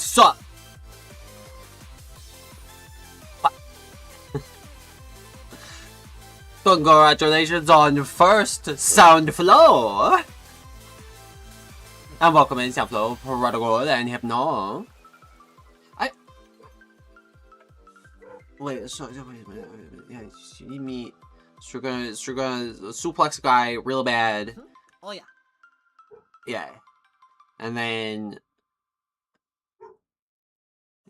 suck. Congratulations on your first sound flow. And welcome in Sound Flow, Prodigal, and Hypno. Wait, so wait a minute. Yeah, you need me. So we're gonna suplex a guy real bad. Oh yeah. Yeah. And then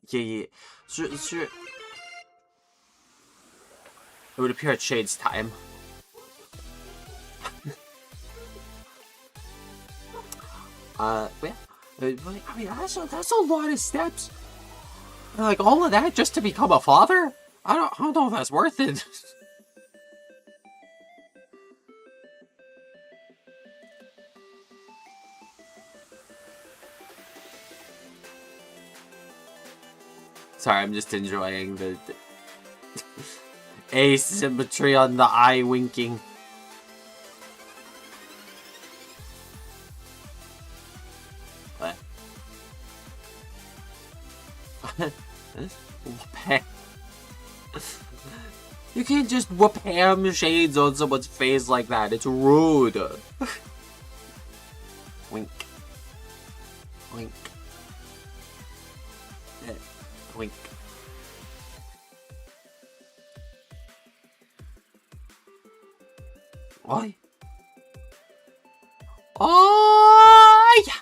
yeah. So it would appear at Shade's time. Yeah. I mean, that's a lot of steps. Like all of that just to become a father? I don't know if that's worth it. Sorry, I'm just enjoying the asymmetry on the eye winking. What? You can't just whoop ham shades on someone's face like that. It's rude. Wink. Wink. Wink. What? Oh yeah.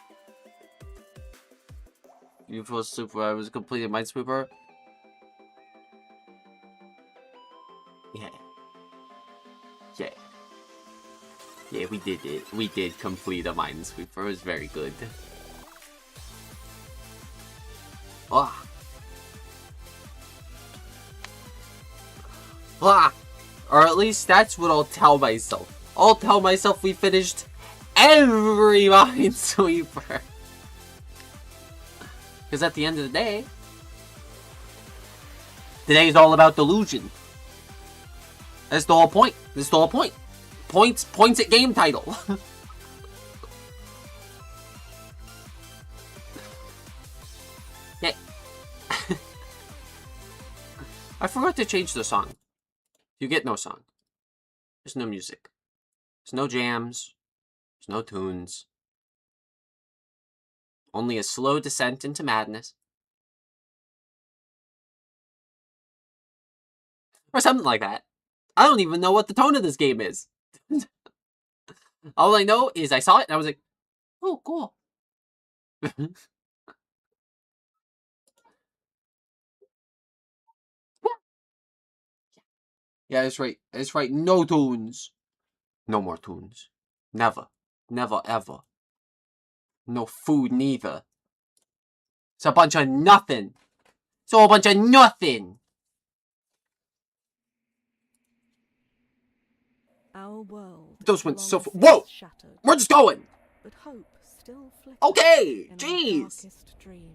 You feel super. I was completed Minesweeper. Yeah. Yeah. Yeah, we did it. We did complete a Minesweeper. It was very good. Ah. Ah. Or at least that's what I'll tell myself. I'll tell myself we finished every Minesweeper. Because at the end of the day, today is all about Delusion. That's the whole point. That's the whole point. Points at game title. Yeah. I forgot to change the song. You get no song. There's no music. There's no jams. There's no tunes. Only a slow descent into madness. Or something like that. I don't even know what the tone of this game is. All I know is I saw it and I was like, oh, cool. Yeah, that's right. That's right. No tunes. No more tunes. Never. Never, ever. No food, neither. It's a bunch of nothing. It's all a bunch of nothing. Our world. Those went so far. Whoa! Shattered, We're just going. but hope still flickers Okay! in our Jeez! darkest dreams.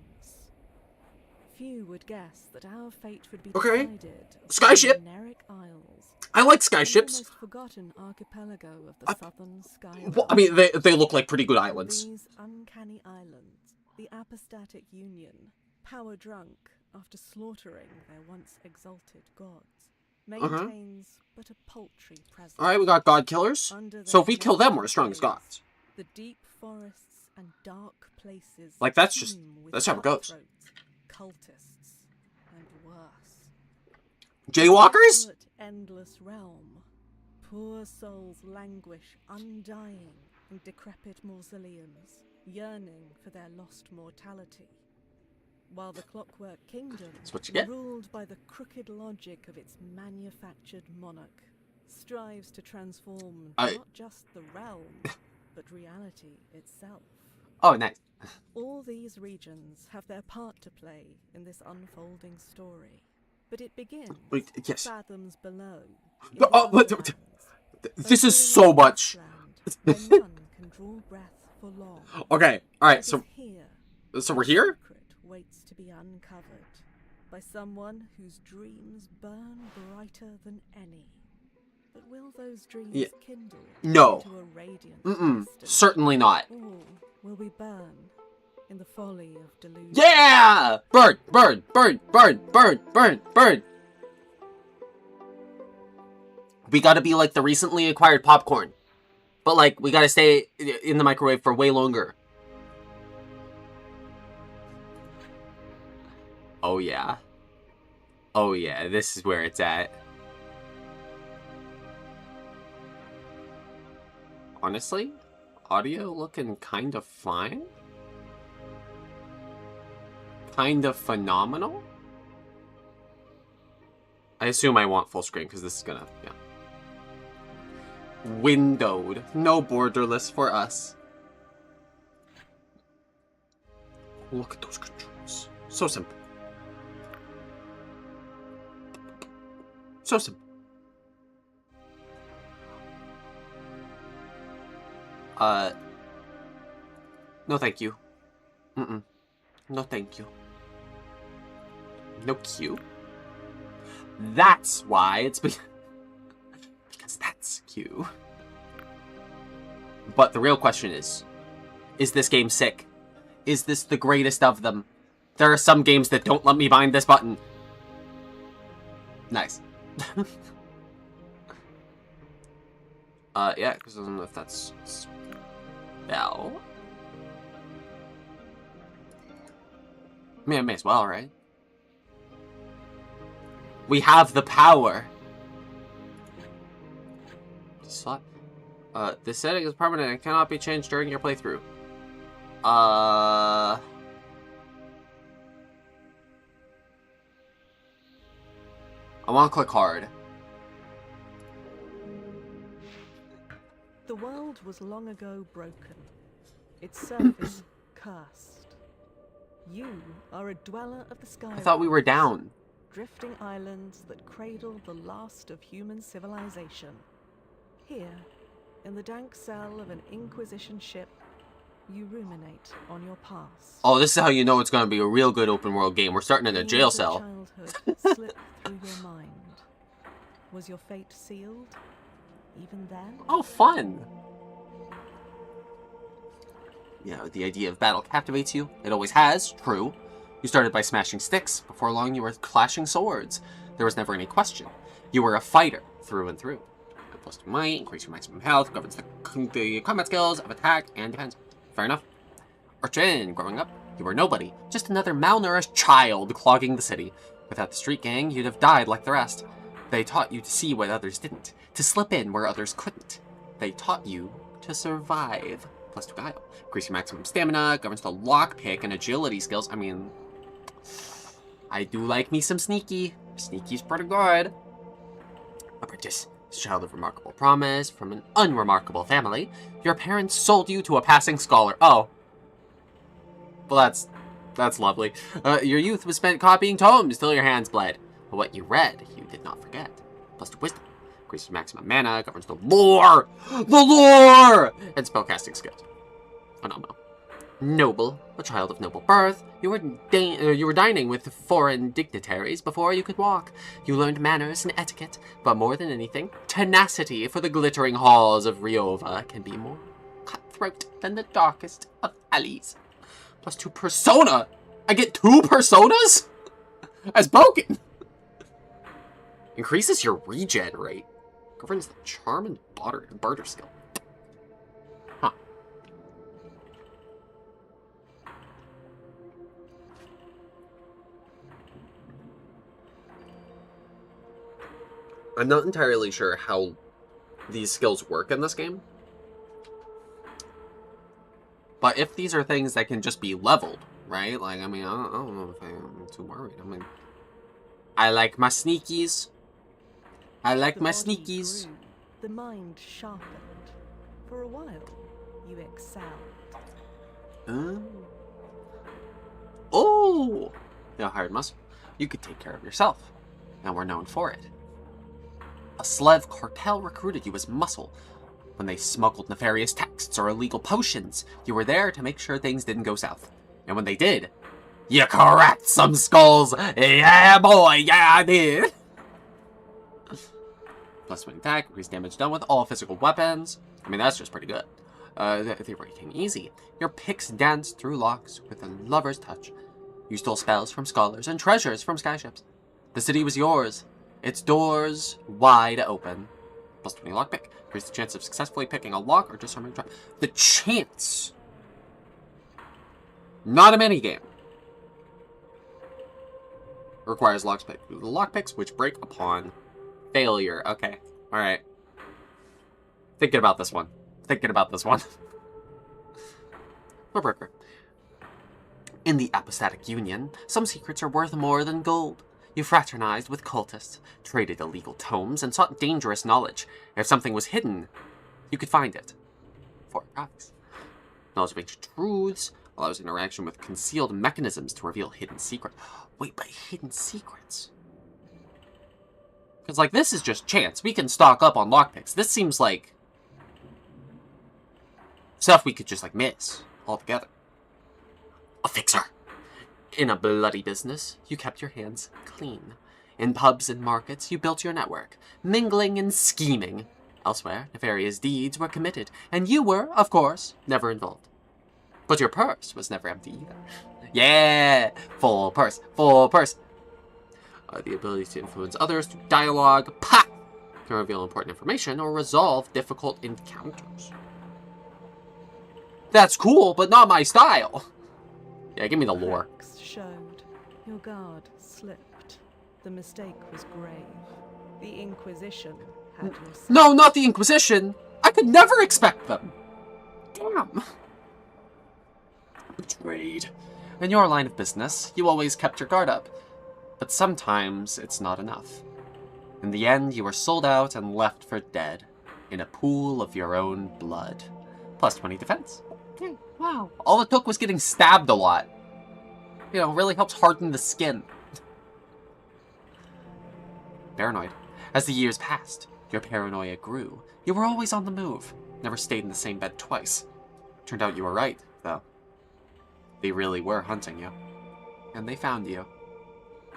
Few would guess that our fate would be Okay. decided Skyship. on the Generic Isles. I like skyships. Almost forgotten archipelago of the southern sky. Well, I mean, they look like pretty good islands. These uncanny islands, the apostatic union, power drunk after slaughtering their once exalted gods, maintains but a paltry presence. Alright, we got god killers. Under So if their we kill them, we're desolate as strong as waves, gods. The deep forests and dark places. Like, that's just- teem with that's how it goes. cutthroats, cultists, and worse. Jaywalkers? Desolate, endless realm. Poor souls languish undying in decrepit mausoleums, yearning for their lost mortality. While the Clockwork Kingdom, That's what you get. ruled by the crooked logic of its manufactured monarch, strives to transform not just the realm, but reality itself. Oh, nice. All these regions have their part to play in this unfolding story, but it begins Wait, yes. fathoms below. in But, the but- Underlands, This a is so much. wasteland where none can draw breath for long. Okay, alright, It so is here we're here? secret waits to be uncovered by someone whose dreams burn brighter than any. But will those dreams kindle No. into a radiant Mm-mm. destiny? Certainly not. Or will we burn in the folly of delusion. Yeah! Burn, burn, burn, burn, burn, burn, burn. We gotta be like the recently acquired popcorn. But like, we gotta stay in the microwave for way longer. Oh yeah. Oh yeah, this is where it's at. Honestly, audio looking kind of fine. Kind of phenomenal. I assume I want full screen because this is gonna, yeah. Windowed. No borderless for us. Look at those controls. So simple. So simple. No thank you. No thank you. No Q. That's why it's because that's Q. But the real question is this game sick? Is this the greatest of them? There are some games that don't let me bind this button. Nice. Yeah, because I don't know if that's spell. I mean, I may as well, right? We have the power. Slot. This setting is permanent and cannot be changed during your playthrough. I want to click hard. The world was long ago broken, its surface cursed. You are a dweller of the sky. I thought we were down. Drifting islands that cradle the last of human civilization. Here, in the dank cell of an Inquisition ship, you ruminate on your past. Oh, this is how you know it's going to be a real good open world game. We're starting in a jail cell. Childhood slip through your mind. Was your fate sealed? Even then? Oh, fun! Yeah, the idea of battle captivates you. It always has, true. You started by smashing sticks. Before long, you were clashing swords. There was never any question. You were a fighter, through and through. Plus 2 might, increase your maximum health, governs the combat skills of attack and defense. Fair enough. Urchin, growing up, you were nobody. Just another malnourished child clogging the city. Without the street gang, you'd have died like the rest. They taught you to see what others didn't. To slip in where others couldn't. They taught you to survive. Plus 2 guile. Increase your maximum stamina, governs the lockpick and agility skills. I mean, I do like me some sneaky. Sneaky's pretty good. Apprentice. Child of remarkable promise, from an unremarkable family. Your parents sold you to a passing scholar. Oh. Well, that's lovely. Your youth was spent copying tomes till your hands bled. But what you read, you did not forget. Plus 2 wisdom. Increases maximum mana, governs the lore! The lore! And spellcasting skills. Phenomenal. Noble, a child of noble birth, you were dining with foreign dignitaries before you could walk. You learned manners and etiquette, but more than anything, tenacity for the glittering halls of Ryova can be more cutthroat than the darkest of alleys. Plus 2 persona! I get 2 personas? As Boken! Increases your regen rate. Governs the charm and barter skill. Huh. I'm not entirely sure how these skills work in this game. But if these are things that can just be leveled, right? Like, I mean, I don't know if I'm too worried. I mean, I like my sneakies. I like my sneakies. Grew, the mind sharpened. For a while, you excelled. Oh! You hired muscle. You could take care of yourself. And we're known for it. A Slev cartel recruited you as muscle. When they smuggled nefarious texts or illegal potions, you were there to make sure things didn't go south. And when they did, you cracked some skulls! Yeah, boy! Yeah, I did! Plus 1 attack, increased damage done with all physical weapons. I mean, that's just pretty good. They were came easy. Your picks danced through locks with a lover's touch. You stole spells from scholars and treasures from skyships. The city was yours, its doors wide open. Plus 20 lockpick. Here's the chance of successfully picking a lock or disarming a trap. The chance! Not a minigame. Requires lockpicks, which break upon failure. Okay, alright. Thinking about this one. Breaker. In the apostatic union, some secrets are worth more than gold. You fraternized with cultists, traded illegal tomes, and sought dangerous knowledge. If something was hidden, you could find it. For a price. Knowledge of ancient truths allows interaction with concealed mechanisms to reveal hidden secrets. Wait, but hidden secrets? Because, like, this is just chance. We can stock up on lockpicks. This seems like stuff we could just, like, miss altogether. A fixer. In a bloody business, you kept your hands clean. In pubs and markets, you built your network, mingling and scheming. Elsewhere, nefarious deeds were committed, and you were, of course, never involved. But your purse was never empty either. Yeah! Full purse. The ability to influence others through dialogue, can reveal important information or resolve difficult encounters. That's cool, but not my style. Yeah, give me the lore. Cracks showed. Your guard slipped. The mistake was grave. The Inquisition had your scent. No, not the Inquisition! I could never expect them! Damn. Betrayed. In your line of business, you always kept your guard up. But sometimes it's not enough. In the end, you were sold out and left for dead. In a pool of your own blood. Plus 20 defense. Okay, wow. All it took was getting stabbed a lot. You know, really helps harden the skin. Paranoid. As the years passed, your paranoia grew. You were always on the move. Never stayed in the same bed twice. Turned out you were right, though. They really were hunting you. And they found you.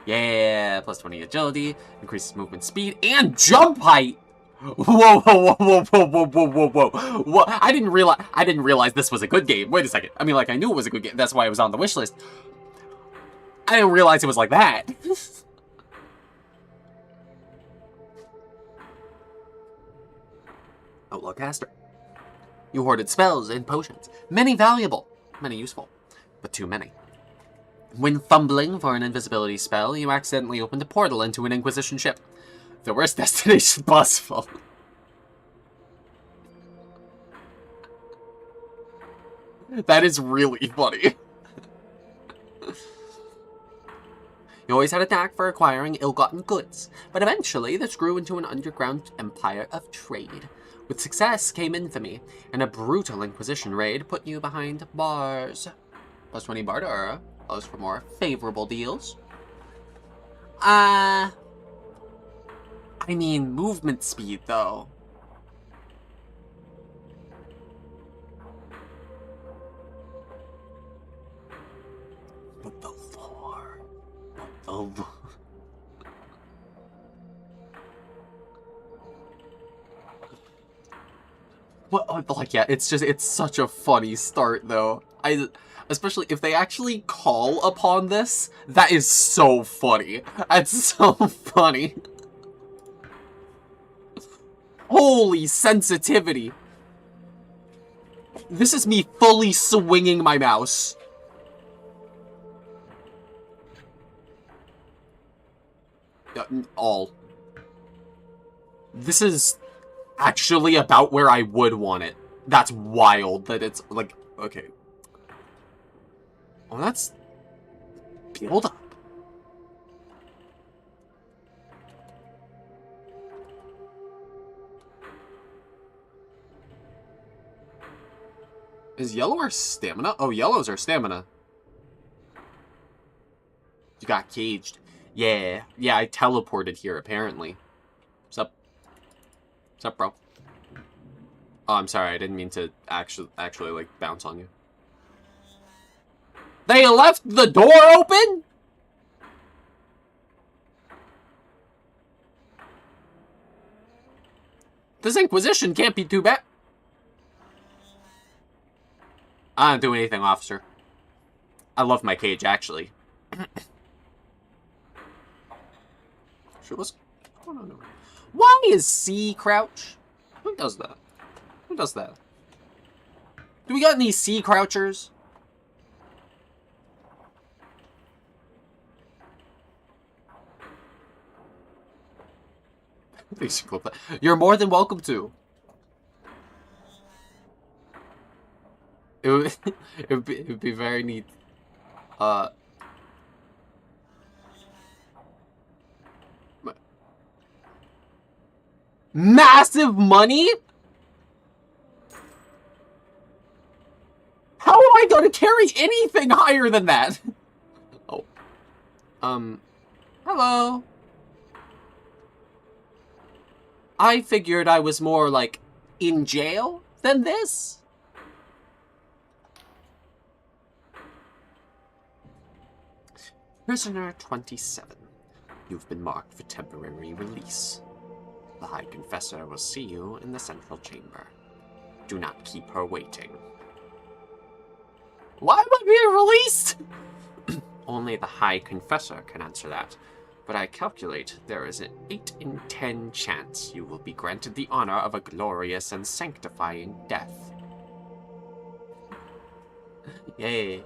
Yeah, plus 20 agility, increases movement speed, and jump height! Whoa. What? I didn't realize this was a good game. Wait a second. I mean, like, I knew it was a good game. That's why it was on the wish list. I didn't realize it was like that. Outlaw caster. You hoarded spells and potions. Many valuable, many useful, but too many. When fumbling for an invisibility spell, you accidentally opened a portal into an Inquisition ship. The worst destination possible. That is really funny. You always had a knack for acquiring ill-gotten goods, but eventually this grew into an underground empire of trade. With success came infamy, and a brutal Inquisition raid put you behind bars. Plus 20 barter allows for more favorable deals. I mean, movement speed, though. But the lore. What, like, yeah, it's such a funny start, though. Especially if they actually call upon this, that is so funny. That's so funny. Holy sensitivity. This is me fully swinging my mouse. All. This is actually about where I would want it. That's wild that it's like, okay. Oh, that's build up. Is yellow our stamina? Oh, yellow's our stamina. You got caged. Yeah, I teleported here, apparently. What's up? What's up, bro? Oh, I'm sorry, I didn't mean to actually like, bounce on you. They left the door open? This Inquisition can't be too bad. I don't do anything, officer. I love my cage, actually. Sure, what's going on over here? Why is C crouch? Who does that? Who does that? Do we got any C crouchers? You're more than welcome to. It would be very neat. Massive money? How am I going to carry anything higher than that? Oh. Hello. I figured I was more, like, in jail than this. Prisoner 27. You've been marked for temporary release. The High Confessor will see you in the central chamber. Do not keep her waiting. Why am I being released? Only the High Confessor can answer that, but I calculate there is an 8 in 10 chance you will be granted the honor of a glorious and sanctifying death. Yay.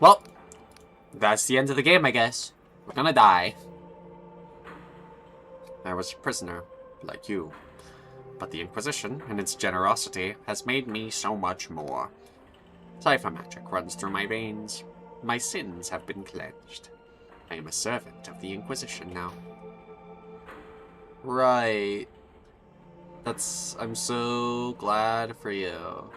Well, that's the end of the game, I guess. We're gonna die. I was a prisoner, like you. But the Inquisition, and its generosity, has made me so much more. Cipher magic runs through my veins. My sins have been cleansed. I am a servant of the Inquisition now. Right. I'm so glad for you.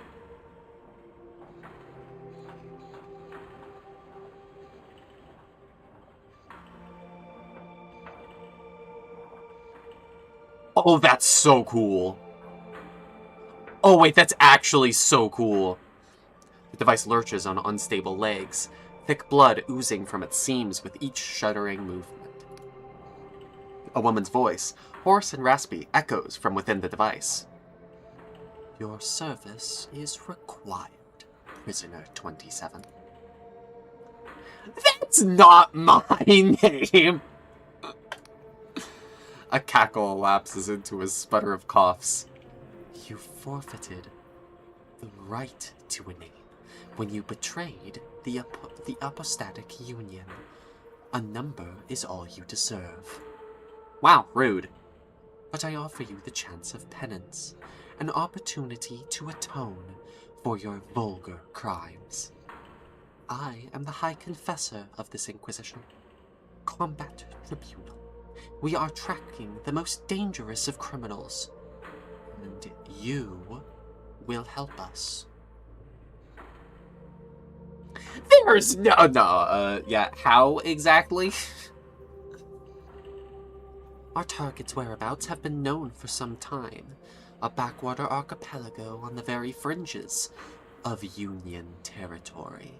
Oh, that's so cool. Oh, wait, that's actually so cool. The device lurches on unstable legs, thick blood oozing from its seams with each shuddering movement. A woman's voice, hoarse and raspy, echoes from within the device. Your service is required, Prisoner 27. That's not my name! A cackle lapses into a sputter of coughs. You forfeited the right to a name when you betrayed the apostatic union. A number is all you deserve. Wow, rude. But I offer you the chance of penance, an opportunity to atone for your vulgar crimes. I am the High Confessor of this Inquisition. Combat Tribunal. We are tracking the most dangerous of criminals, and you will help us. There's yeah, how exactly? Our target's whereabouts have been known for some time. A backwater archipelago on the very fringes of Union territory.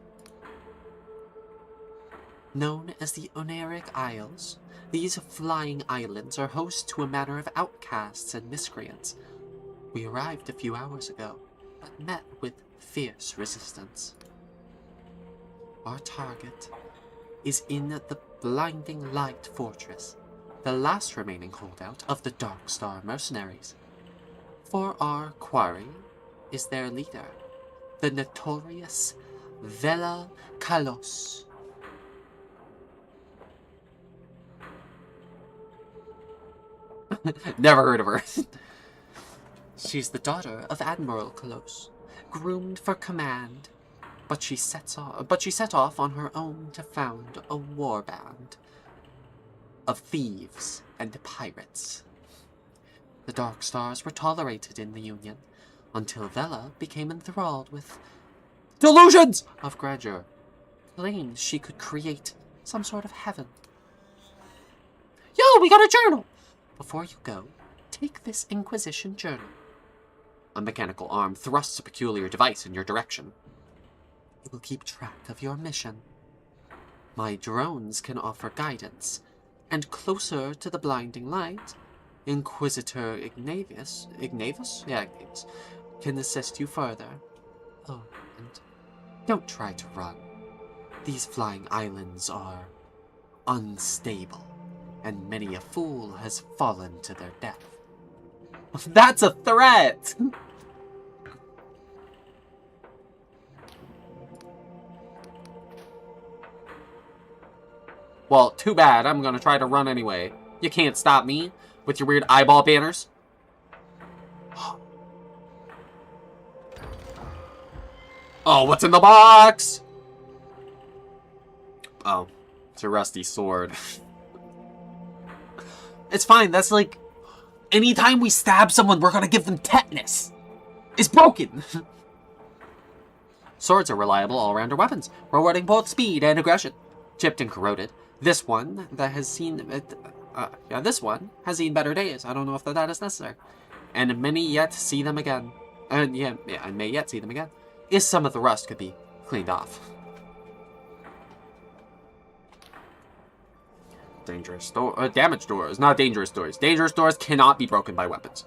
Known as the Oneric Isles, these flying islands are host to a manner of outcasts and miscreants. We arrived a few hours ago, but met with fierce resistance. Our target is in the Blinding Light Fortress, the last remaining holdout of the Dark Star mercenaries. For our quarry is their leader, the notorious Vela Kalos. Never heard of her. She's the daughter of Admiral Kalos, groomed for command, but she set off on her own to found a warband of thieves and pirates. The Dark Stars were tolerated in the Union until Vela became enthralled with delusions of grandeur, claimed she could create some sort of heaven. Yo, we got a journal! Before you go, take this Inquisition journal. A mechanical arm thrusts a peculiar device in your direction. It will keep track of your mission. My drones can offer guidance, and closer to the blinding light, Inquisitor Ignavus can assist you further. Oh, and don't try to run. These flying islands are unstable, and many a fool has fallen to their death. That's a threat! Well, too bad. I'm gonna try to run anyway. You can't stop me with your weird eyeball banners. Oh, what's in the box? Oh, it's a rusty sword. It's fine. That's like, anytime we stab someone, we're gonna give them tetanus. It's broken. Swords are reliable all-rounder weapons, rewarding both speed and aggression. Chipped and corroded. This one that has seen this one has seen better days. I don't know if that is necessary. And many yet see them again. And I may yet see them again. If some of the rust could be cleaned off. Dangerous door, damaged doors, not dangerous doors. Dangerous doors cannot be broken by weapons.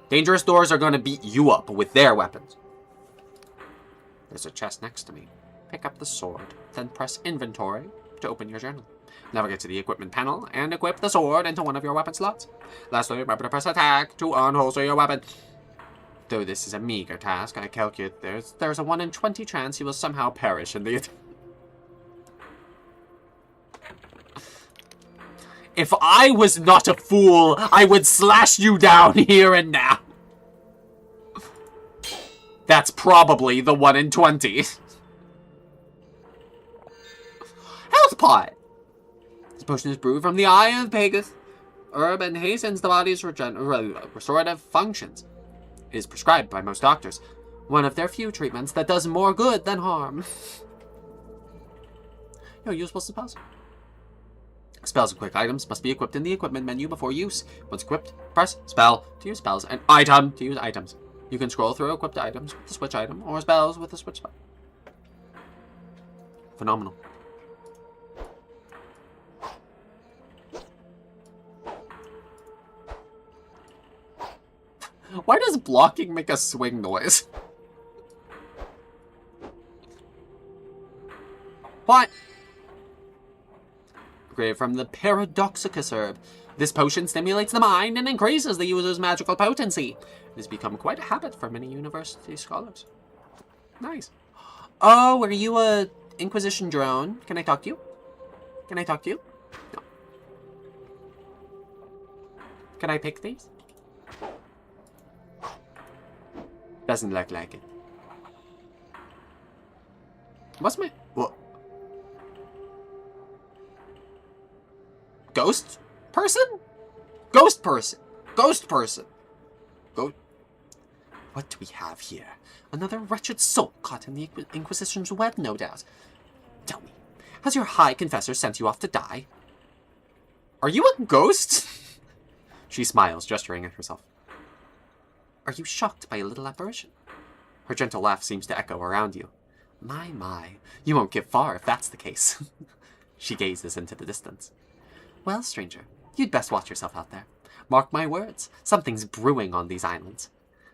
Dangerous doors are going to beat you up with their weapons. There's a chest next to me. Pick up the sword, then press inventory to open your journal. Navigate to the equipment panel and equip the sword into one of your weapon slots. Lastly, remember to press attack to unholster your weapon. Though this is a meager task, I calculate there's a 1 in 20 chance you will somehow perish in the attack. If I was not a fool, I would slash you down here and now. That's probably the 1 in 20. Health pot! This potion is brewed from the eye of Pegasus herb and hastens the body's restorative functions. It is prescribed by most doctors. One of their few treatments that does more good than harm. No useful spells. Spells and quick items must be equipped in the equipment menu before use. Once equipped, press spell to use spells and item to use items. You can scroll through equipped items with the switch item or spells with the switch spell. Phenomenal. Why does blocking make a swing noise? What? Created from the Paradoxicus herb. This potion stimulates the mind and increases the user's magical potency. It has become quite a habit for many university scholars. Nice. Oh, are you a Inquisition drone? Can I talk to you? Can I talk to you? No. Can I pick these? Doesn't look like it. What's my... What? Ghost person? Ghost person. Ghost person. Ghost. What do we have here? Another wretched soul caught in the Inquisition's web, no doubt. Tell me, has your High Confessor sent you off to die? Are you a ghost? She smiles, gesturing at herself. Are you shocked by a little apparition? Her gentle laugh seems to echo around you. My, you won't get far if that's the case. She gazes into the distance. Well, stranger, you'd best watch yourself out there. Mark my words, something's brewing on these islands.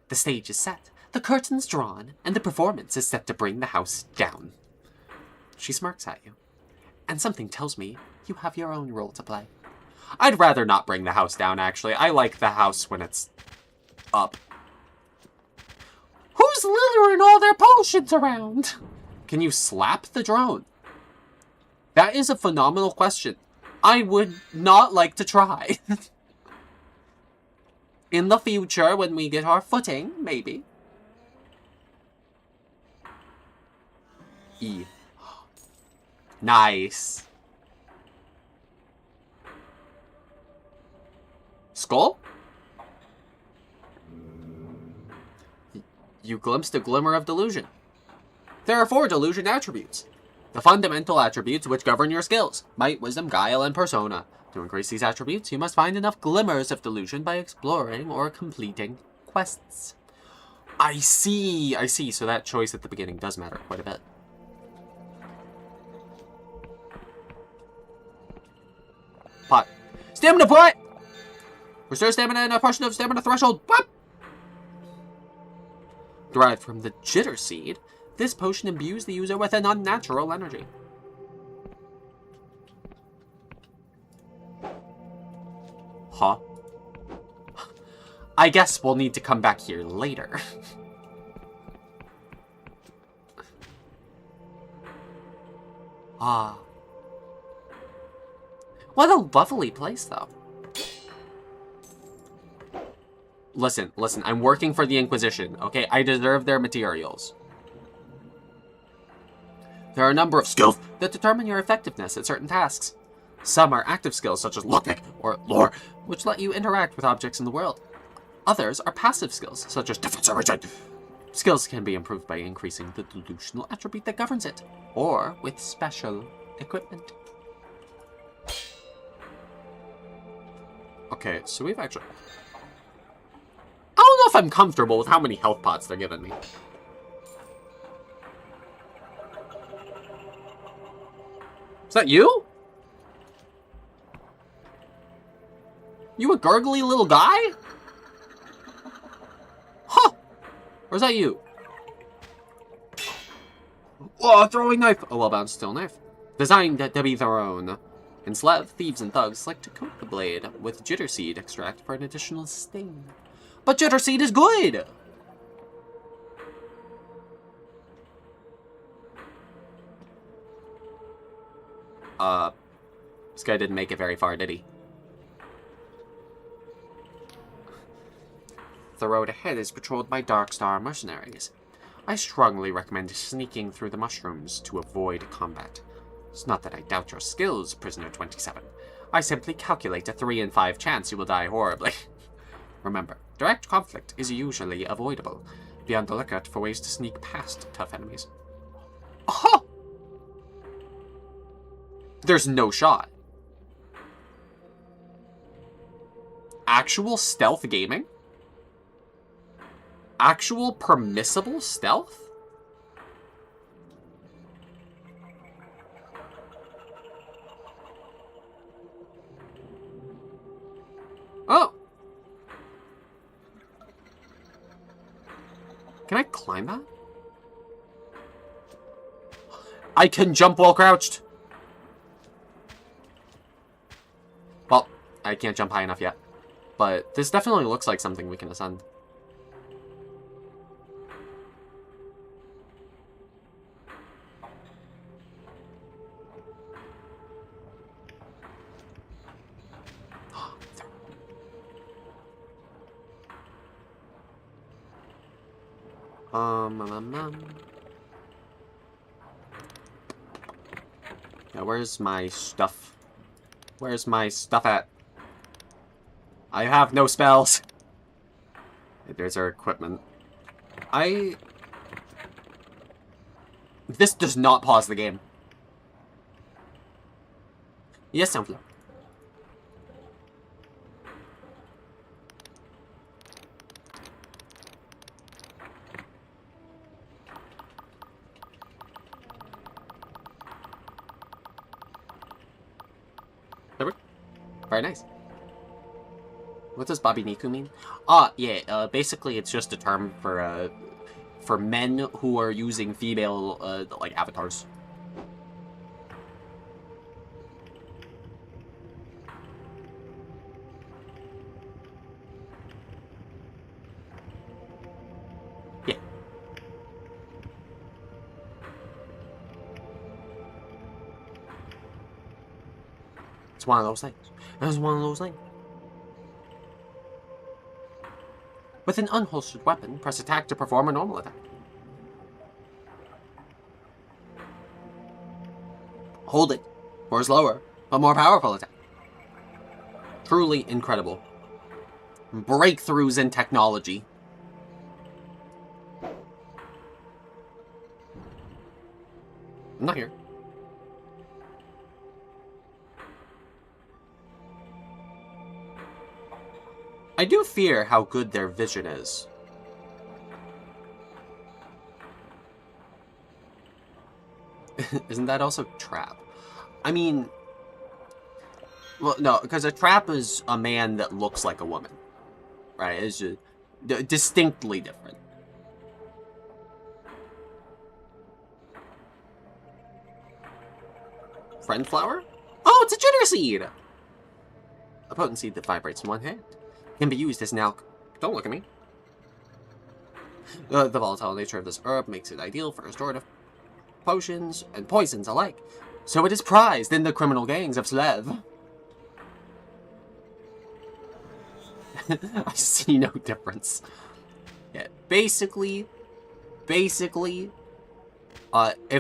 The stage is set, the curtain's drawn, and the performance is set to bring the house down. She smirks at you. And something tells me you have your own role to play. I'd rather not bring the house down, actually. I like the house when it's up. Who's littering all their potions around? Can you slap the drone? That is a phenomenal question. I would not like to try. In the future, when we get our footing, maybe. E. Nice. Skull? You glimpsed a glimmer of delusion. There are 4 delusion attributes. The fundamental attributes which govern your skills: might, wisdom, guile, and persona. To increase these attributes, you must find enough glimmers of delusion by exploring or completing quests. I see. So that choice at the beginning does matter quite a bit. Pot. Stamina pot! Restore stamina and a portion of stamina threshold. What? Derived from the jitter seed, this potion imbues the user with an unnatural energy. Huh? I guess we'll need to come back here later. Ah. What a lovely place, though. Listen, I'm working for the Inquisition, okay? I deserve their materials. There are a number of skills that determine your effectiveness at certain tasks. Some are active skills, such as lockpick or lore, which let you interact with objects in the world. Others are passive skills, such as defense or regen. Skills can be improved by increasing the delusional attribute that governs it, or with special equipment. Okay, so we've actually... I don't know if I'm comfortable with how many health pots they're giving me. Is that you? You a gurgly little guy? Huh! Or is that you? Oh, throwing knife! A well-balanced steel knife. Designed to be thrown. In Slav, thieves and thugs like to coat the blade with jitter seed extract for an additional sting. But jitter seed is good! This guy didn't make it very far, did he? The road ahead is patrolled by Darkstar mercenaries. I strongly recommend sneaking through the mushrooms to avoid combat. It's not that I doubt your skills, Prisoner 27. I simply calculate a 3 in 5 chance you will die horribly. Remember, direct conflict is usually avoidable. Be on the lookout for ways to sneak past tough enemies. Oh! There's no shot. Actual stealth gaming? Actual permissible stealth? Oh! Can I climb that? I can jump while crouched! Well, I can't jump high enough yet. But this definitely looks like something we can ascend. Yeah, where's my stuff? Where's my stuff at? I have no spells. There's our equipment. This does not pause the game. Yes, Sunflower. Very nice. What does Babiniku mean? Yeah, basically it's just a term for men who are using female, like, avatars. Yeah. It's one of those things. It's one of those things. With an unholstered weapon, press attack to perform a normal attack. Hold it for a slower, but more powerful attack. Truly incredible. Breakthroughs in technology. I'm not here. I do fear how good their vision is. Isn't that also trap? I mean... Well, no, because a trap is a man that looks like a woman. Right? It's just distinctly different. friend flower? Oh, it's a jitter seed! A potent seed that vibrates in one hand. Can be used as an Don't look at me. The volatile nature of this herb makes it ideal for restorative potions and poisons alike. So it is prized in the criminal gangs of Slev. I see no difference. Yeah, basically, if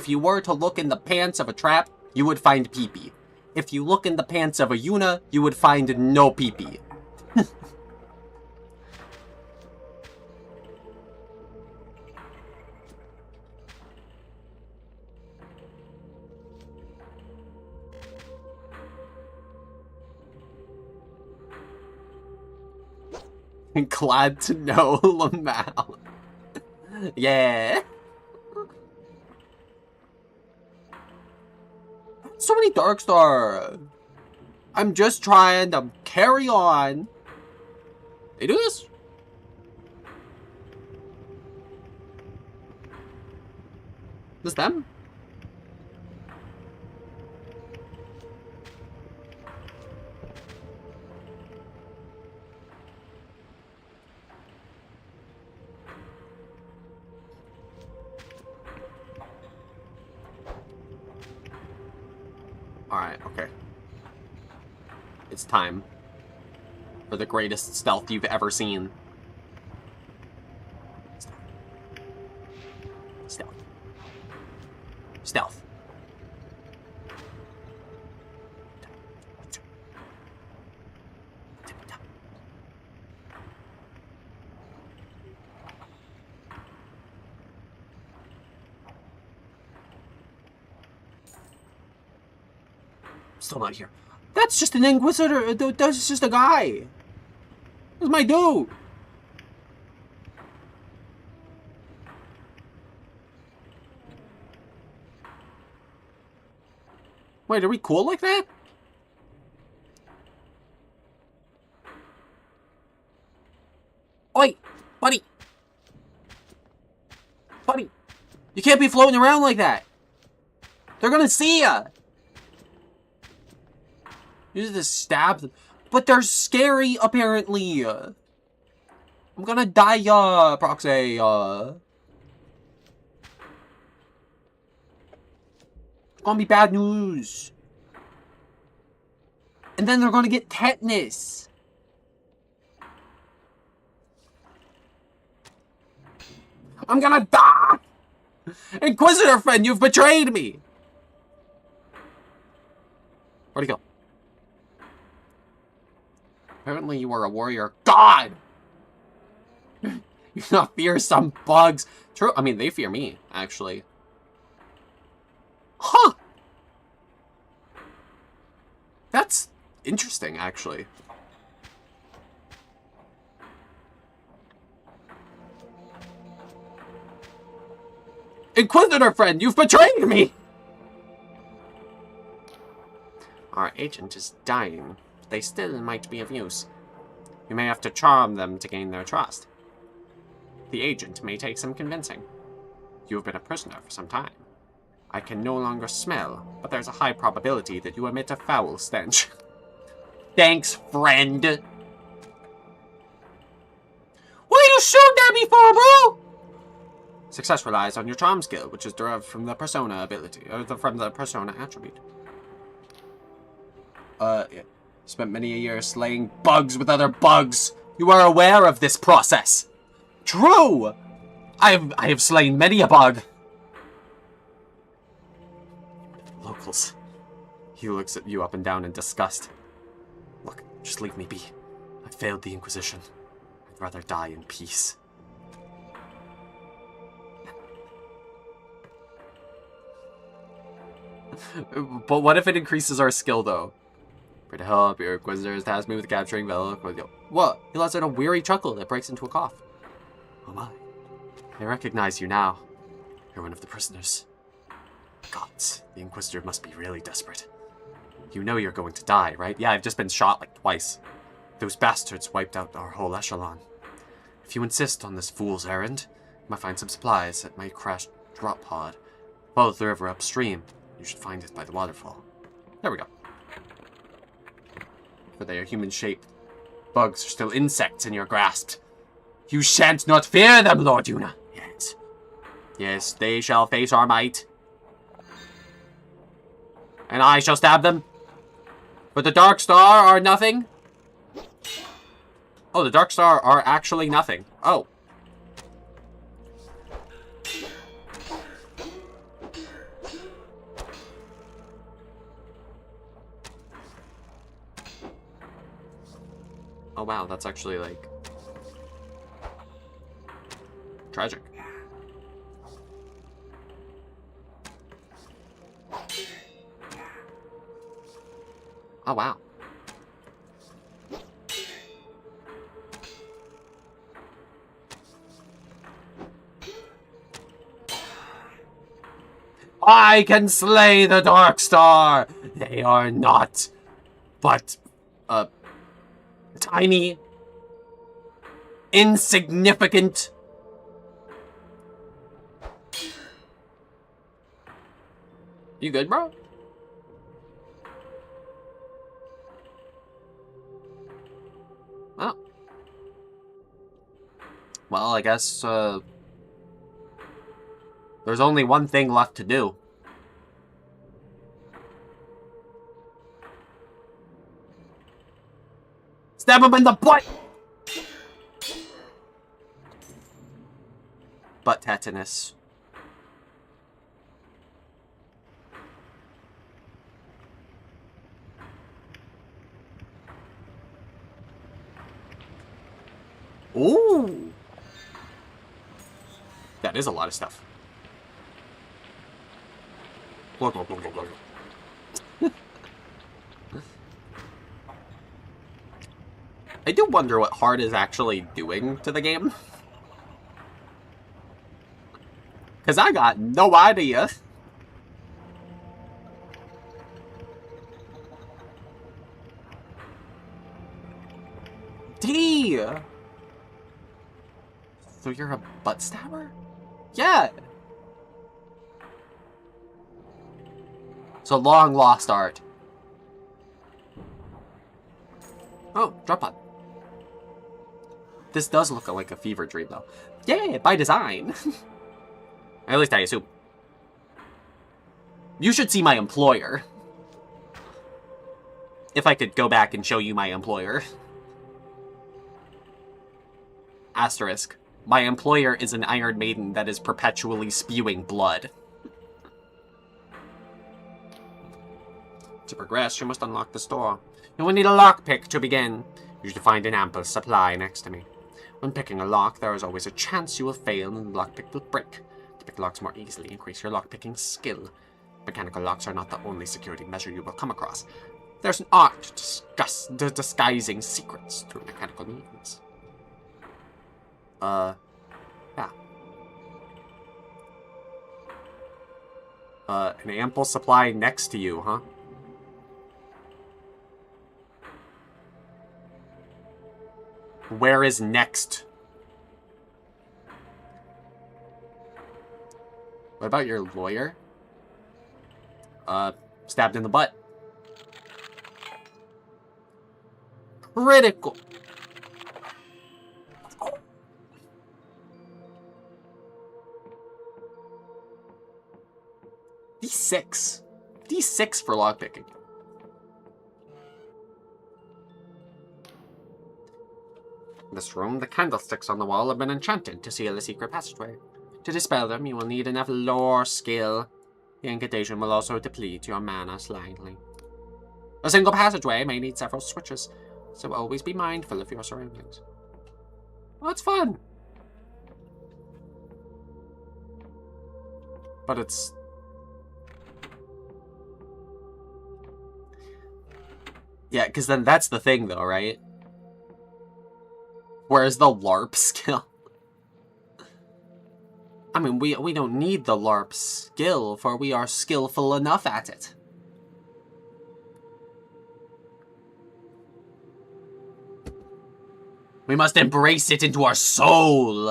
you were to look in the pants of a trap, you would find pee-pee. If you look in the pants of a Yuna, you would find no pee-pee. Glad to know, Lamal. Yeah. So many Darkstar. I'm just trying to carry on. They do this? This them? Alright, okay. It's time for the greatest stealth you've ever seen. Stealth. Stealth. Still not here. That's just an Inquisitor. That's just a guy. That's my dude. Wait, are we cool like that? Oi, buddy. Buddy. You can't be floating around like that. They're gonna see ya. Use this stab. But they're scary, apparently. I'm gonna die, Proxy. It's gonna be bad news. And then they're gonna get tetanus. I'm gonna die! Inquisitor friend, you've betrayed me! Where'd he go? Apparently you are a warrior god! You not fear some bugs. True, I mean, they fear me, actually. Huh! That's interesting, actually. Inquisitor friend, you've betrayed me! Our agent is dying. They still might be of use. You may have to charm them to gain their trust. The agent may take some convincing. You have been a prisoner for some time. I can no longer smell, but there's a high probability that you emit a foul stench. Thanks, friend! What are you shooting at me for, bro? Success relies on your charm skill, which is derived from the persona ability, or from the persona attribute. Yeah. Spent many a year slaying bugs with other bugs. You are aware of this process. True! I have slain many a bug. Locals. He looks at you up and down in disgust. Look, just leave me be. I failed the Inquisition. I'd rather die in peace. But what if it increases our skill, though? For to help, your Inquisitors tasked me with capturing Vela. What? He lets out a weary chuckle that breaks into a cough. Oh my. I recognize you now. You're one of the prisoners. Gods, the Inquisitor must be really desperate. You know you're going to die, right? Yeah, I've just been shot like twice. Those bastards wiped out our whole echelon. If you insist on this fool's errand, you might find some supplies at my crashed drop pod. Follow the river upstream. You should find it by the waterfall. There we go. For they are human-shaped. Bugs are still insects in your grasp. You shan't not fear them, Lord Yuna. Yes. Yes, they shall face our might. And I shall stab them. But the Dark Star are nothing. Oh, the Dark Star are actually nothing. Oh. Oh wow, that's actually like tragic. Oh wow. I can slay the Dark Star! They are not but tiny, insignificant. You good, bro? Oh. Well, I guess, there's only one thing left to do. Stab him in the butt! Butt tetanus. Ooh! That is a lot of stuff. I do wonder what Heart is actually doing to the game. Because I got no idea. D! So you're a butt stabber? Yeah! So long lost art. Oh, drop pod. This does look like a fever dream, though. Yeah, by design. At least I assume. You should see my employer. If I could go back and show you my employer. Asterisk. My employer is an Iron Maiden that is perpetually spewing blood. To progress, you must unlock the store. You will need a lockpick to begin. You should find an ample supply next to me. When picking a lock, there is always a chance you will fail and the lockpick will break. To pick locks more easily, increase your lockpicking skill. Mechanical locks are not the only security measure you will come across. There's an art to disguising secrets through mechanical movements. Yeah. An ample supply next to you, huh? Where is next? What about your lawyer? Stabbed in the butt. Critical. D6. D6 for lockpicking. In this room, the candlesticks on the wall have been enchanted to seal a secret passageway. To dispel them, you will need enough lore skill. The incantation will also deplete your mana slightly. A single passageway may need several switches, so always be mindful of your surroundings. Well, it's fun. But it's... Yeah, because then that's the thing, though, right? Where's the LARP skill? I mean, we don't need the LARP skill, for we are skillful enough at it. We must embrace it into our soul.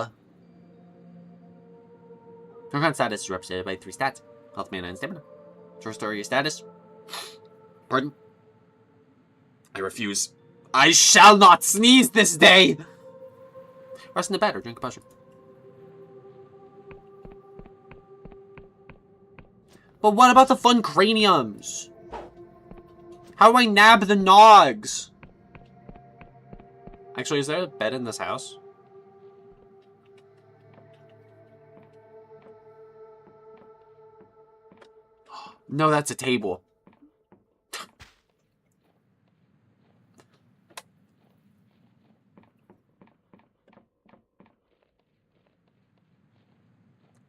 Your current status is represented by 3 stats. Health, mana, and stamina. To restore your status, Pardon? I refuse. I shall not sneeze this day! Rest in the bed or drink a potion. But what about the fun craniums? How do I nab the nogs? Actually, is there a bed in this house? No, that's a table.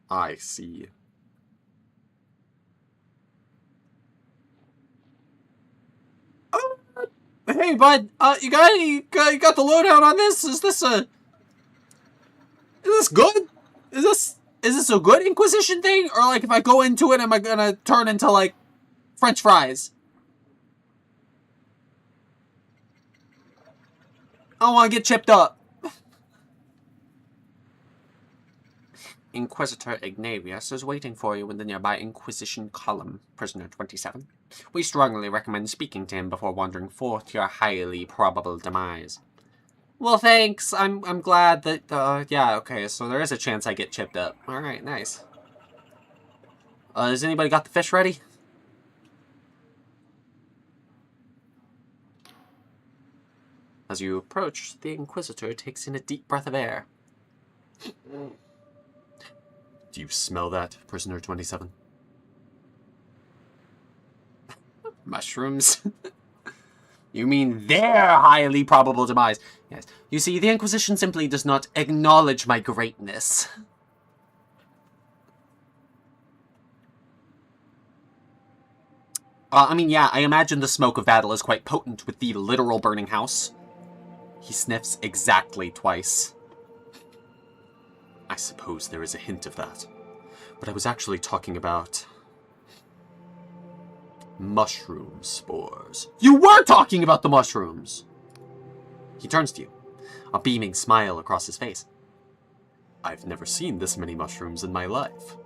I see. Hey, bud. You got the lowdown on this? Is this good? Is this a good Inquisition thing, or like if I go into it, am I gonna turn into like French fries? I don't want to get chipped up. Inquisitor Ignatius is waiting for you in the nearby Inquisition column, prisoner 27. We strongly recommend speaking to him before wandering forth to your highly probable demise. Well, thanks. I'm glad that, yeah, okay, so there is a chance I get chipped up. Alright, nice. Has anybody got the fish ready? As you approach, the Inquisitor takes in a deep breath of air. Do you smell that, prisoner 27? Mushrooms? You mean their highly probable demise? Yes. You see, the Inquisition simply does not acknowledge my greatness. I mean, yeah, I imagine the smoke of battle is quite potent with the literal burning house. He sniffs exactly twice. I suppose there is a hint of that. But I was actually talking about mushroom spores. You were talking about the mushrooms! He turns to you, a beaming smile across his face. I've never seen this many mushrooms in my life.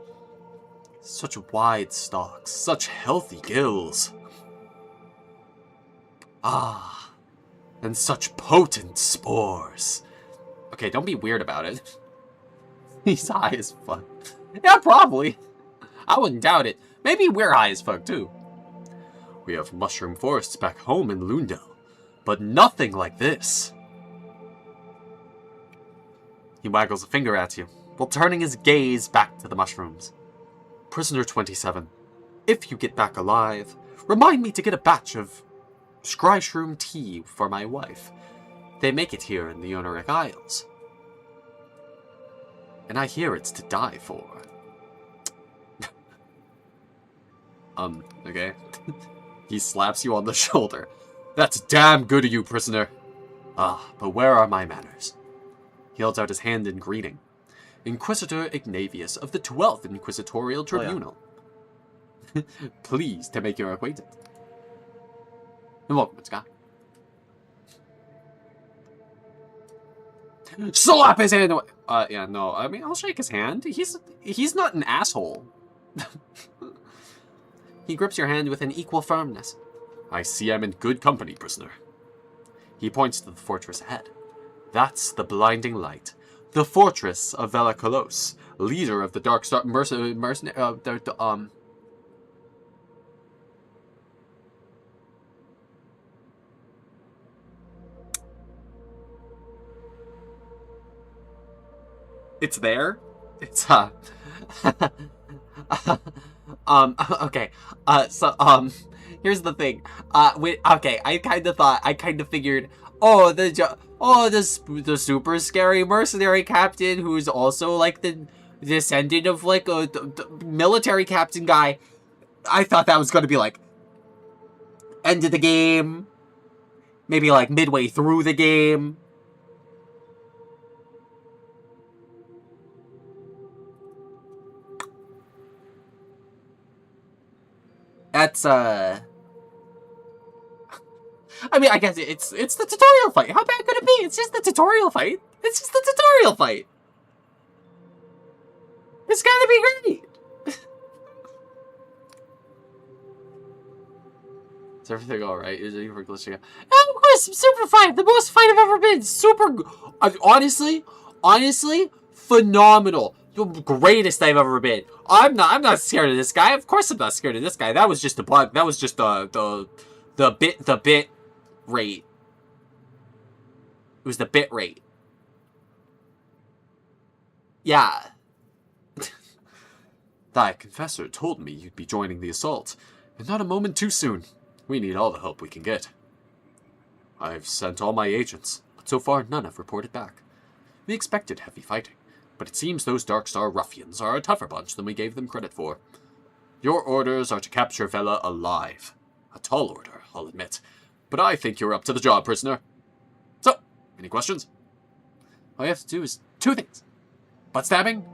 Such wide stalks, such healthy gills. Ah, and such potent spores. Okay, don't be weird about it. He's high as fuck. Yeah, probably. I wouldn't doubt it. Maybe we're high as fuck, too. We have mushroom forests back home in Lundell, but nothing like this. He waggles a finger at you, while turning his gaze back to the mushrooms. Prisoner 27, if you get back alive, remind me to get a batch of Scryshroom tea for my wife. They make it here in the Oniric Isles. And I hear it's to die for. Okay. He slaps you on the shoulder. That's damn good of you, prisoner. Ah, but where are my manners? He holds out his hand in greeting. Inquisitor Ignatius of the 12th Inquisitorial Tribunal. Oh, yeah. Pleased to make your acquaintance. And welcome, Scott. Slap his hand away! Yeah, no, I mean, I'll shake his hand. He's not an asshole. He grips your hand with an equal firmness. I see I'm in good company, prisoner. He points to the fortress ahead. That's the blinding light. The fortress of Velikolos, leader of the Dark Star It's there. It's okay. Here's the thing. Okay, I kind of figured, the super scary mercenary captain who's also like the descendant of like a military captain guy. I thought that was gonna be like end of the game, maybe like midway through the game. That's I mean, I guess it's the tutorial fight. How bad could it be? It's just the tutorial fight. It's just the tutorial fight. It's gotta be great. Is everything alright? Is it for glitching out? Of course, I'm super fine. The most fine I've ever been. Super. Honestly, phenomenal. The greatest I've ever been. I'm not scared of this guy. Of course I'm not scared of this guy. That was just a bug. That was just the bit rate. It was the bit rate. Yeah. Thy confessor told me you'd be joining the assault, and not a moment too soon. We need all the help we can get. I've sent all my agents, but so far none have reported back. We expected heavy fighting, but it seems those Darkstar ruffians are a tougher bunch than we gave them credit for. Your orders are to capture Vela alive. A tall order, I'll admit, but I think you're up to the job, prisoner. So, any questions? All you have to do is 2 things. Butt stabbing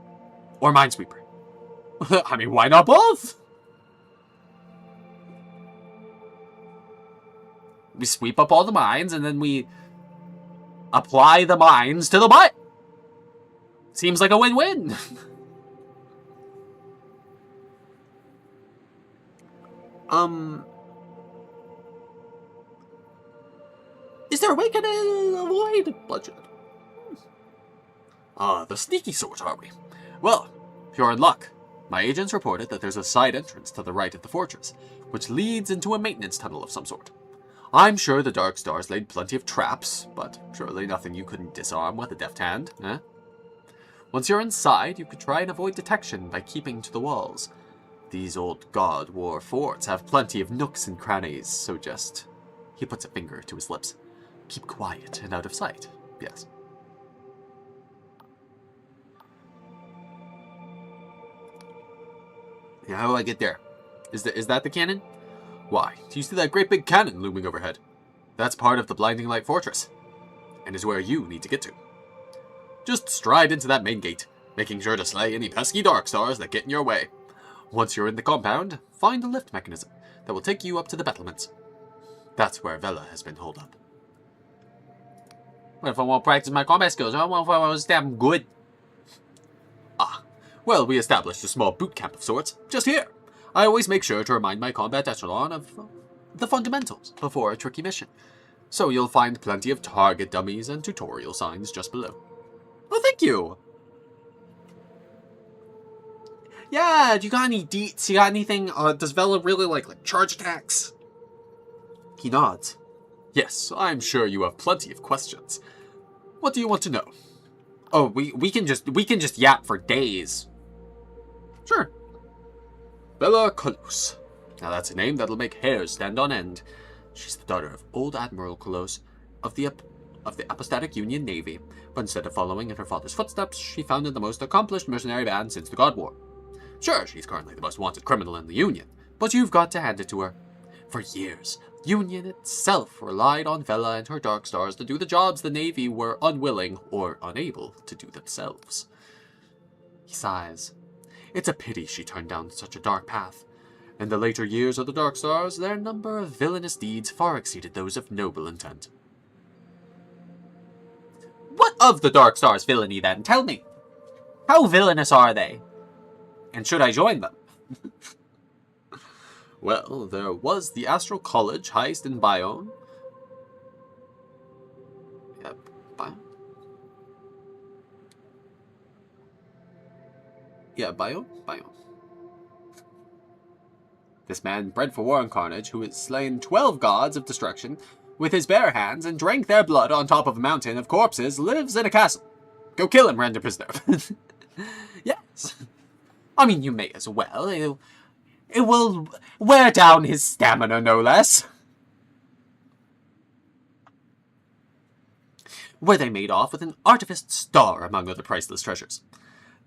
or minesweeper. I mean, why not both? We sweep up all the mines, and then we apply the mines to the butt. Seems like a win-win. Is there a way to avoid bloodshed? The sneaky sort, are we? Well, if you're in luck, my agents reported that there's a side entrance to the right of the fortress, which leads into a maintenance tunnel of some sort. I'm sure the Darkstars laid plenty of traps, but surely nothing you couldn't disarm with a deft hand, eh? Once you're inside, you could try and avoid detection by keeping to the walls. These old God War forts have plenty of nooks and crannies, so just... He puts a finger to his lips. Keep quiet and out of sight, yes. Yeah, how do I get there? Is that the cannon? Why, do you see that great big cannon looming overhead? That's part of the Blinding Light Fortress, and is where you need to get to. Just stride into that main gate, making sure to slay any pesky Darkstars that get in your way. Once you're in the compound, find a lift mechanism that will take you up to the battlements. That's where Vela has been holed up. What if I want to practice my combat skills? I want to stab him good. Well, we established a small boot camp of sorts, just here. I always make sure to remind my combat echelon of the fundamentals before a tricky mission. So you'll find plenty of target dummies and tutorial signs just below. Oh, thank you! Yeah, do you got any deets? You got anything? Does Vela really like charge attacks? He nods. Yes, I'm sure you have plenty of questions. What do you want to know? Oh, we can just yap for days. Sure. Vela Kolos. Now that's a name that'll make hairs stand on end. She's the daughter of old Admiral Kolos of the Apostatic Union Navy, but instead of following in her father's footsteps, she founded the most accomplished mercenary band since the God War. Sure, she's currently the most wanted criminal in the Union, but you've got to hand it to her. For years, Union itself relied on Vela and her Darkstars to do the jobs the Navy were unwilling or unable to do themselves. He sighs. It's a pity she turned down such a dark path. In the later years of the Darkstars, their number of villainous deeds far exceeded those of noble intent. What of the Darkstars' villainy, then? Tell me. How villainous are they? And should I join them? Well, there was the Astral College heist in Bayonne. Yep, Bayonne. Yeah, Bayonne? Bayonne. This man, bred for war and carnage, who has slain 12 gods of destruction with his bare hands and drank their blood on top of a mountain of corpses, lives in a castle. Go kill him, random prisoner. Yes. I mean, you may as well. It will wear down his stamina, no less. Where they made off with an artificed star, among other priceless treasures.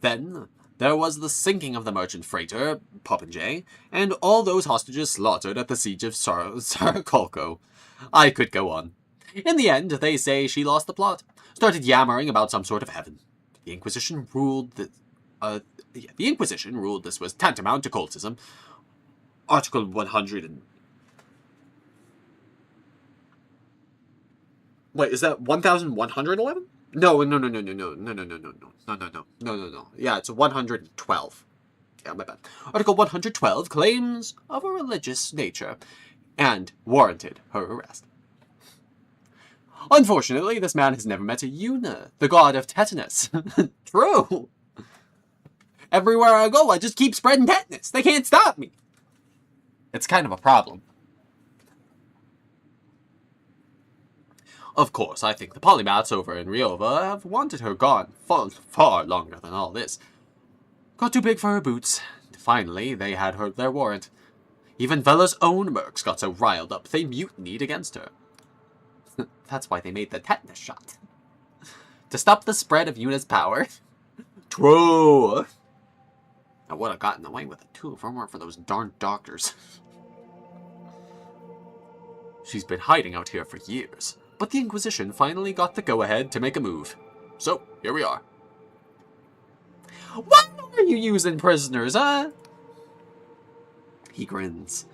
Then there was the sinking of the merchant freighter, Popinjay, and all those hostages slaughtered at the siege of Saracolco. I could go on. In the end, they say she lost the plot, started yammering about some sort of heaven. The Inquisition ruled that... the Inquisition ruled this was tantamount to cultism. Article 100 and... Wait, is that 1111? No. Yeah, it's 112. Yeah, my bad. Article 112 claims of a religious nature. and warranted her arrest. Unfortunately, this man has never met a Yuna, the god of tetanus. True! Everywhere I go, I just keep spreading tetanus. They can't stop me. It's kind of a problem. Of course, I think the polymaths over in Ryova have wanted her gone far longer than all this. Got too big for her boots. Finally, they had her their warrant. Even Vela's own mercs got so riled up they mutinied against her. That's why they made the tetanus shot. To stop the spread of Yuna's power. True! I would have gotten away with it too if it weren't for those darn doctors. She's been hiding out here for years, but the Inquisition finally got the go-ahead to make a move. So, here we are. What are you using prisoners, huh? He grins.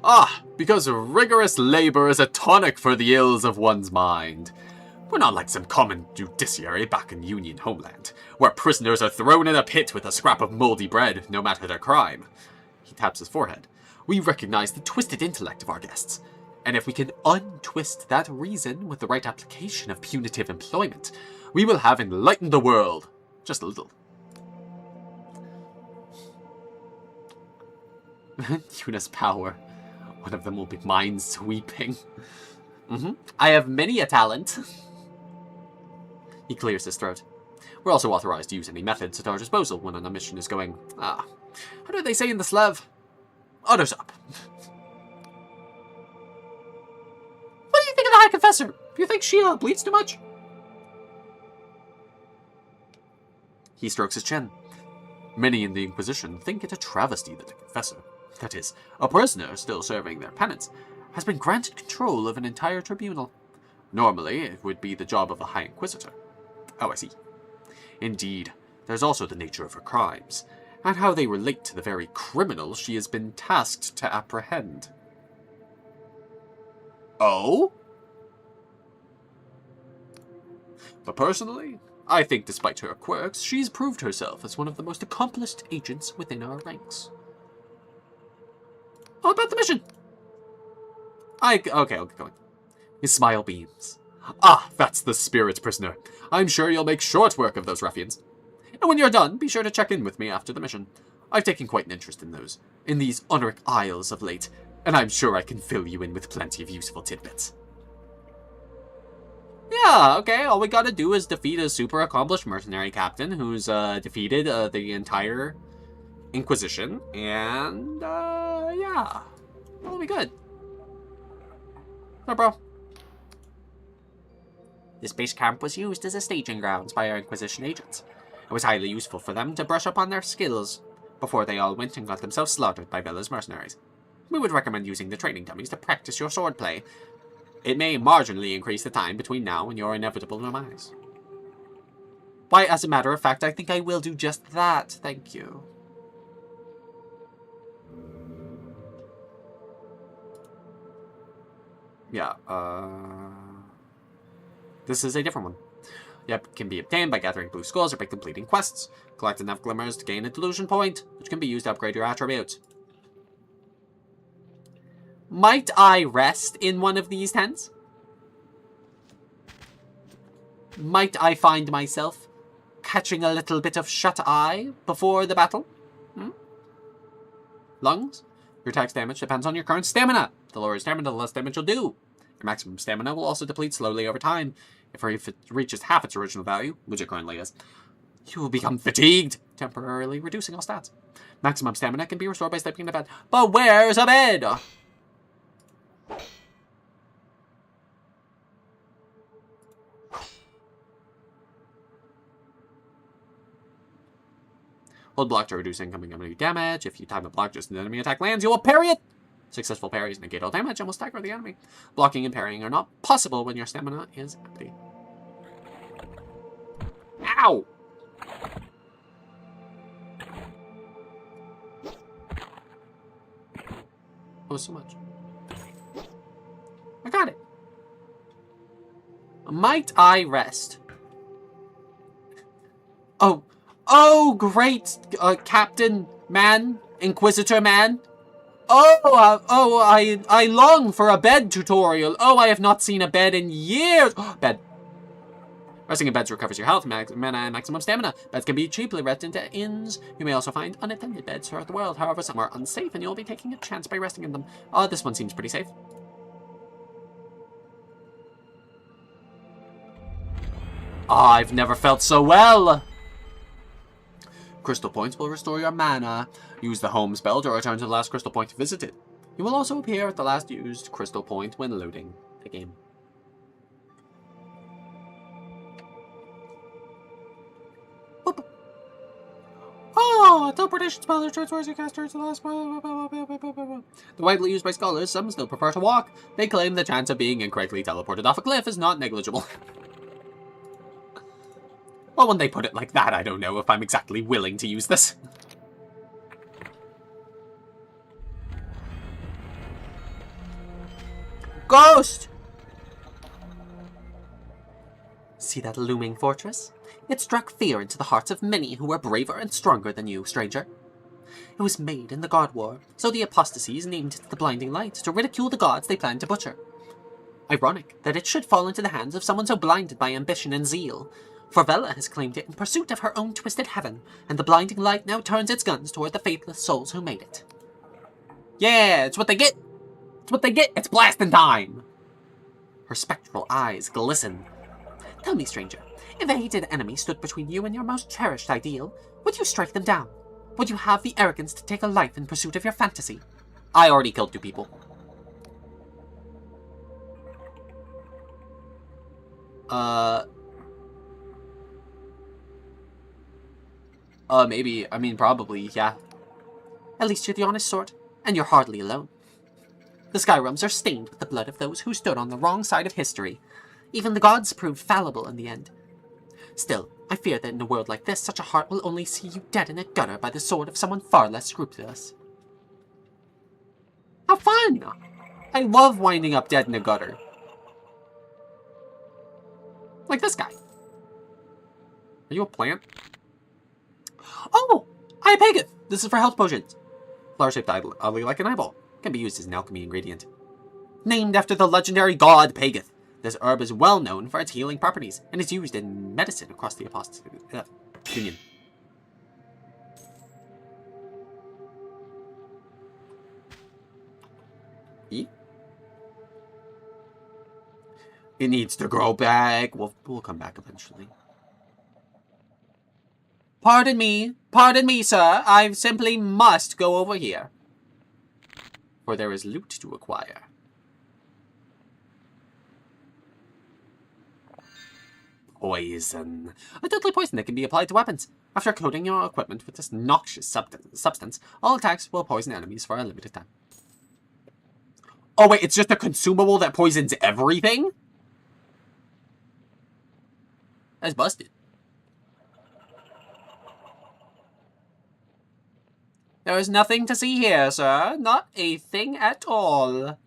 Ah, because rigorous labor is a tonic for the ills of one's mind. We're not like some common judiciary back in Union homeland, where prisoners are thrown in a pit with a scrap of moldy bread, no matter their crime. He taps his forehead. We recognize the twisted intellect of our guests, and if we can untwist that reason with the right application of punitive employment, we will have enlightened the world. Just a little. Yuna's power. One of them will be mind-sweeping. I have many a talent. He clears his throat. We're also authorized to use any methods at our disposal when on a mission is going, how do they say in the Slav? Others up. What do you think of the High Confessor? Do you think she bleeds too much? He strokes his chin. Many in the Inquisition think it a travesty that a confessor, that is, a prisoner still serving their penance, has been granted control of an entire tribunal. Normally, it would be the job of a High Inquisitor. Oh, I see. Indeed, there's also the nature of her crimes, and how they relate to the very criminals she has been tasked to apprehend. Oh? But personally, I think despite her quirks, she's proved herself as one of the most accomplished agents within our ranks. All about the mission! Okay, I'll get going. His smile beams. Ah, that's the spirit, prisoner. I'm sure you'll make short work of those ruffians. And when you're done, be sure to check in with me after the mission. I've taken quite an interest in these Honoric Isles of late, and I'm sure I can fill you in with plenty of useful tidbits. Yeah, okay, all we gotta do is defeat a super accomplished mercenary captain who's defeated the entire Inquisition, and yeah, that'll be good. No, bro. This base camp was used as a staging grounds by our Inquisition agents. It was highly useful for them to brush up on their skills before they all went and got themselves slaughtered by Vela's mercenaries. We would recommend using the training dummies to practice your swordplay. It may marginally increase the time between now and your inevitable demise. Why, as a matter of fact, I think I will do just that, thank you. Yeah, this is a different one. Yep, can be obtained by gathering blue skulls or by completing quests. Collect enough glimmers to gain a delusion point, which can be used to upgrade your attributes. Might I rest in one of these tents? Might I find myself catching a little bit of shut-eye before the battle? Lungs? Your attack's damage depends on your current stamina. The lower your stamina, the less damage you'll do. Your maximum stamina will also deplete slowly over time. If it reaches half its original value, which it currently is, you will become fatigued, temporarily reducing all stats. Maximum stamina can be restored by sleeping in a bed. But where's a bed? Hold block to reduce incoming enemy damage. If you time a block just as an enemy attack lands, you will parry it! Successful parries negate all damage and will stagger the enemy. Blocking and parrying are not possible when your stamina is empty. Ow! Oh, so much. I got it. Might I rest? Oh, great, Captain Man, Inquisitor Man. I long for a bed tutorial. Oh, I have not seen a bed in years. Bed. Resting in beds recovers your health, mana, and maximum stamina. Beds can be cheaply rented into inns. You may also find unattended beds throughout the world. However, some are unsafe, and you'll be taking a chance by resting in them. This one seems pretty safe. I've never felt so well. Crystal points will restore your mana. Use the home spell to return to the last crystal point visited. You will also appear at the last used crystal point when loading the game. Boop. Oh, teleportation spell that transfers your caster to the last one. The widely used by scholars, some still prefer to walk. They claim the chance of being incorrectly teleported off a cliff is not negligible. Well, when they put it like that, I don't know if I'm exactly willing to use this. Ghost! See that looming fortress? It struck fear into the hearts of many who were braver and stronger than you, stranger. It was made in the God War, so the apostasies named it the Blinding Light to ridicule the gods they planned to butcher. Ironic that it should fall into the hands of someone so blinded by ambition and zeal. For Vela has claimed it in pursuit of her own twisted heaven, and the Blinding Light now turns its guns toward the faithless souls who made it. Yeah, it's what they get! It's what they get! It's blasting time! Her spectral eyes glisten. Tell me, stranger, if a hated enemy stood between you and your most cherished ideal, would you strike them down? Would you have the arrogance to take a life in pursuit of your fantasy? I already killed 2 people. Maybe. I mean, probably, yeah. At least you're the honest sort, and you're hardly alone. The Sky Realms are stained with the blood of those who stood on the wrong side of history. Even the gods proved fallible in the end. Still, I fear that in a world like this, such a heart will only see you dead in a gutter by the sword of someone far less scrupulous. How fun! I love winding up dead in a gutter. Like this guy. Are you a plant? Oh! Iapagath! This is for health potions. Flower-shaped oddly like an eyeball. Can be used as an alchemy ingredient. Named after the legendary god Pagath, this herb is well known for its healing properties and is used in medicine across the Union. E? It needs to grow back. We'll come back eventually. Pardon me, sir. I simply must go over here. For there is loot to acquire. Poison. A deadly poison that can be applied to weapons. After coating your equipment with this noxious substance, all attacks will poison enemies for a limited time. Oh wait, it's just a consumable that poisons everything? That's busted. There is nothing to see here, sir. Not a thing at all.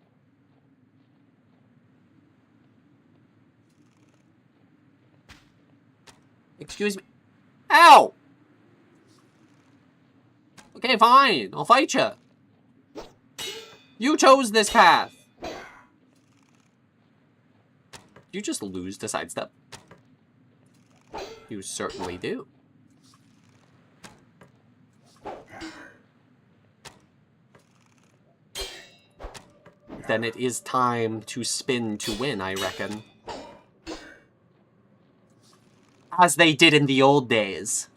Excuse me. Ow! Okay, fine. I'll fight you. You chose this path. You just lose to sidestep. You certainly do. Then it is time to spin to win, I reckon. As they did in the old days.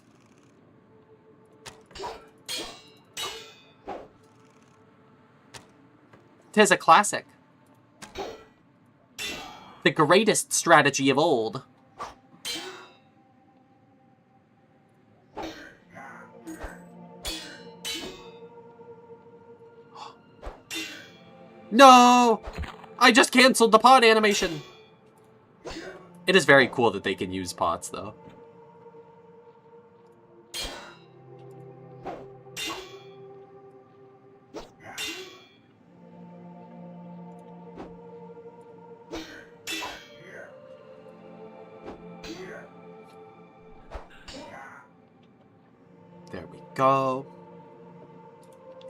Tis a classic. The greatest strategy of old. No! I just canceled the pod animation! It is very cool that they can use pots, though. There we go.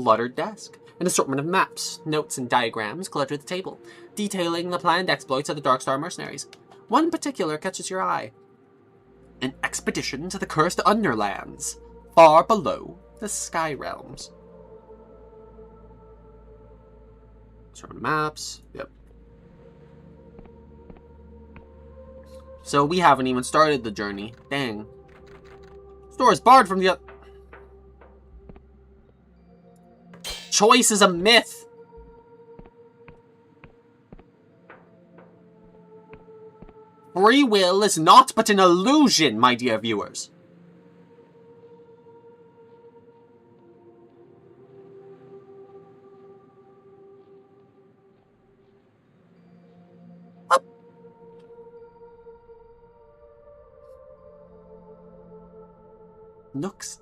cluttered desk. An assortment of maps, notes, and diagrams clutter the table, detailing the planned exploits of the Darkstar mercenaries. One in particular catches your eye. An expedition to the cursed Underlands, far below the Sky Realms. Assortment of maps, yep. So we haven't even started the journey. Dang. Store is barred from the... Choice is a myth. Free will is not but an illusion, my dear viewers. Up. Nooks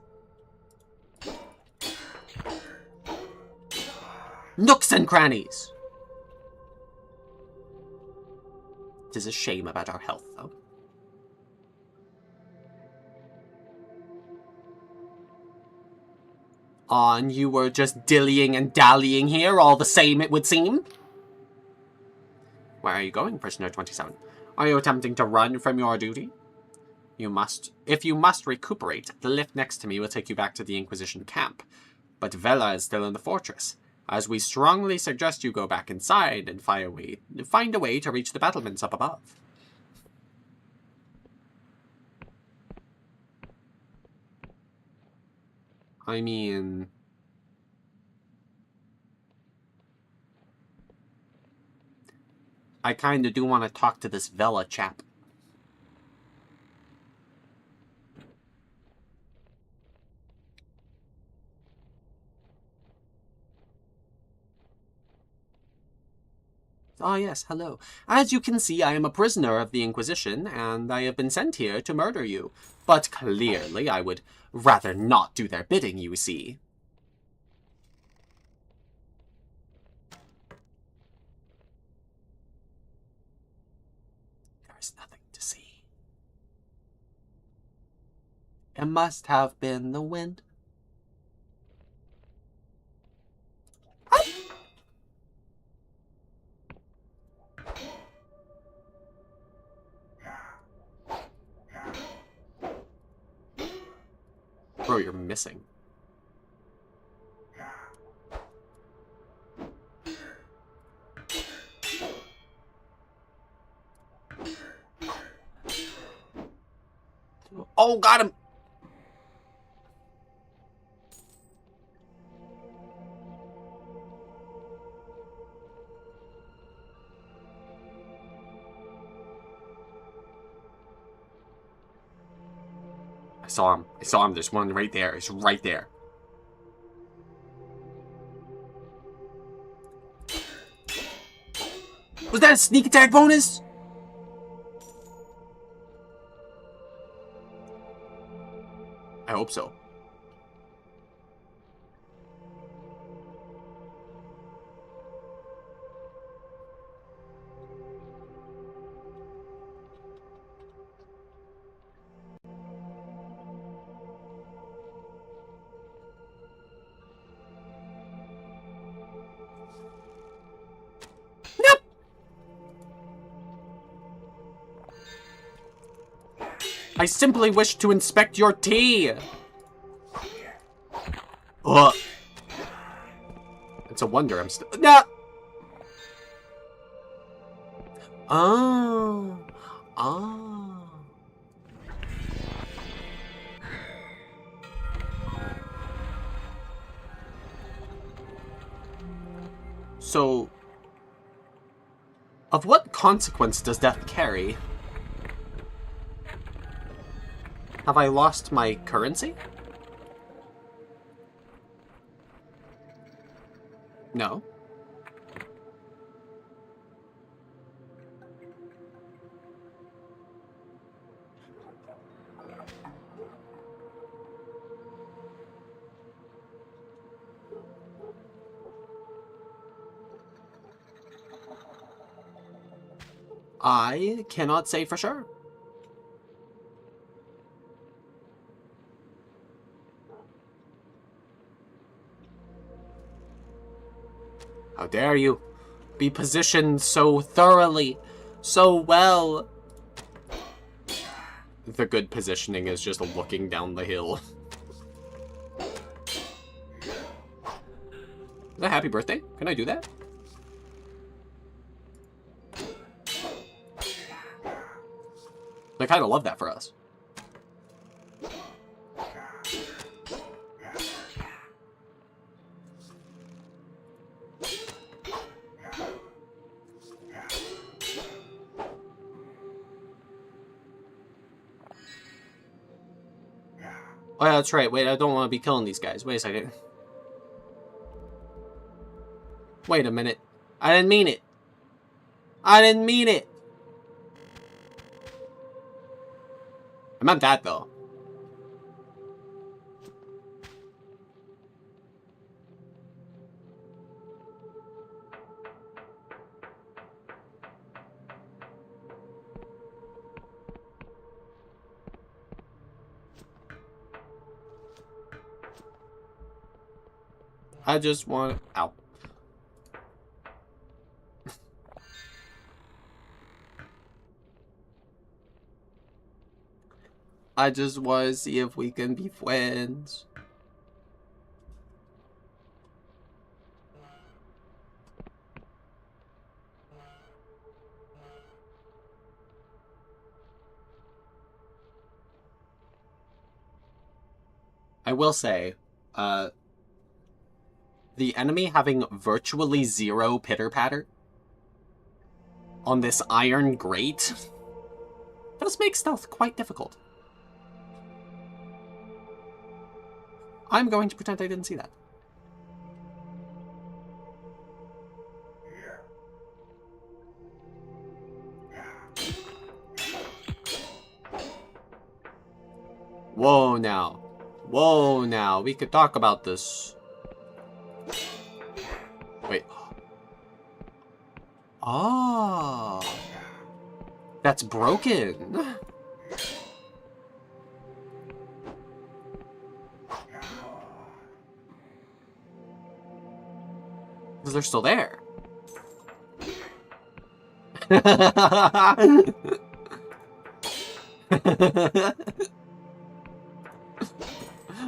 and crannies. It is a shame about our health, though. On, you were just dillying and dallying here, all the same, it would seem. Where are you going, prisoner 27? Are you attempting to run from your duty? You must. If you must recuperate, the lift next to me will take you back to the Inquisition camp. But Vela is still in the fortress, as we strongly suggest you go back inside and find a way to reach the battlements up above. I mean... I kinda do want to talk to this Vela chap. Ah, yes, hello. As you can see, I am a prisoner of the Inquisition, and I have been sent here to murder you. But clearly, I would rather not do their bidding, you see. There is nothing to see. It must have been the wind. Bro, you're missing. Oh, got him! I saw him. I saw him. There's one right there. He's right there. Was that a sneak attack bonus? I hope so. Nope. I simply wish to inspect your tea. Ugh. It's a wonder I'm still... Nah! Oh. Oh. So... Of what consequence does death carry? Have I lost my currency? No. I cannot say for sure. dare you be positioned so thoroughly, so well. The good positioning is just looking down the hill. Is that happy birthday? Can I do that? I kind of love that for us. Oh yeah, that's right. Wait, I don't want to be killing these guys. Wait a second. Wait a minute. I didn't mean it. I didn't mean it. I meant that, though. I just want... Ow. I just want to see if we can be friends. I will say, the enemy having virtually zero pitter-patter on this iron grate does make stealth quite difficult. I'm going to pretend I didn't see that. Whoa now. Whoa now. We could talk about this. Wait. Oh. That's broken. Because they're still there.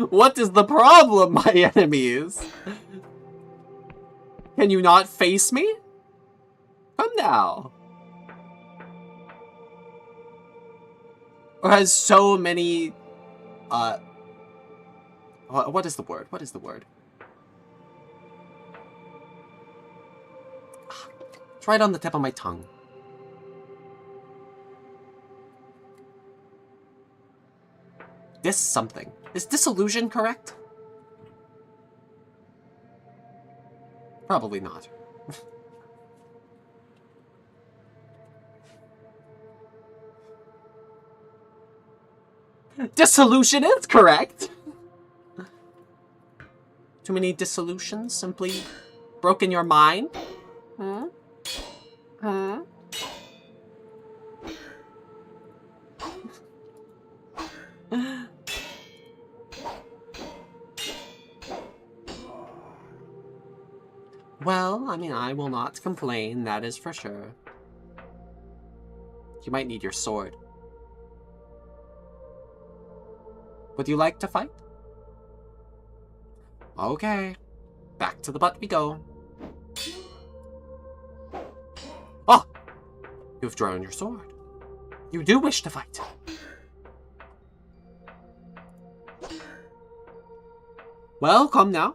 What is the problem, my enemies? Can you not face me? Come now. Or has so many... What is the word? What is the word? It's right on the tip of my tongue. This something. Is disillusion correct? Probably not. Dissolution is correct! Too many dissolutions? Simply broken your mind? Hmm? Hmm? Well, I mean, I will not complain, that is for sure. You might need your sword. Would you like to fight? Okay. Back to the butt we go. Oh! You've drawn your sword. You do wish to fight. Well, come now.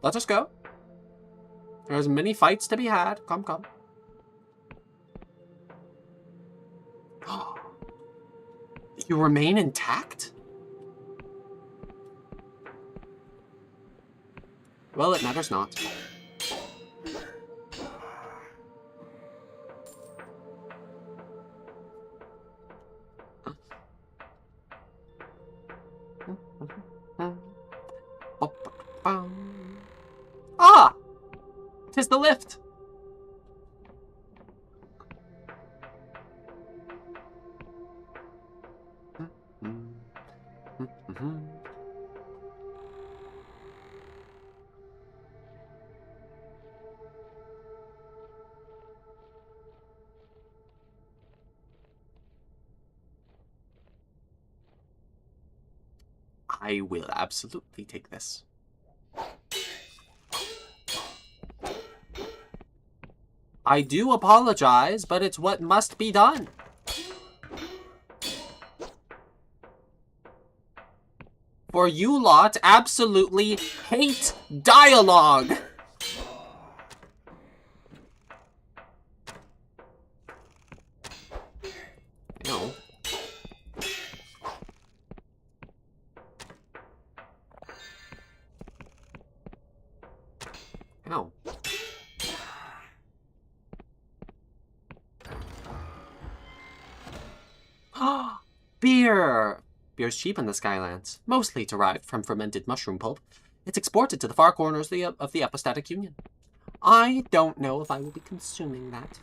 Let us go. There's many fights to be had. Come, come. You remain intact? Well, it matters not. Ah! 'Tis the lift! I will absolutely take this. I do apologize, but it's what must be done. For you lot absolutely hate dialogue. No. No. Beer! Beer's cheap in the Skylands, mostly derived from fermented mushroom pulp. It's exported to the far corners of the Epistatic Union. I don't know if I will be consuming that.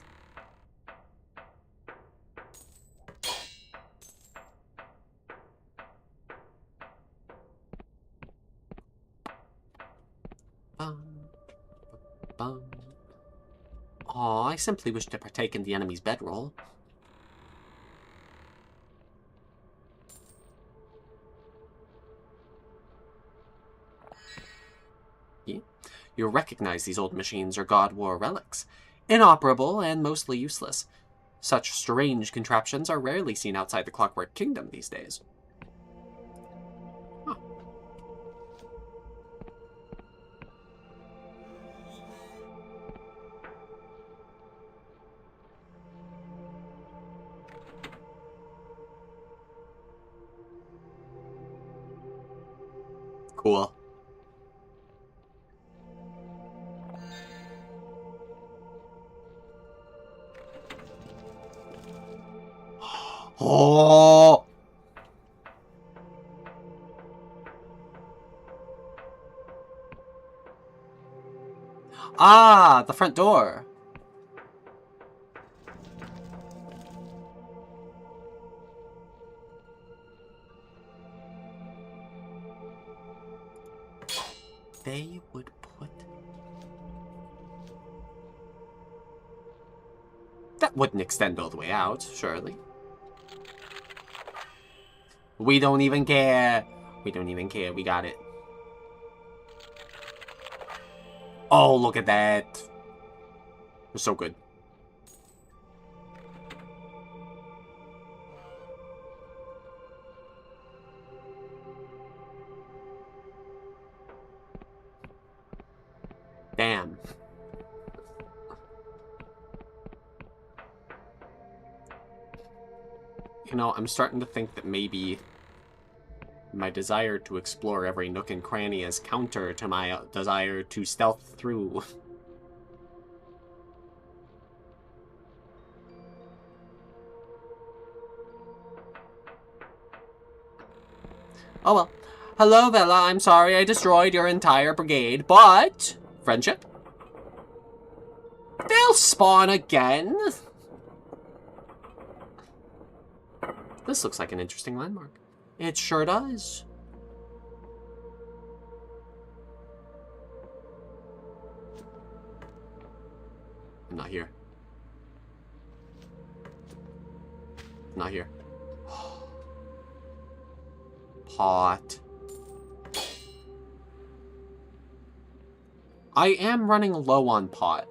Bum. Aw, I simply wish to partake in the enemy's bedroll. Yeah. You'll recognize these old machines are God War relics. Inoperable and mostly useless. Such strange contraptions are rarely seen outside the Clockwork Kingdom these days. Huh. Cool. Oh! Ah, the front door. They would put... That wouldn't extend all the way out, surely. We don't even care. We don't even care. We got it. Oh, look at that. They're so good. Damn. You know, I'm starting to think that maybe my desire to explore every nook and cranny is counter to my desire to stealth through. Oh well. Hello, Vela. I'm sorry I destroyed your entire brigade, but... Friendship? They'll spawn again. This looks like an interesting landmark. It sure does. I'm not here. I'm not here. Pot. I am running low on pot.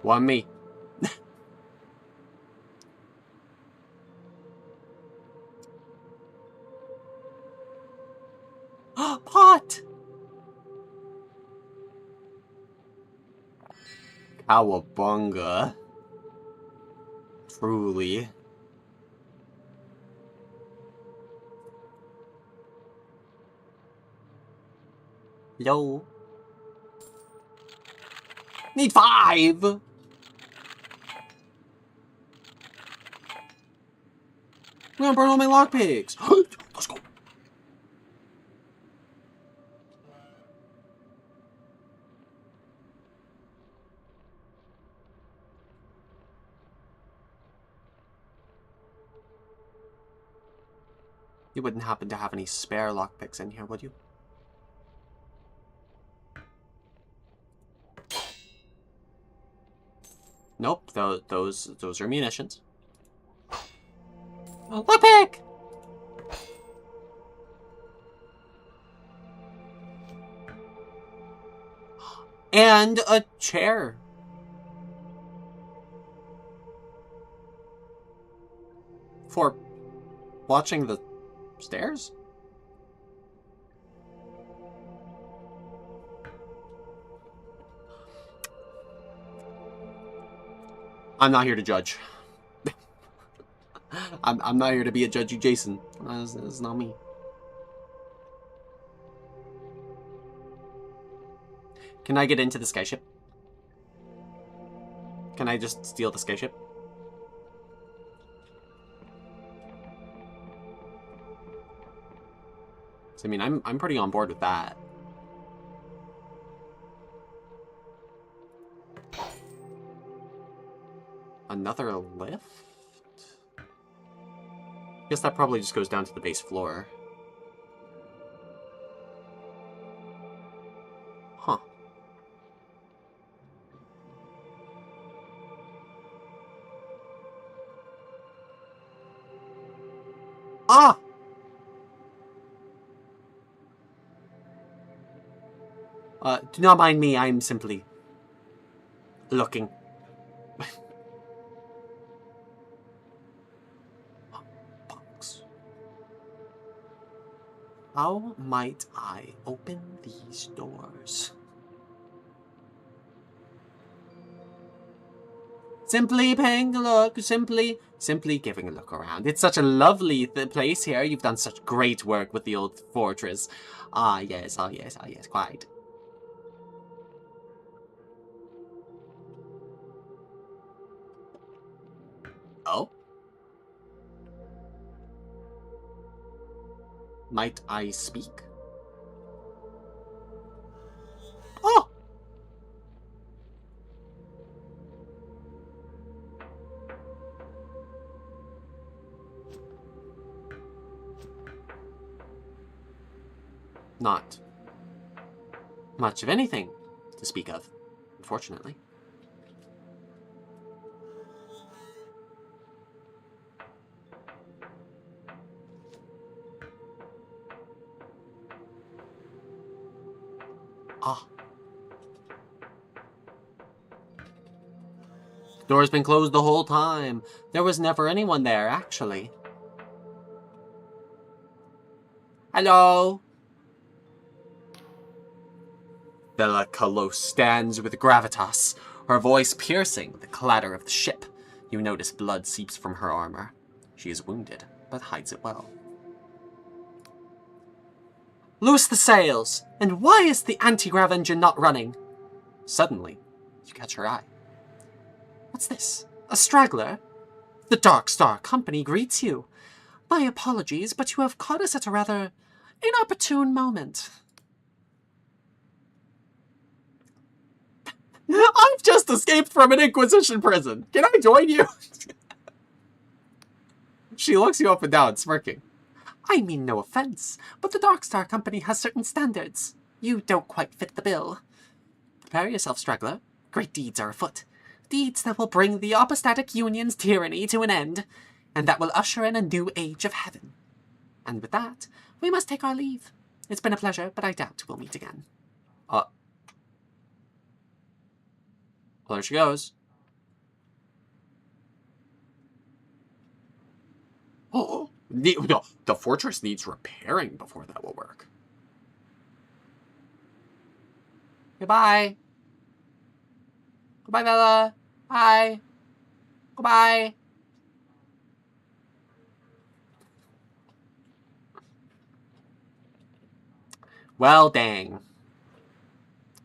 One me. Pot! Cowabunga. Truly. Yo. Need 5! I'm gonna burn all my lockpicks. Let's go. You wouldn't happen to have any spare lockpicks in here, would you? Nope, those are munitions. Oh, lockpick! And a chair. For watching the stairs? I'm not here to judge. I'm not here to be a judgy Jason. That's not me. Can I get into the skyship? Can I just steal the skyship? So, I mean, I'm pretty on board with that. Another lift? Guess that probably just goes down to the base floor. Huh. Ah! Do not mind me, I'm simply looking. Box. How might I open these doors? Simply paying a look, simply giving a look around. It's such a lovely place here. You've done such great work with the old fortress. Ah, yes, oh yes, quite. Oh? Might I speak? Oh! Not much of anything to speak of, unfortunately. Ah. The door's been closed the whole time. There was never anyone there, actually. Hello? Bella Kalos stands with gravitas, her voice piercing the clatter of the ship. You notice blood seeps from her armor. She is wounded, but hides it well. Loose the sails! And why is the anti-grav engine not running? Suddenly, you catch her eye. What's this? A straggler? The Dark Star Company greets you. My apologies, but you have caught us at a rather inopportune moment. I've just escaped from an Inquisition prison. Can I join you? She looks you up and down, smirking. I mean no offense, but the Dark Star Company has certain standards. You don't quite fit the bill. Prepare yourself, straggler. Great deeds are afoot. Deeds that will bring the apostatic union's tyranny to an end, and that will usher in a new age of heaven. And with that, we must take our leave. It's been a pleasure, but I doubt we'll meet again. Well, there she goes. Oh, the fortress needs repairing before that will work. Goodbye. Goodbye, Bella. Bye. Goodbye. Well, dang.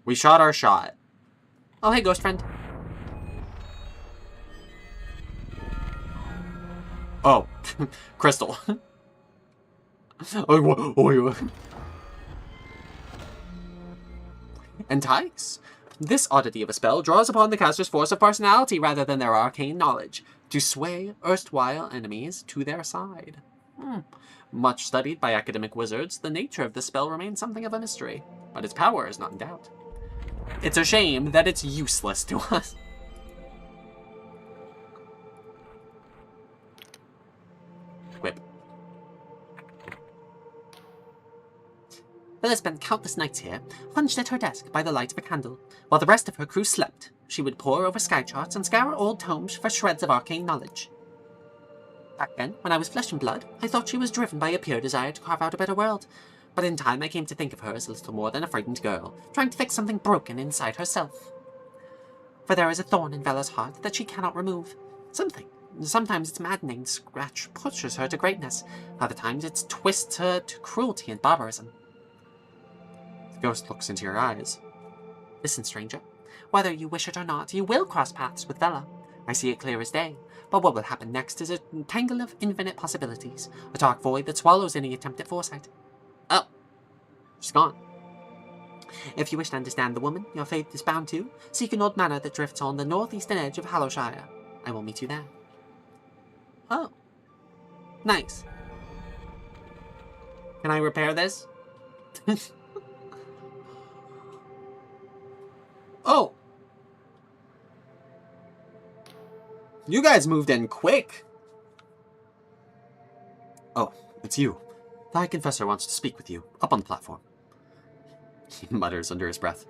We shot our shot. Oh, hey, ghost friend. Oh, Crystal. Entice. This oddity of a spell draws upon the caster's force of personality rather than their arcane knowledge to sway erstwhile enemies to their side. Much studied by academic wizards, the nature of this spell remains something of a mystery, but its power is not in doubt. It's a shame that it's useless to us. Whip. Bella spent countless nights here, hunched at her desk by the light of a candle. While the rest of her crew slept, she would pore over sky charts and scour old tomes for shreds of arcane knowledge. Back then, when I was flesh and blood, I thought she was driven by a pure desire to carve out a better world. But in time I came to think of her as little more than a frightened girl, trying to fix something broken inside herself. For there is a thorn in Vella's heart that she cannot remove. Sometimes it's maddening scratch pushes her to greatness, other times it twists her to cruelty and barbarism. The ghost looks into your eyes. Listen, stranger. Whether you wish it or not, you will cross paths with Vella. I see it clear as day. But what will happen next is a tangle of infinite possibilities, a dark void that swallows any attempt at foresight. Oh, she's gone. If you wish to understand the woman your fate is bound to, seek an old manor that drifts on the northeastern edge of Hallowshire. I will meet you there. Oh, nice. Can I repair this? Oh! You guys moved in quick! Oh, it's you. The High Confessor wants to speak with you, up on the platform. He mutters under his breath.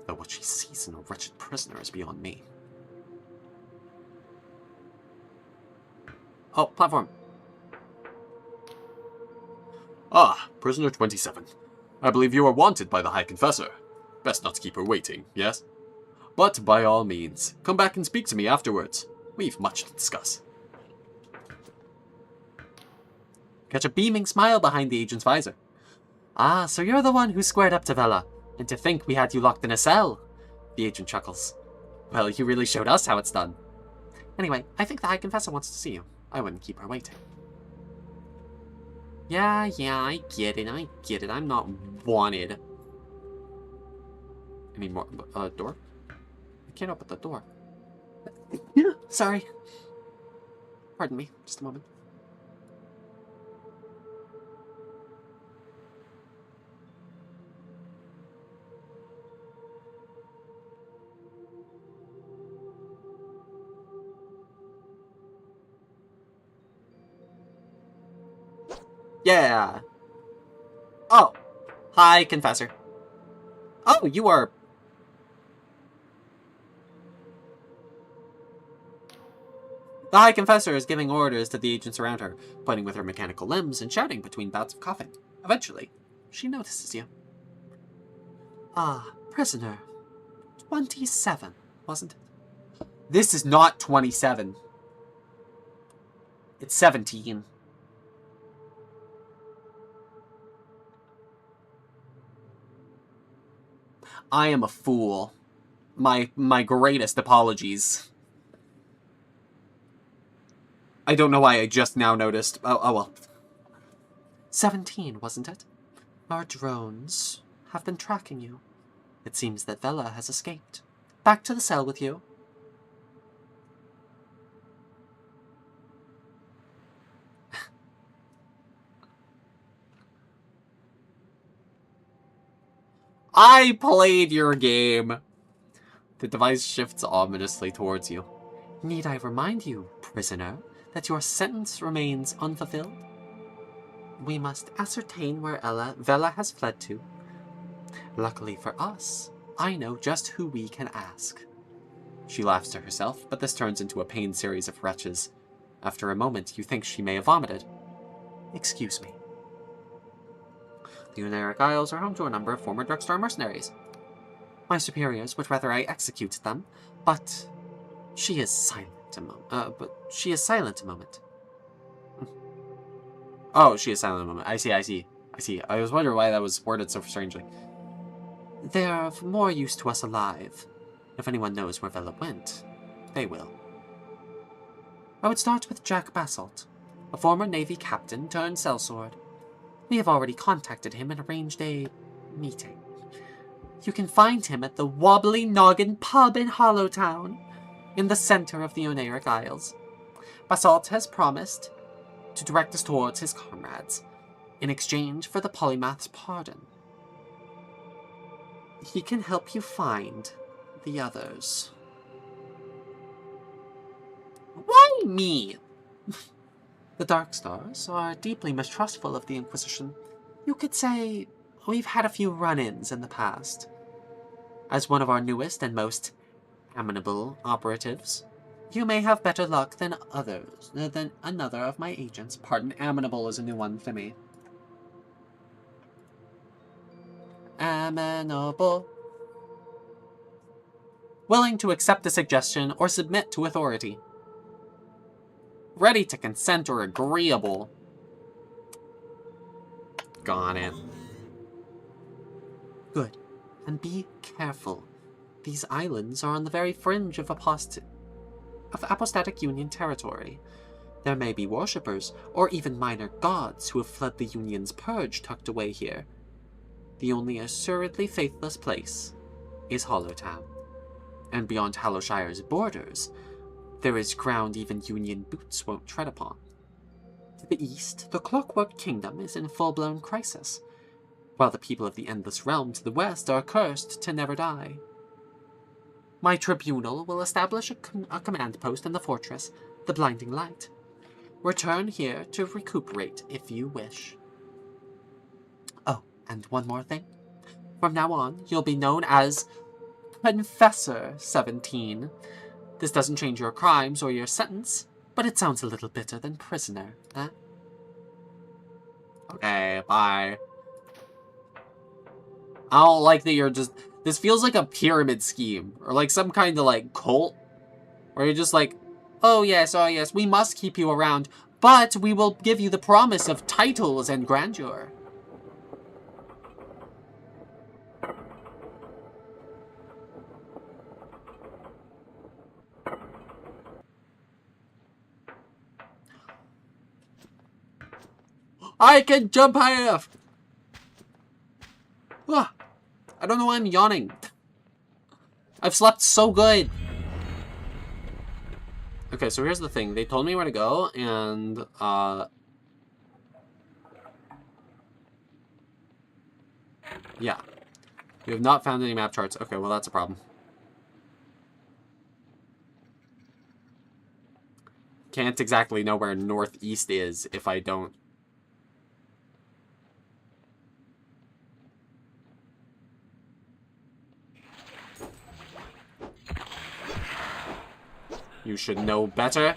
Though what she sees in a wretched prisoner is beyond me. Oh, platform. Ah, prisoner 27. I believe you are wanted by the High Confessor. Best not to keep her waiting, yes? But by all means, come back and speak to me afterwards. We've much to discuss. Catch a beaming smile behind the agent's visor. Ah, so you're the one who squared up to Vella. And to think we had you locked in a cell. The agent chuckles. Well, you really showed us how it's done. Anyway, I think the High Confessor wants to see you. I wouldn't keep her waiting. Yeah, I get it. I'm not wanted. Any more? Door? I can't open the door. Yeah, sorry. Pardon me, just a moment. Yeah. Oh. Hi, Confessor. Oh, you are... The High Confessor is giving orders to the agents around her, pointing with her mechanical limbs and shouting between bouts of coughing. Eventually, she notices you. Ah, prisoner. 27, wasn't it? This is not 27. It's 17. I am a fool. My greatest apologies. I don't know why I just now noticed. Oh well. 17, wasn't it? Our drones have been tracking you. It seems that Vella has escaped. Back to the cell with you. I played your game. The device shifts ominously towards you. Need I remind you, prisoner, that your sentence remains unfulfilled? We must ascertain where Vella has fled to. Luckily for us, I know just who we can ask. She laughs to herself, but this turns into a pained series of retches. After a moment, you think she may have vomited. Excuse me. The Uneric Isles are home to a number of former drugstore mercenaries. My superiors would rather I executed them, but she is silent a moment. Oh, she is silent a moment. I see. I was wondering why that was worded so strangely. They're of more use to us alive. If anyone knows where Vella went, they will. I would start with Jack Basalt, a former Navy captain turned sellsword. We have already contacted him and arranged a meeting. You can find him at the Wobbly Noggin pub in Hollowtown, in the center of the Uneric Isles. Basalt has promised to direct us towards his comrades, in exchange for the polymath's pardon. He can help you find the others. Why me? The Dark Stars are deeply mistrustful of the Inquisition. You could say we've had a few run-ins in the past. As one of our newest and most amenable operatives, you may have better luck than another of my agents. Pardon, amenable is a new one for me. Amenable. Willing to accept a suggestion or submit to authority. Ready to consent or agreeable. Got it. Good. And be careful. These islands are on the very fringe of Apostatic Union territory. There may be worshippers, or even minor gods who have fled the Union's purge tucked away here. The only assuredly faithless place is Hollowtown. And beyond Hallowshire's borders, there is ground even Union boots won't tread upon. To the east, the Clockwork Kingdom is in full-blown crisis, while the people of the Endless Realm to the west are cursed to never die. My tribunal will establish a command post in the fortress, the Blinding Light. Return here to recuperate if you wish. Oh, and one more thing. From now on, you'll be known as Confessor 17. This doesn't change your crimes or your sentence, but it sounds a little better than prisoner, eh? Okay, bye. I don't like that you're just... This feels like a pyramid scheme, or like some kind of like cult, where you're just like, oh yes, we must keep you around, but we will give you the promise of titles and grandeur. I can jump high enough! Ah, I don't know why I'm yawning. I've slept so good. Okay, so here's the thing. They told me where to go, and, yeah. We have not found any map charts. Okay, well, that's a problem. Can't exactly know where northeast is if I don't. You should know better.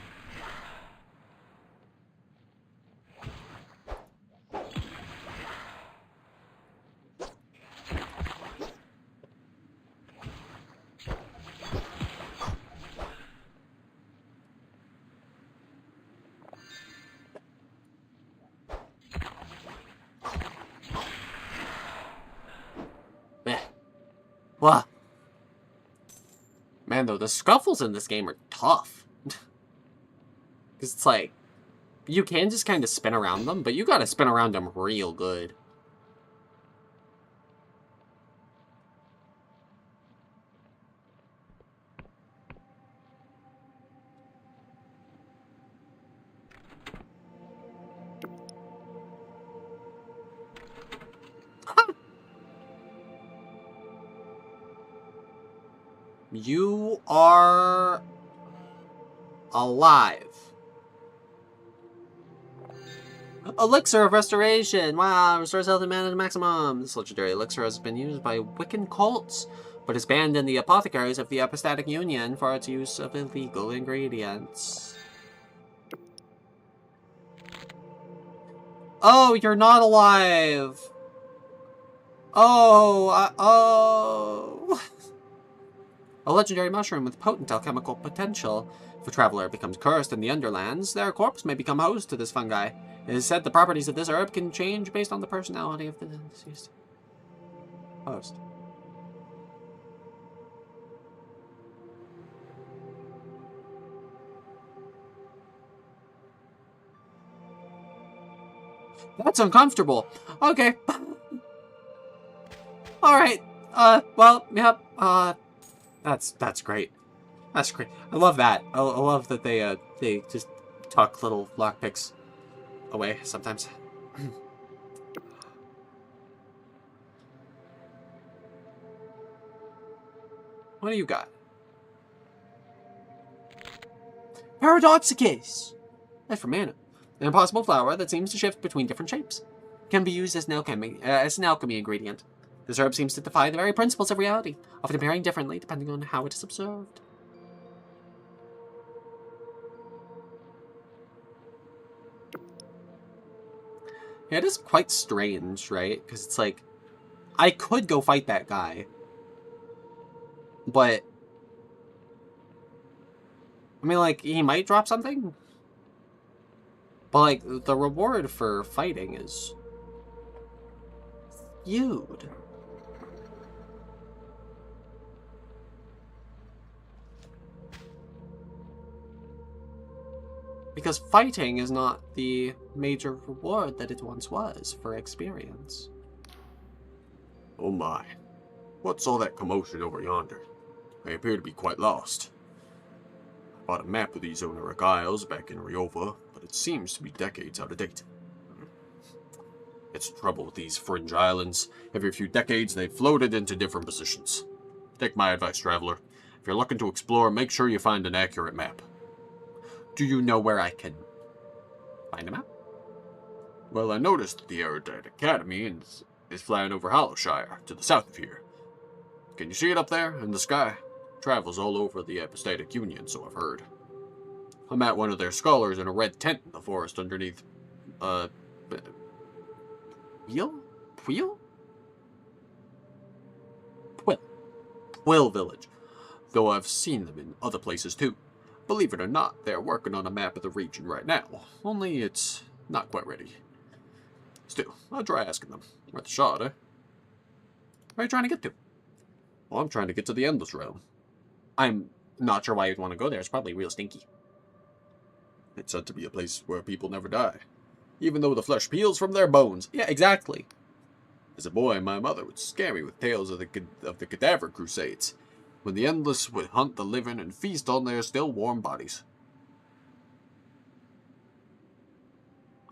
What? Man, though, the scuffles in this game are tough. Because it's like, you can just kind of spin around them, but you gotta spin around them real good. You are alive. Elixir of Restoration. Wow, restores health and mana to maximum. This legendary elixir has been used by Wiccan cults, but is banned in the apothecaries of the Apostatic Union for its use of illegal ingredients. Oh, you're not alive. Oh. A legendary mushroom with potent alchemical potential. If a traveler becomes cursed in the Underlands, their corpse may become host to this fungi. It is said the properties of this herb can change based on the personality of the deceased host. That's uncomfortable. Okay. Alright. Well, yep. That's great. That's great. I love that. I love that they just tuck little lockpicks away sometimes. What do you got? Paradoxicus! That's for mana. An impossible flower that seems to shift between different shapes. Can be used as an alchemy ingredient. This herb seems to defy the very principles of reality, often appearing differently depending on how it is observed. Yeah, it is quite strange, right? Because it's like, I could go fight that guy, but I mean, like, he might drop something, but like, the reward for fighting is huge. Because fighting is not the major reward that it once was for experience. Oh my. What's all that commotion over yonder? I appear to be quite lost. I bought a map of these Oniric Isles back in Ryova, but it seems to be decades out of date. It's the trouble with these fringe islands. Every few decades, they've floated into different positions. Take my advice, traveler. If you're looking to explore, make sure you find an accurate map. Do you know where I can find a map? Well, I noticed that the Erudite Academy is flying over Hollowshire, to the south of here. Can you see it up there, in the sky? Travels all over the Epistatic Union, so I've heard. I met one of their scholars in a red tent in the forest underneath, Pwill Village. Though I've seen them in other places too. Believe it or not, they're working on a map of the region right now, only it's not quite ready. Still, I'll try asking them. Worth a shot, eh? Where are you trying to get to? Well, I'm trying to get to the Endless Realm. I'm not sure why you'd want to go there. It's probably real stinky. It's said to be a place where people never die, even though the flesh peels from their bones. Yeah, exactly. As a boy, my mother would scare me with tales of the Cadaver Crusades, when the Endless would hunt the living and feast on their still warm bodies.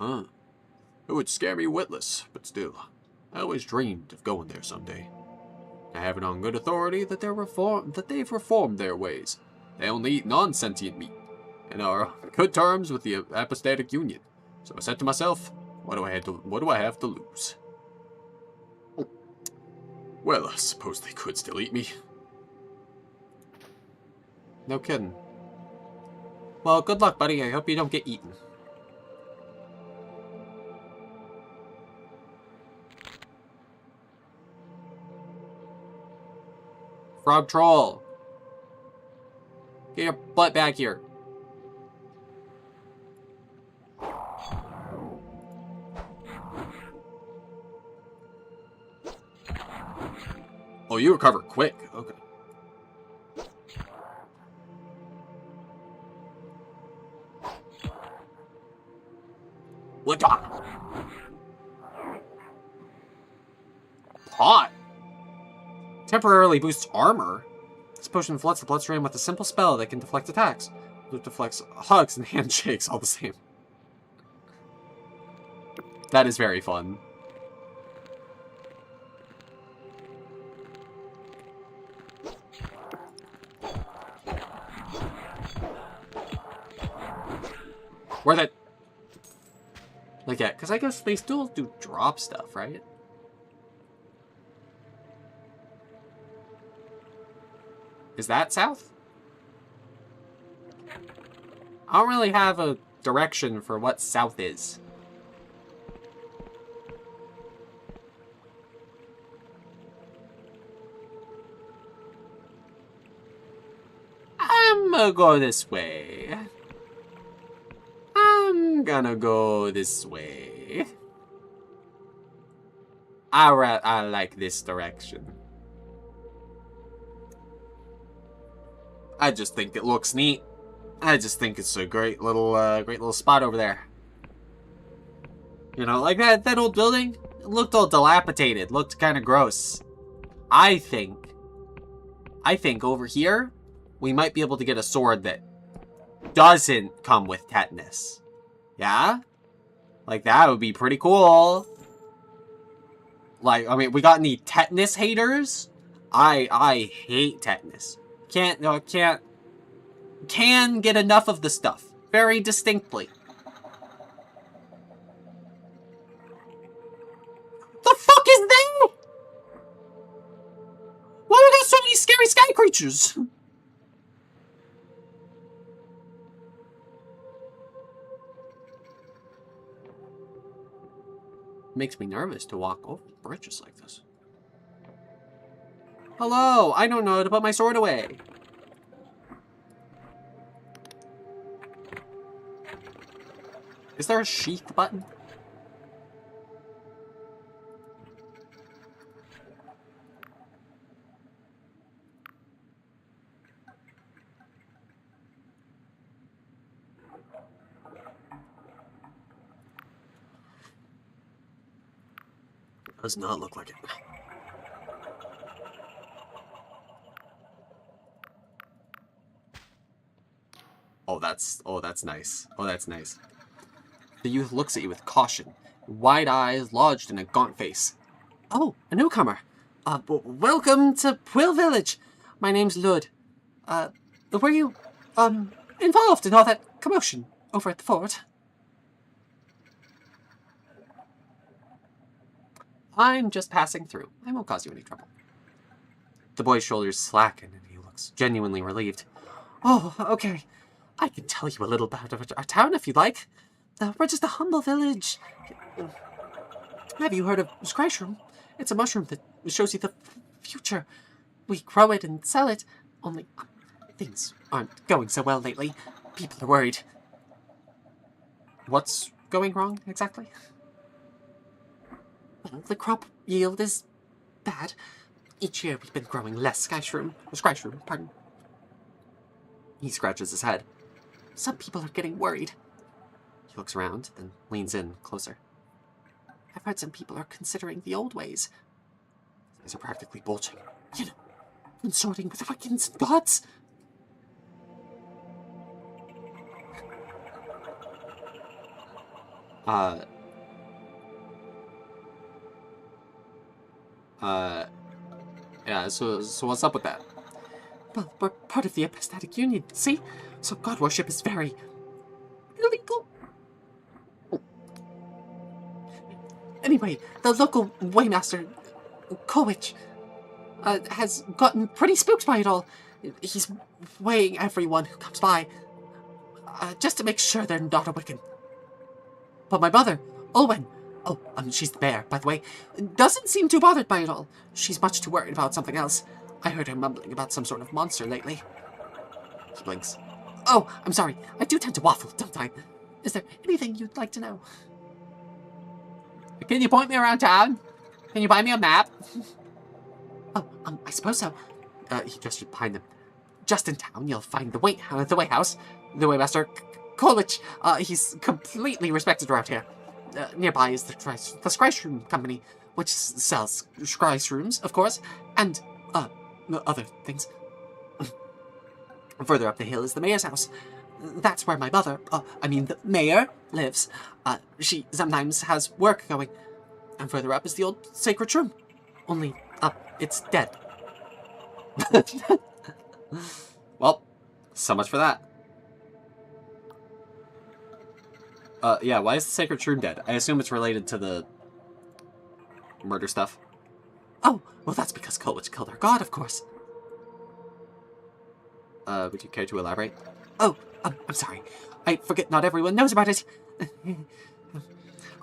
It would scare me witless, but still, I always dreamed of going there someday. I have it on good authority that they've reformed their ways. They only eat non-sentient meat, and are on good terms with the Epistatic Union. So I said to myself, what do I have to lose? Well, I suppose they could still eat me. No kidding. Well, good luck, buddy. I hope you don't get eaten. Frog troll. Get your butt back here. Oh, you recover quick. Okay. What? Pot. Temporarily boosts armor. This potion floods the bloodstream with a simple spell that can deflect attacks. It deflects hugs and handshakes all the same. That is very fun. Worth it. Like, yeah, because I guess they still do drop stuff, right? Is that south? I don't really have a direction for what south is. I'm gonna go this way. I'm gonna go this way. I like this direction. I just think it looks neat. I just think it's a great little spot over there. You know, like that old building, it looked all dilapidated, looked kind of gross. I think over here, we might be able to get a sword that doesn't come with tetanus. Yeah? Like, that would be pretty cool. Like, I mean, we got any tetanus haters? I hate tetanus. Can get enough of the stuff. Very distinctly. The fuck is that? Why are there so many scary sky creatures? Makes me nervous to walk over bridges like this. Hello, I don't know how to put my sword away. Is there a sheath button? Does not look like it. Oh, that's nice. Oh, that's nice. The youth looks at you with caution, wide eyes lodged in a gaunt face. Oh, a newcomer. Welcome to Quill Village. My name's Lud. Were you, involved in all that commotion over at the fort? I'm just passing through. I won't cause you any trouble. The boy's shoulders slacken and he looks genuinely relieved. Oh, okay. I can tell you a little about our town if you'd like. We're just a humble village. Have you heard of Scryshroom? It's a mushroom that shows you the future. We grow it and sell it, only things aren't going so well lately. People are worried. What's going wrong, exactly? Well, the crop yield is bad. Each year we've been growing less Scryshroom, pardon. He scratches his head. Some people are getting worried. He looks around, then leans in closer. I've heard some people are considering the old ways. His eyes are practically bulging. You know, consorting with Wiccans and gods. Yeah, so what's up with that? Well, we're part of the Epistatic Union, see? So god worship is very illegal. Anyway, the local waymaster, Koich, has gotten pretty spooked by it all. He's weighing everyone who comes by, just to make sure they're not a Wiccan. But my mother, Olwen, she's the bear, by the way, doesn't seem too bothered by it all. She's much too worried about something else. I heard her mumbling about some sort of monster lately. He blinks. Oh, I'm sorry. I do tend to waffle, don't I? Is there anything you'd like to know? Can you point me around town? Can you buy me a map? Oh, I suppose so. He gestured behind them. Just in town, you'll find the Wayhouse, the Waymaster, College. He's completely respected around here. Nearby is the Scryshroom Company, which sells Scryshrooms, of course, and, other things. Further up the hill is the mayor's house. That's where my mother, the mayor, lives. She sometimes has work going. And further up is the old sacred room. Only, it's dead. Well, so much for that. Yeah, why is the sacred room dead? I assume it's related to the murder stuff. Oh, well that's because Colich killed our god, of course. Would you care to elaborate? Oh, I'm sorry. I forget not everyone knows about it.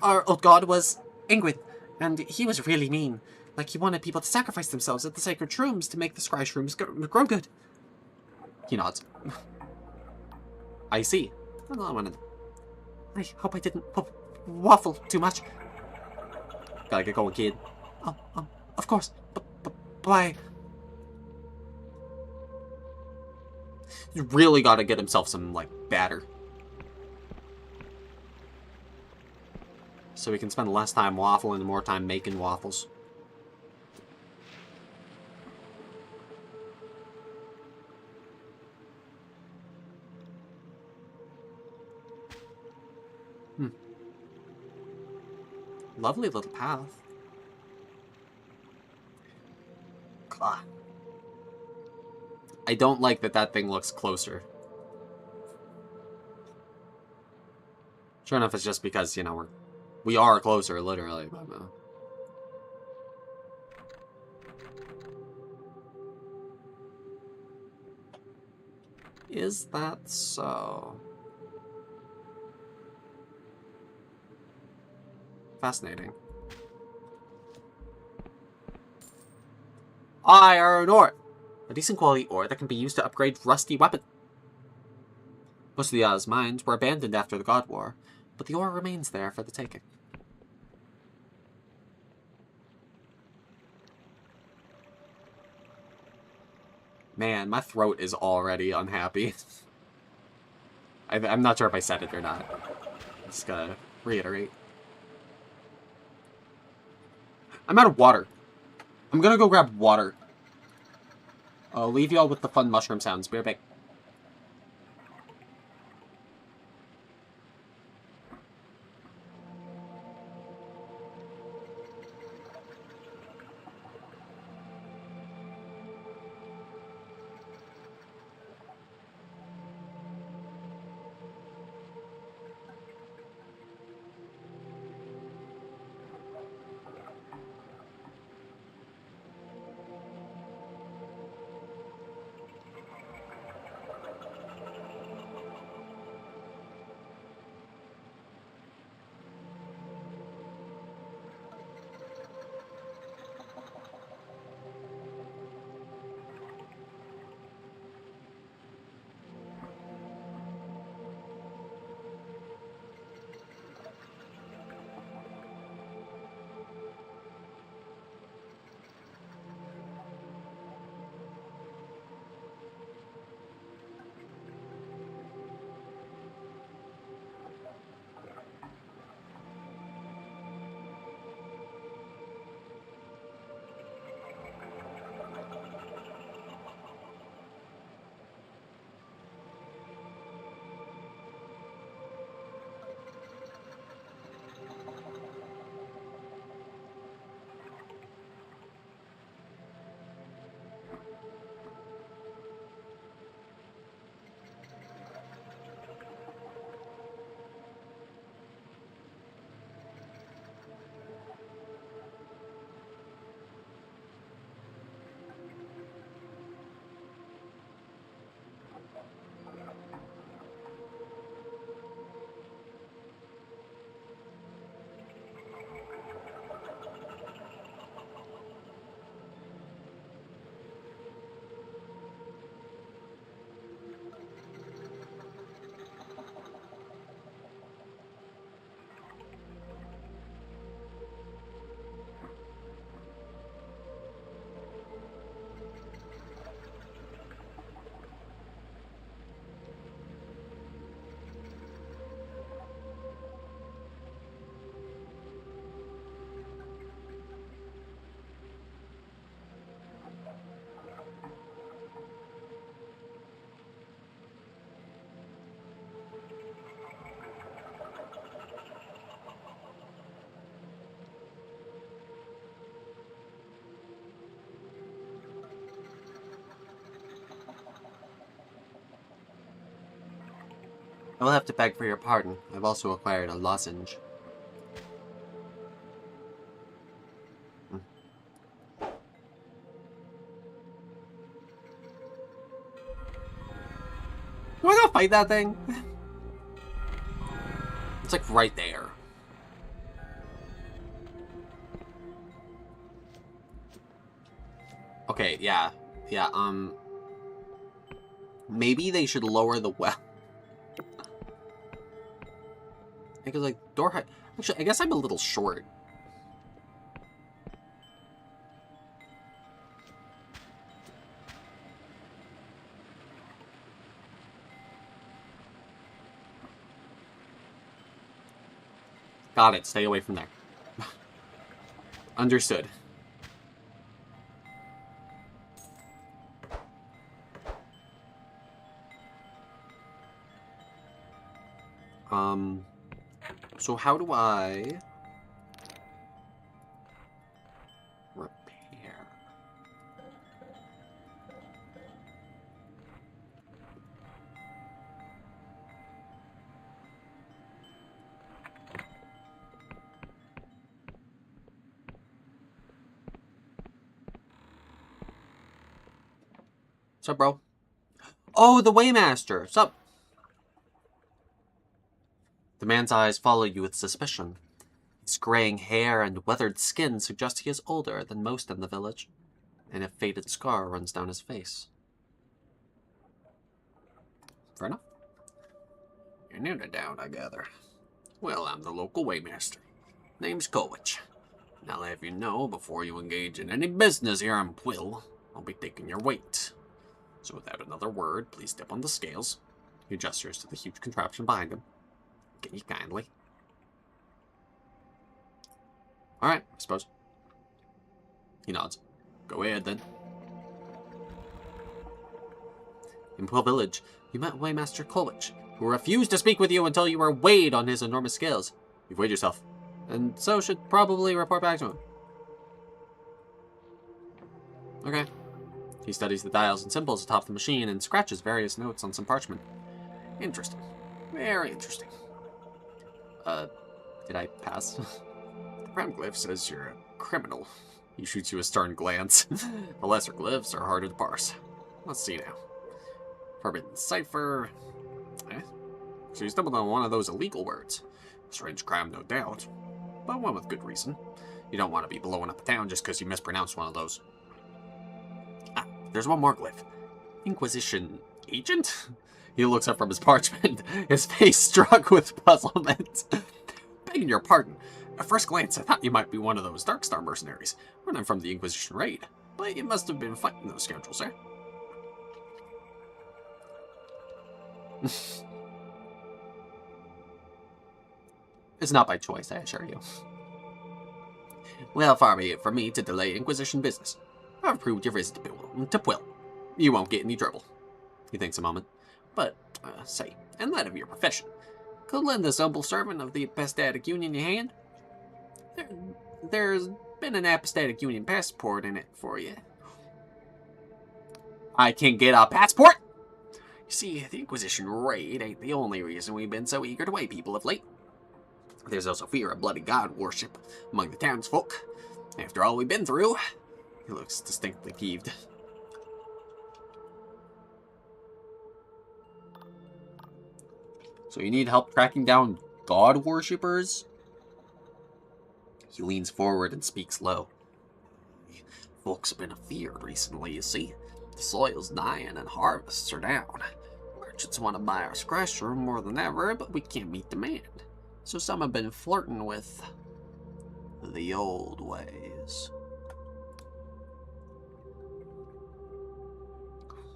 Our old god was Ingrid, and he was really mean. Like, he wanted people to sacrifice themselves at the sacred shrooms to make the Scryshrooms grow good. He nods. I see. I hope I didn't waffle too much. Gotta get going, kid. Of course. Bye. He's really gotta get himself some, like, batter. So we can spend less time waffling and more time making waffles. Lovely little path. God. I don't like that that thing looks closer. Sure enough, it's just because, you know, we are closer, literally. But, is that so? Fascinating. Iron ore! A decent quality ore that can be used to upgrade rusty weapons. Most of the Oz mines were abandoned after the God War, but the ore remains there for the taking. Man, my throat is already unhappy. I'm not sure if I said it or not. I'm just gonna reiterate. I'm out of water. I'm gonna go grab water. I'll leave y'all with the fun mushroom sounds. Be right back. I will have to beg for your pardon. I've also acquired a lozenge. Do I gotta fight that thing? It's like right there. Okay, yeah. Yeah, maybe they should lower the well. Because, like, door height... Actually, I guess I'm a little short. Got it. Stay away from there. Understood. So how do I... What's up, bro? Oh, the Waymaster. What's up? The man's eyes follow you with suspicion. His graying hair and weathered skin suggest he is older than most in the village, and a faded scar runs down his face. Fair enough. You're new to town, I gather. Well, I'm the local Waymaster. Name's Koikatsu. And I'll have you know, before you engage in any business here on Quill, I'll be taking your weight. So without another word, please step on the scales. He gestures to the huge contraption behind him. Can you kindly? Alright, I suppose. He nods. Go ahead, then. In Quill Village, you met Waymaster Koikatsu, who refused to speak with you until you were weighed on his enormous scales. You've weighed yourself, and so should probably report back to him. Okay. He studies the dials and symbols atop the machine and scratches various notes on some parchment. Interesting. Very interesting. Did I pass? The prime glyph says you're a criminal. He shoots you a stern glance. The lesser glyphs are harder to parse. Let's see now. Forbidden cipher. So you stumbled on one of those illegal words. Strange crime, no doubt. But one with good reason. You don't want to be blowing up a town just because you mispronounced one of those. Ah, there's one more glyph. Inquisition agent? He looks up from his parchment, his face struck with puzzlement. Begging your pardon. At first glance, I thought you might be one of those Darkstar mercenaries, running from the Inquisition raid. But you must have been fighting those scoundrels, eh? It's not by choice, I assure you. Well, far be it from me to delay Inquisition business. I've approved your visit to Quill. You won't get any trouble. He thinks a moment. But, say, in light of your profession, could lend this humble servant of the Apostatic Union your hand? There's been an Apostatic Union passport in it for you. I can get a passport? You see, the Inquisition raid ain't the only reason we've been so eager to weigh people of late. There's also fear of bloody god worship among the townsfolk. After all we've been through, he looks distinctly peeved. So you need help tracking down god worshippers? He leans forward and speaks low. Folks have been afeared recently, you see. The soil's dying and harvests are down. Merchants want to buy our scratch room more than ever, but we can't meet demand. So some have been flirting with the old ways.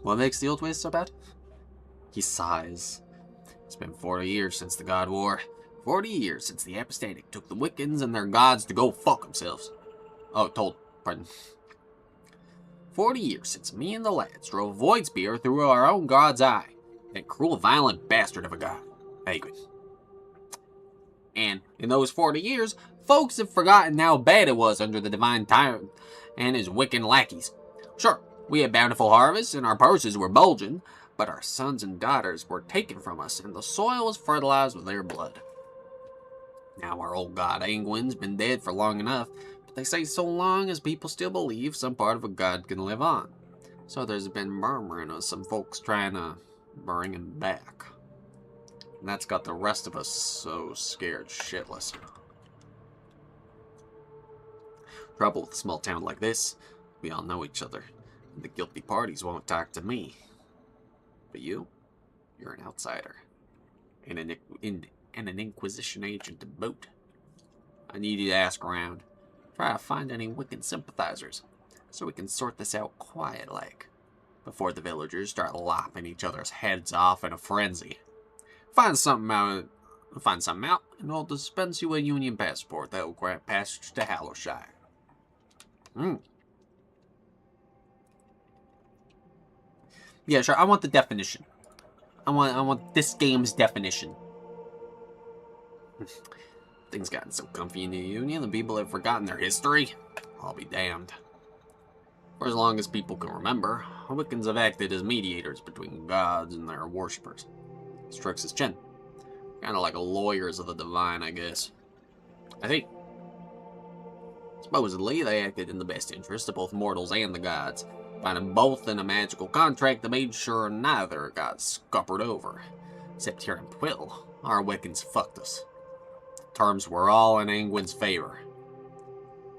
What makes the old ways so bad? He sighs. It's been 40 years since the God War. 40 years since the Apostatic took the Wiccans and their gods to go fuck themselves. Pardon. 40 years since me and the lads drove Void Spear through our own god's eye. That cruel, violent bastard of a god, Hagen. And in those 40 years, folks have forgotten how bad it was under the Divine Tyrant and his Wiccan lackeys. Sure, we had bountiful harvests and our purses were bulging, but our sons and daughters were taken from us and the soil was fertilized with their blood. Now our old god Angwin's been dead for long enough, but they say so long as people still believe some part of a god can live on. So there's been murmuring of some folks trying to bring him back. And that's got the rest of us so scared shitless. Trouble with a small town like this, we all know each other, and the guilty parties won't talk to me. But you're an outsider, and an Inquisition agent to boot. I need you to ask around, try to find any Wiccan sympathizers, so we can sort this out quiet-like, before the villagers start lopping each other's heads off in a frenzy. Find something out, and I'll dispense you a Union passport that will grant passage to Hallowshire. Yeah, sure. I want the definition. I want this game's definition. Things gotten so comfy in the Union, the people have forgotten their history. I'll be damned. For as long as people can remember, Wiccans have acted as mediators between gods and their worshippers. He strokes his chin. Kind of like lawyers of the divine, I guess. I think. Supposedly, they acted in the best interest of both mortals and the gods. Binding both in a magical contract that made sure neither got scuppered over. Except here in Quill, our Wiccans fucked us. Terms were all in Angwin's favor.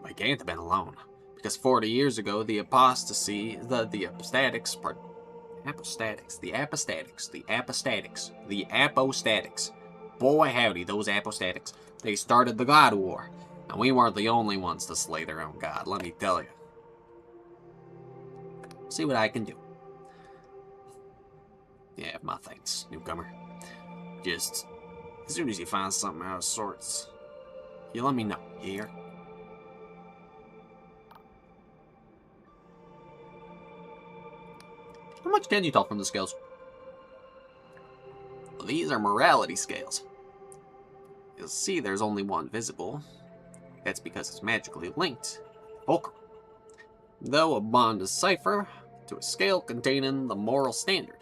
But he can't have been alone, because 40 years ago the apostatics, boy howdy, those apostatics, they started the God War, and we weren't the only ones to slay their own god, let me tell you. See what I can do. Yeah, my thanks, newcomer. Just, as soon as you find something out of sorts, you let me know, you hear? How much can you tell from the scales? Well, these are morality scales. You'll see there's only one visible. That's because it's magically linked. Fulcrum. Though a bond is cipher to a scale containing the moral standard.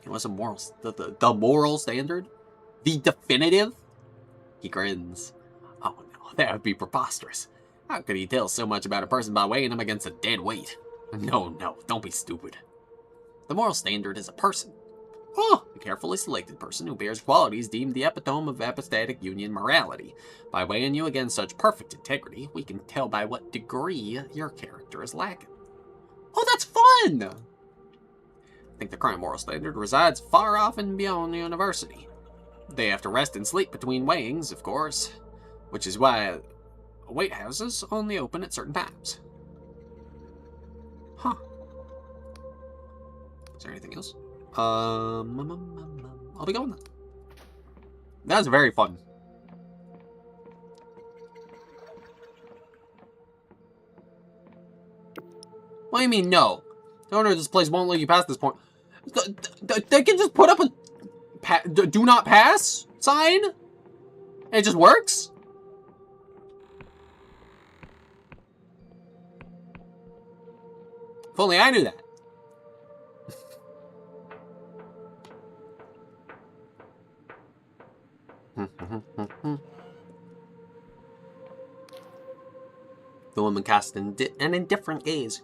What's a moral? The moral standard? The definitive? He grins. Oh no, that would be preposterous. How could he tell so much about a person by weighing him against a dead weight? No, don't be stupid. The moral standard is a person. Oh, a carefully selected person who bears qualities deemed the epitome of apostatic union morality. By weighing you against such perfect integrity, we can tell by what degree your character is lacking. Oh, that's fun! I think the current moral standard resides far off and beyond the university. They have to rest and sleep between weighings, of course, which is why weight houses only open at certain times. Huh. Is there anything else? I'll be going then. That was very fun. What do you mean, no? The owner of this place won't let you pass this point. They can just put up a do not pass sign? And it just works? If only I knew that. The woman cast an indifferent gaze.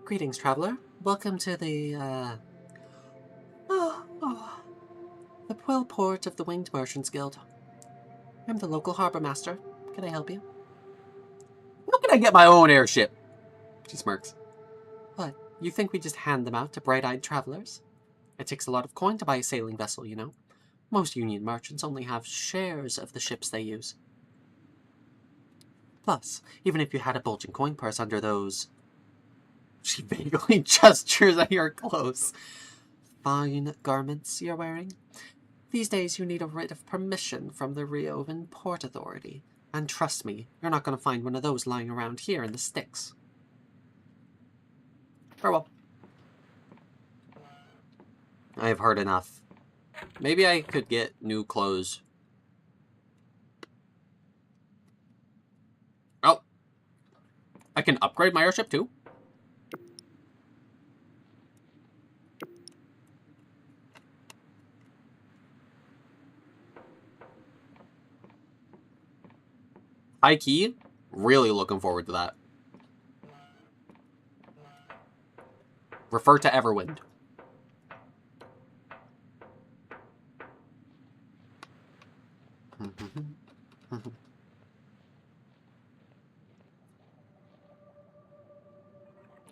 Greetings, traveler. Welcome to the, the Quill port of the Winged Merchants Guild. I'm the local harbor master. Can I help you? How can I get my own airship? She smirks. What, you think we just hand them out to bright-eyed travelers? It takes a lot of coin to buy a sailing vessel, you know. Most Union merchants only have shares of the ships they use. Plus, even if you had a bulging coin purse under those... She vaguely gestures at your clothes. Fine garments you're wearing. These days you need a writ of permission from the Riovan Port Authority. And trust me, you're not going to find one of those lying around here in the sticks. Farewell. I have heard enough. Maybe I could get new clothes. Oh. I can upgrade my airship too? High key, really looking forward to that. Refer to Everwind.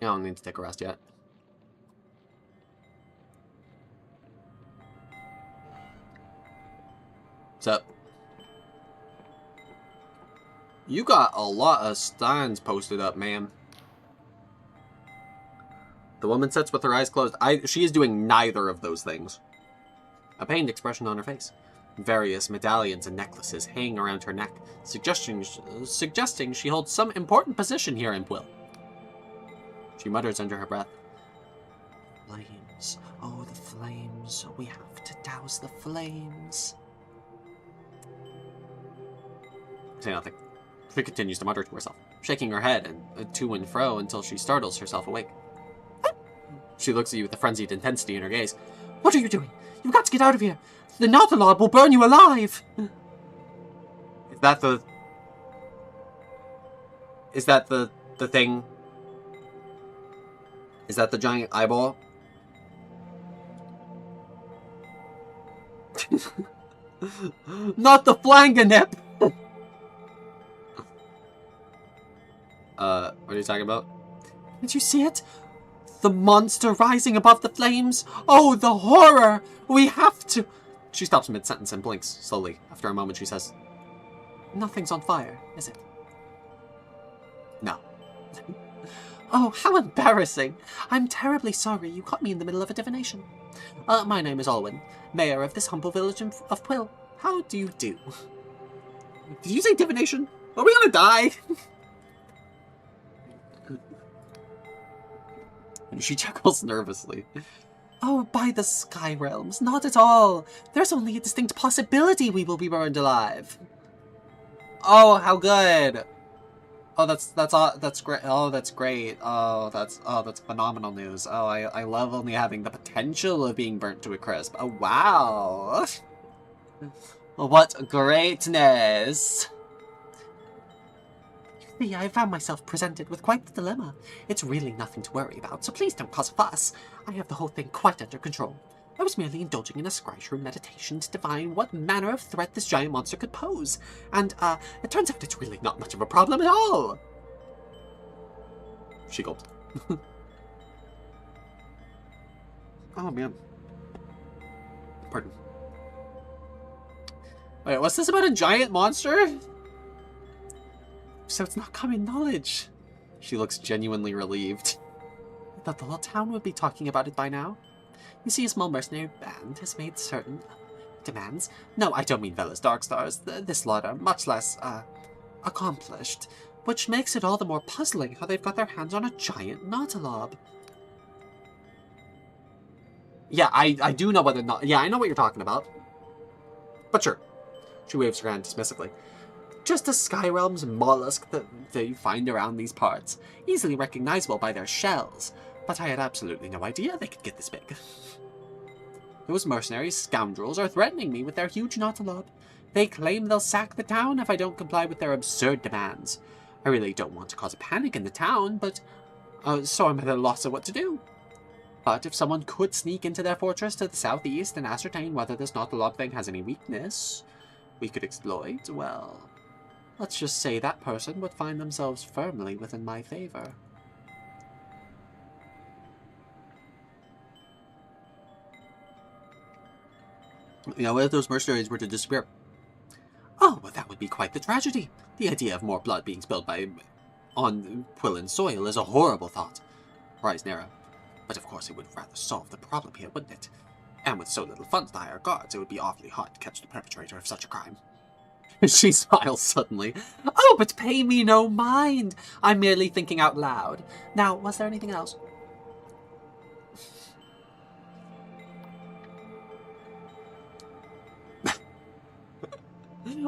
I don't need to take a rest yet. What's up? You got a lot of signs posted up, ma'am. The woman sits with her eyes closed. She is doing neither of those things. A pained expression on her face. Various medallions and necklaces hang around her neck, suggesting she holds some important position here in Quill. She mutters under her breath. Flames. Oh, the flames. We have to douse the flames. Say nothing. She continues to mutter to herself, shaking her head and to and fro until she startles herself awake. She looks at you with a frenzied intensity in her gaze. What are you doing? You've got to get out of here. The Nautilod will burn you alive. Is that the the thing? Is that the giant eyeball? Not the flanganip! What are you talking about? Did you see it? The monster rising above the flames? Oh, the horror! We have to... She stops mid-sentence and blinks slowly. After a moment, she says, Nothing's on fire, is it? No. Oh, how embarrassing! I'm terribly sorry you caught me in the middle of a divination. My name is Alwyn, mayor of this humble village of Quill. How do you do? Did you say divination? Are we gonna die? She chuckles nervously. Oh, by the Sky Realms, not at all. There's only a distinct possibility we will be burned alive. Oh, how good. Oh, that's great. Oh, that's great. Oh, that's phenomenal news. Oh, I love only having the potential of being burnt to a crisp. Oh, wow. What greatness. You see, I found myself presented with quite the dilemma. It's really nothing to worry about, so please don't cause a fuss. I have the whole thing quite under control. I was merely indulging in a scryshroom meditation to divine what manner of threat this giant monster could pose. And, it turns out it's really not much of a problem at all. She gulped. Oh, man. Pardon. Wait, what's this about a giant monster? So it's not common knowledge. She looks genuinely relieved. I thought the whole town would be talking about it by now. You see, a small mercenary band has made certain demands. No, I don't mean Vella's Darkstars. This lot are much less, accomplished. Which makes it all the more puzzling how they've got their hands on a giant Nautilob. Yeah, I do know whether not. Yeah, I know what you're talking about. But sure. She waves her hand dismissively. Just a Skyrealm's mollusk that they find around these parts. Easily recognizable by their shells. But I had absolutely no idea they could get this big. Those mercenary scoundrels are threatening me with their huge Nautilob. They claim they'll sack the town if I don't comply with their absurd demands. I really don't want to cause a panic in the town, but so I'm at a loss of what to do. But if someone could sneak into their fortress to the southeast and ascertain whether this Nautilob thing has any weakness we could exploit, well, let's just say that person would find themselves firmly within my favor. You know, what if those mercenaries were to disappear? Oh, well, that would be quite the tragedy. The idea of more blood being spilled on Quillan soil is a horrible thought. Her eyes narrow. But of course it would rather solve the problem here, wouldn't it? And with so little funds to hire guards, it would be awfully hard to catch the perpetrator of such a crime. She smiles suddenly. Oh, but pay me no mind. I'm merely thinking out loud. Now, was there anything else?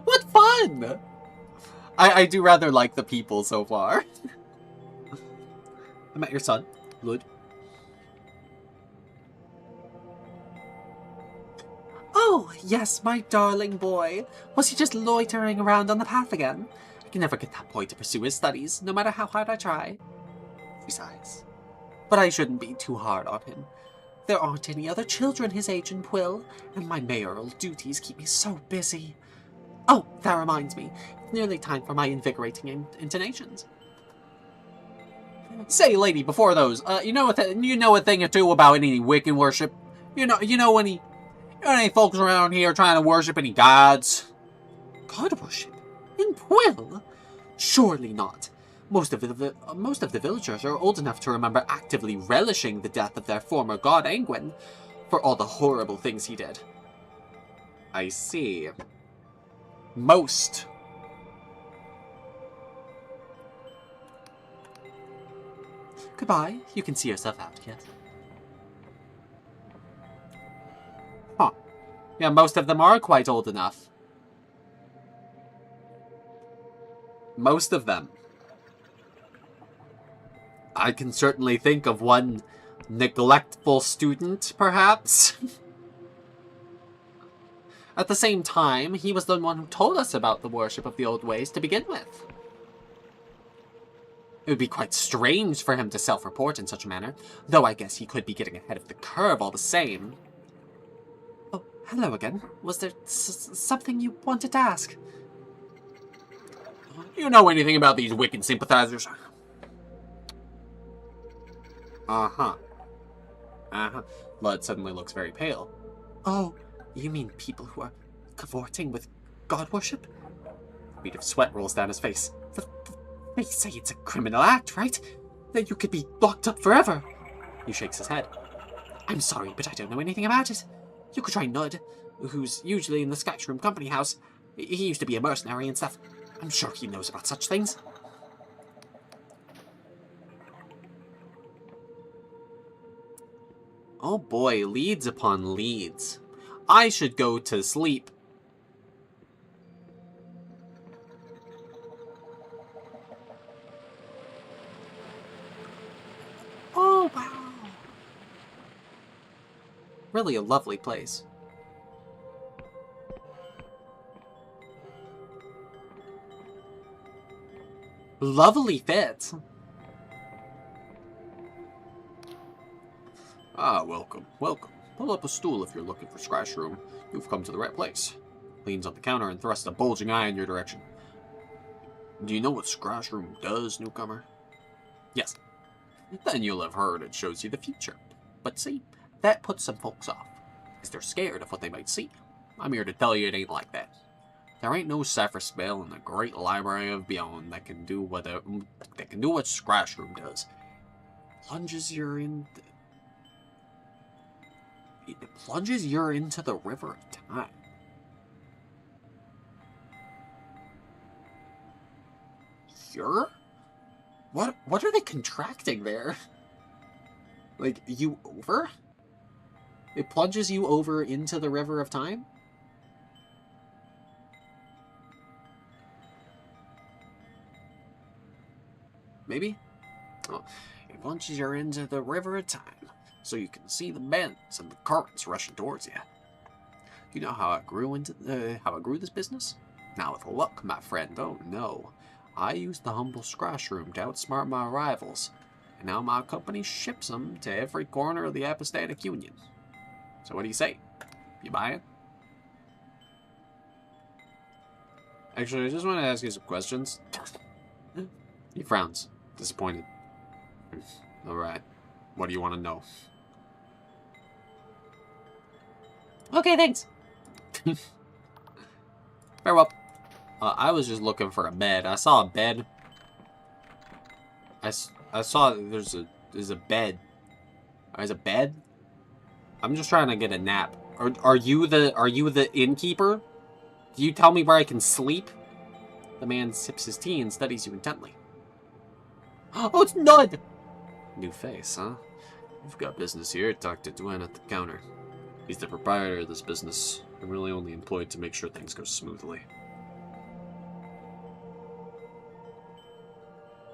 What fun! I do rather like the people so far. I met your son, Lud. Oh, yes, my darling boy. Was he just loitering around on the path again? I can never get that boy to pursue his studies, no matter how hard I try. She sighs. But I shouldn't be too hard on him. There aren't any other children his age in Quill, and my mayoral duties keep me so busy. Oh, that reminds me. It's nearly time for my invigorating intonations. Say, lady, before those, you know a thing or two about any Wiccan worship? You know any folks around here trying to worship any gods? God worship? In Quill? Surely not. Most of the villagers are old enough to remember actively relishing the death of their former god Angwin, for all the horrible things he did. I see. Most. Goodbye. You can see yourself out, yes? Huh. Yeah, most of them are quite old enough. Most of them. I can certainly think of one neglectful student, perhaps. At the same time, he was the one who told us about the worship of the old ways to begin with. It would be quite strange for him to self-report in such a manner, though I guess he could be getting ahead of the curve all the same. Oh, hello again. Was there something you wanted to ask? You know anything about these wicked sympathizers? Uh-huh. Blood suddenly looks very pale. Oh, you mean people who are cavorting with god worship? A bead of sweat rolls down his face. They say it's a criminal act, right? That you could be locked up forever. He shakes his head. I'm sorry, but I don't know anything about it. You could try Nud, who's usually in the Sketchroom Company House. He used to be a mercenary and stuff. I'm sure he knows about such things. Oh boy, leads upon leads. I should go to sleep. Oh, wow. Really a lovely place. Lovely fit. Ah, welcome, welcome. Pull up a stool if you're looking for Scratch Room. You've come to the right place. Leans on the counter and thrusts a bulging eye in your direction. Do you know what Scratch Room does, newcomer? Yes. Then you'll have heard it shows you the future. But see, that puts some folks off, because they're scared of what they might see. I'm here to tell you it ain't like that. There ain't no cipher spell in the great library of beyond that can do what Scratch Room does. It plunges you into the river of time. What are they contracting there? Like, you over? It plunges you over into the river of time? Maybe? Oh, it plunges you into the river of time, so you can see the bends and the currents rushing towards you. You know how I grew this business? Now with luck, my friend, oh no. I used the humble Scratch Room to outsmart my rivals, and now my company ships them to every corner of the Apostatic Union. So what do you say? You buy it? Actually, I just want to ask you some questions. He frowns, disappointed. Alright, what do you want to know? Okay, thanks. Farewell. I was just looking for a bed. I saw a bed. I saw there's a bed. There's a bed? I'm just trying to get a nap. Are you the innkeeper? Do you tell me where I can sleep? The man sips his tea and studies you intently. Oh, it's Nud! New face, huh? You've got business here. Talk to Dwayne at the counter. He's the proprietor of this business. I'm really only employed to make sure things go smoothly.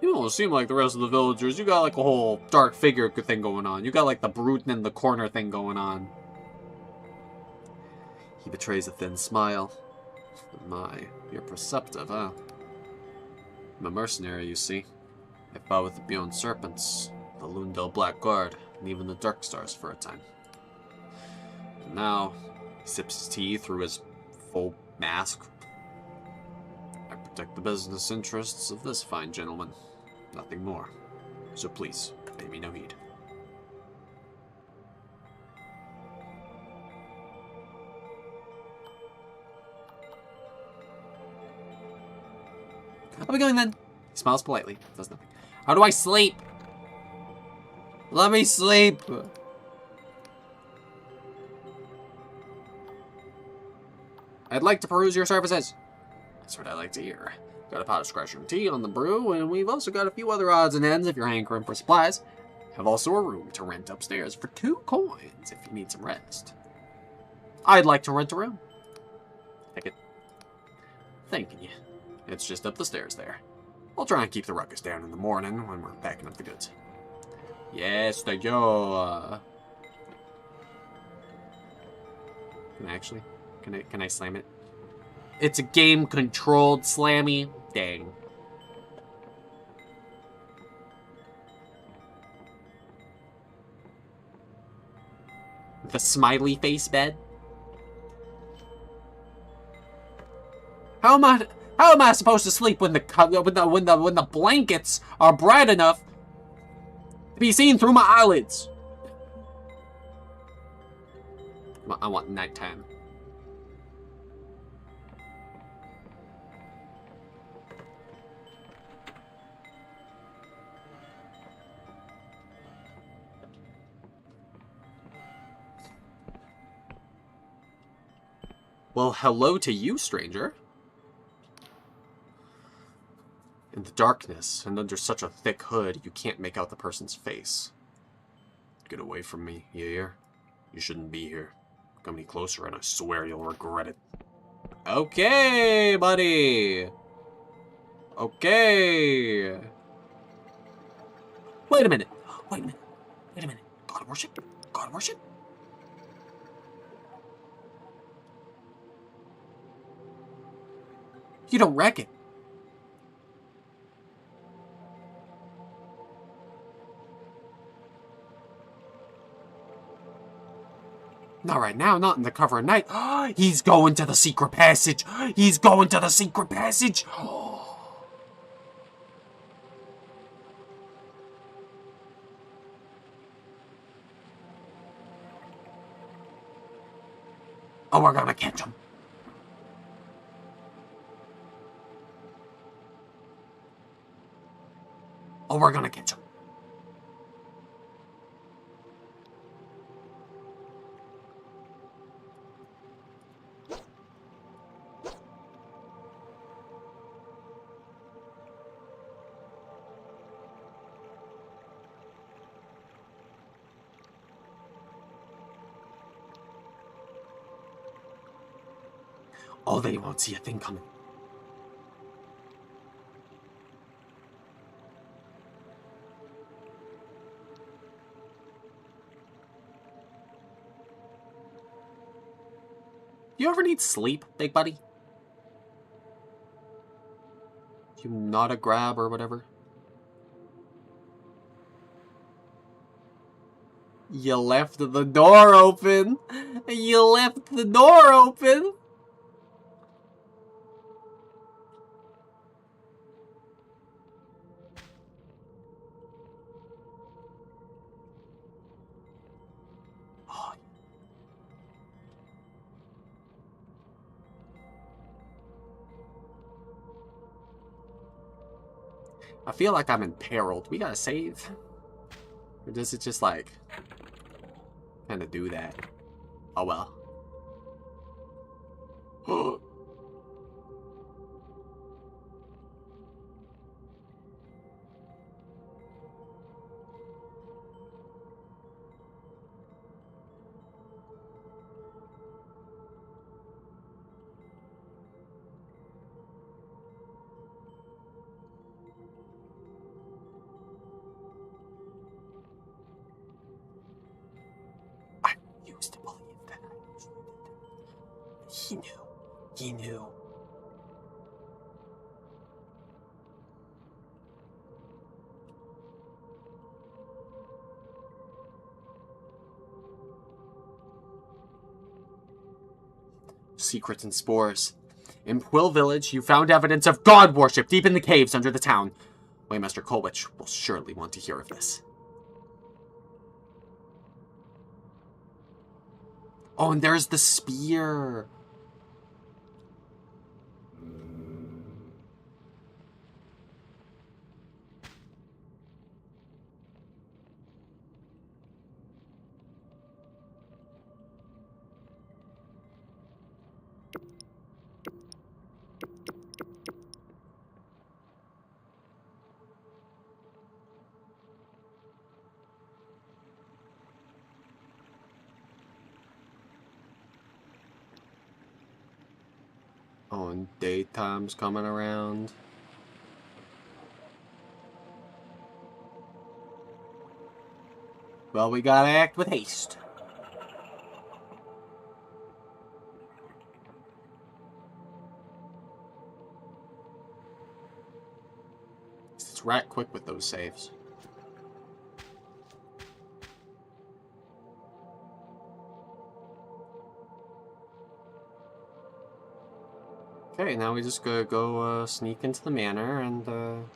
You don't seem like the rest of the villagers. You got like a whole dark figure thing going on. You got like the brute in the corner thing going on. He betrays a thin smile. My, you're perceptive, huh? I'm a mercenary, you see. I fought with the Beyond Serpents, the Lundell Black Guard, and even the Dark Stars for a time. And now, he sips his tea through his full mask. I protect the business interests of this fine gentleman. Nothing more. So please, pay me no heed. I'll be going then. He smiles politely. Does nothing. How do I sleep? Let me sleep. I'd like to peruse your services. That's what I like to hear. Got a pot of Scratch Room tea on the brew, and we've also got a few other odds and ends if you're hankering for supplies. Have also a room to rent upstairs for 2 coins if you need some rest. I'd like to rent a room. Take it. Thanking you. It's just up the stairs there. I'll try and keep the ruckus down in the morning when we're packing up the goods. Yes, thank you. Can I actually? Can I slam it? It's a game-controlled slammy. Dang. The smiley face bed. How am I supposed to sleep when the blankets are bright enough to be seen through my eyelids? I want nighttime. Well, hello to you, stranger. In the darkness, and under such a thick hood, you can't make out the person's face. Get away from me, you hear? You shouldn't be here. Come any closer and I swear you'll regret it. Okay, buddy. Okay. Wait a minute. Wait a minute. Wait a minute. God worship? God worship? You don't reckon? Not right now, not in the cover of night. He's going to the secret passage. He's going to the secret passage. Oh, we're gonna catch him. Oh, we're gonna catch him. Oh, they won't see a thing coming. You ever need sleep, big buddy? You not a grab or whatever? You left the door open. You left the door open. Oh. I feel like I'm imperiled. We gotta save? Or does it just like kind of do that? Oh well. I used to believe that. He knew. He knew. Secrets and spores. In Quill Village, you found evidence of god worship deep in the caves under the town. Waymaster Colwich will surely want to hear of this. Oh, and there's the spear. Oh, and daytime's coming around. Well, we gotta act with haste. It's rat quick with those saves. Okay, now we just gotta go sneak into the manor and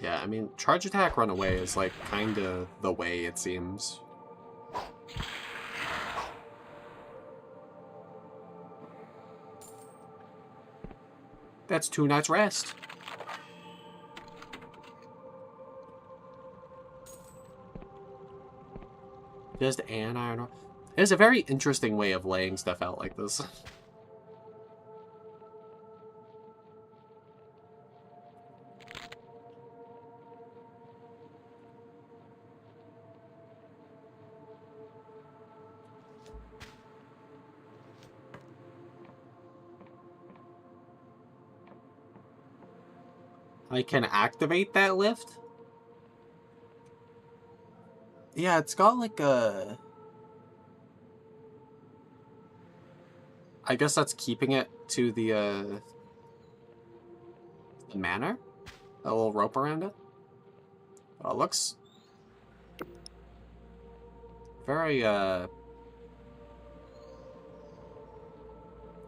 yeah, I mean, charge attack run away is like kinda the way it seems. That's 2 nights rest. Just an iron ore. It's a very interesting way of laying stuff out like this. I can activate that lift? Yeah, it's got like a... I guess that's keeping it to the manor? A little rope around it? Well, it looks... very,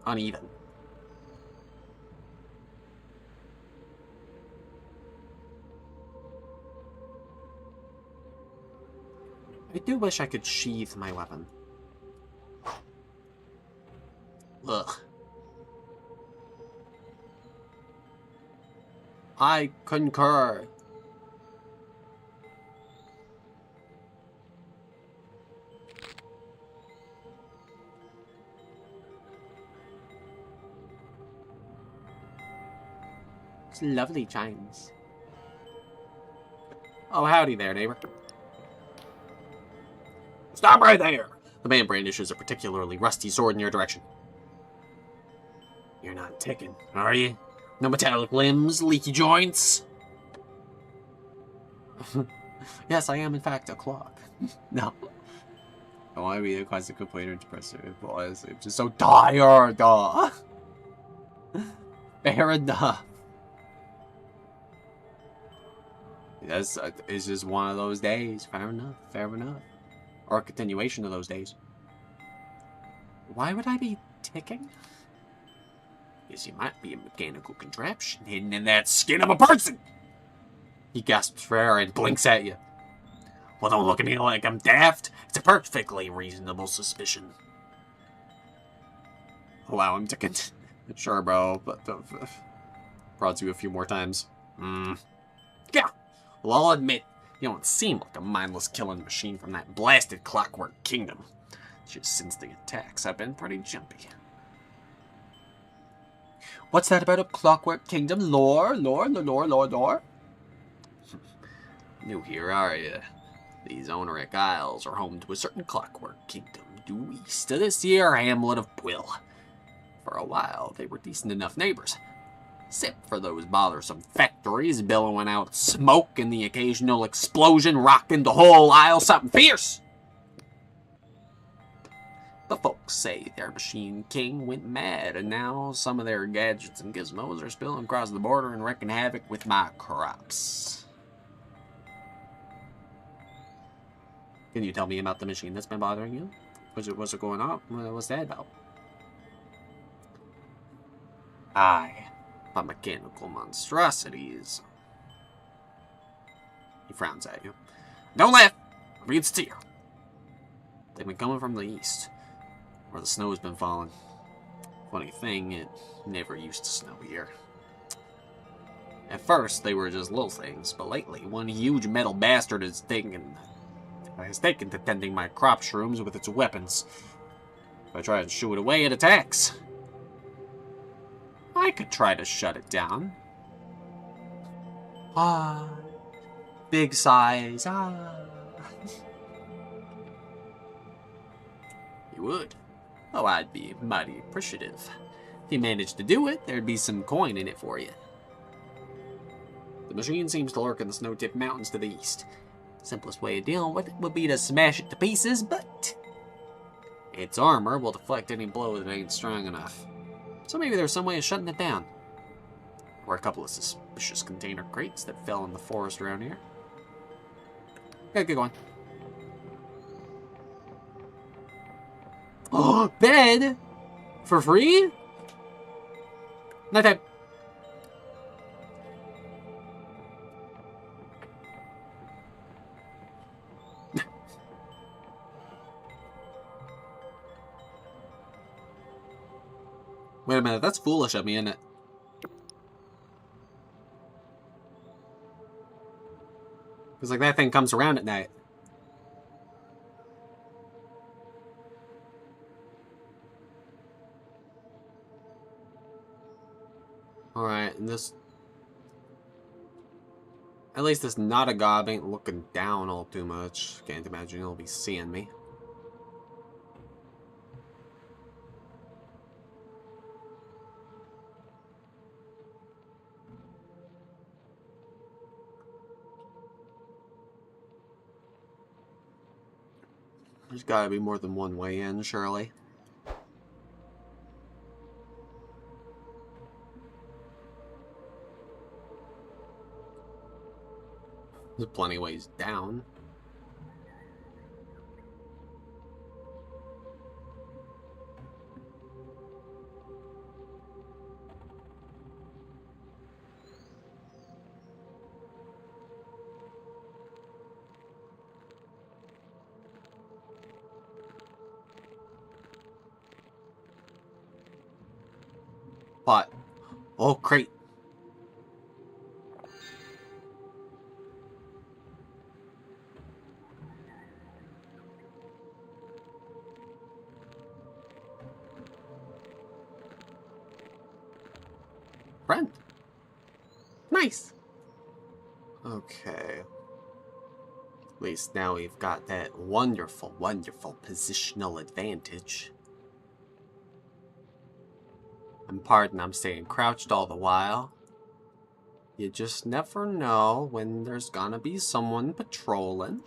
uneven. I do wish I could sheath my weapon. Ugh. I concur. It's lovely chimes. Oh, howdy there, neighbor. Stop right there! The man brandishes a particularly rusty sword in your direction. You're not ticking, are you? No metallic limbs, leaky joints? Yes, I am in fact a clock. No. I want to be a classic complainer and depressor, boys. I'm just so tired. Fair enough. Yes, it's just one of those days. Fair enough. Fair enough. Or a continuation of those days. Why would I be ticking? Guess you might be a mechanical contraption hidden in that skin of a person! He gasps for air and blinks at you. Well, don't look at me like I'm daft. It's a perfectly reasonable suspicion. Allow him to continue. Sure, bro, but prods you a few more times. Yeah. Well, I'll admit, you don't seem like a mindless killing machine from that blasted Clockwork Kingdom. Just since the attacks have been pretty jumpy. What's that about a Clockwork Kingdom? Lore? New here, are you? These Oneric Isles are home to a certain Clockwork Kingdom due east of this here hamlet of Quill. For a while, they were decent enough neighbors. Except for those bothersome factories billowing out smoke and the occasional explosion rocking the whole isle something fierce. The folks say their machine king went mad, and now some of their gadgets and gizmos are spilling across the border and wreaking havoc with my crops. Can you tell me about the machine that's been bothering you? What's it going on? What's that about? Aye, but mechanical monstrosities. He frowns at you. Don't laugh! I'm being sincere. They've been coming from the east, where the snow's been falling. Funny thing, it never used to snow here. At first, they were just little things, but lately, one huge metal bastard has taken to tending my crop shrooms with its weapons. If I try to shoo it away, it attacks. I could try to shut it down. Ah, big sighs. Ah. You would? Oh, I'd be mighty appreciative. If you managed to do it, there'd be some coin in it for you. machine seems to lurk in the snow-tipped mountains to the east. Simplest way of dealing with it would be to smash it to pieces, but its armor will deflect any blow that ain't strong enough. So maybe there's some way of shutting it down. Or a couple of suspicious container crates that fell in the forest around here. Okay, get going. Oh, bed! For free? Nighttime. Wait a minute, that's foolish of me, isn't it? Because, like, that thing comes around at night. Alright, and this... At least this not a gob ain't looking down all too much. Can't imagine he'll be seeing me. There's gotta be more than one way in, surely. There's plenty of ways down. But, oh, crate. Friend. Nice. Okay. At least now we've got that wonderful, wonderful positional advantage. And pardon, I'm staying crouched all the while. You just never know when there's gonna be someone patrolling.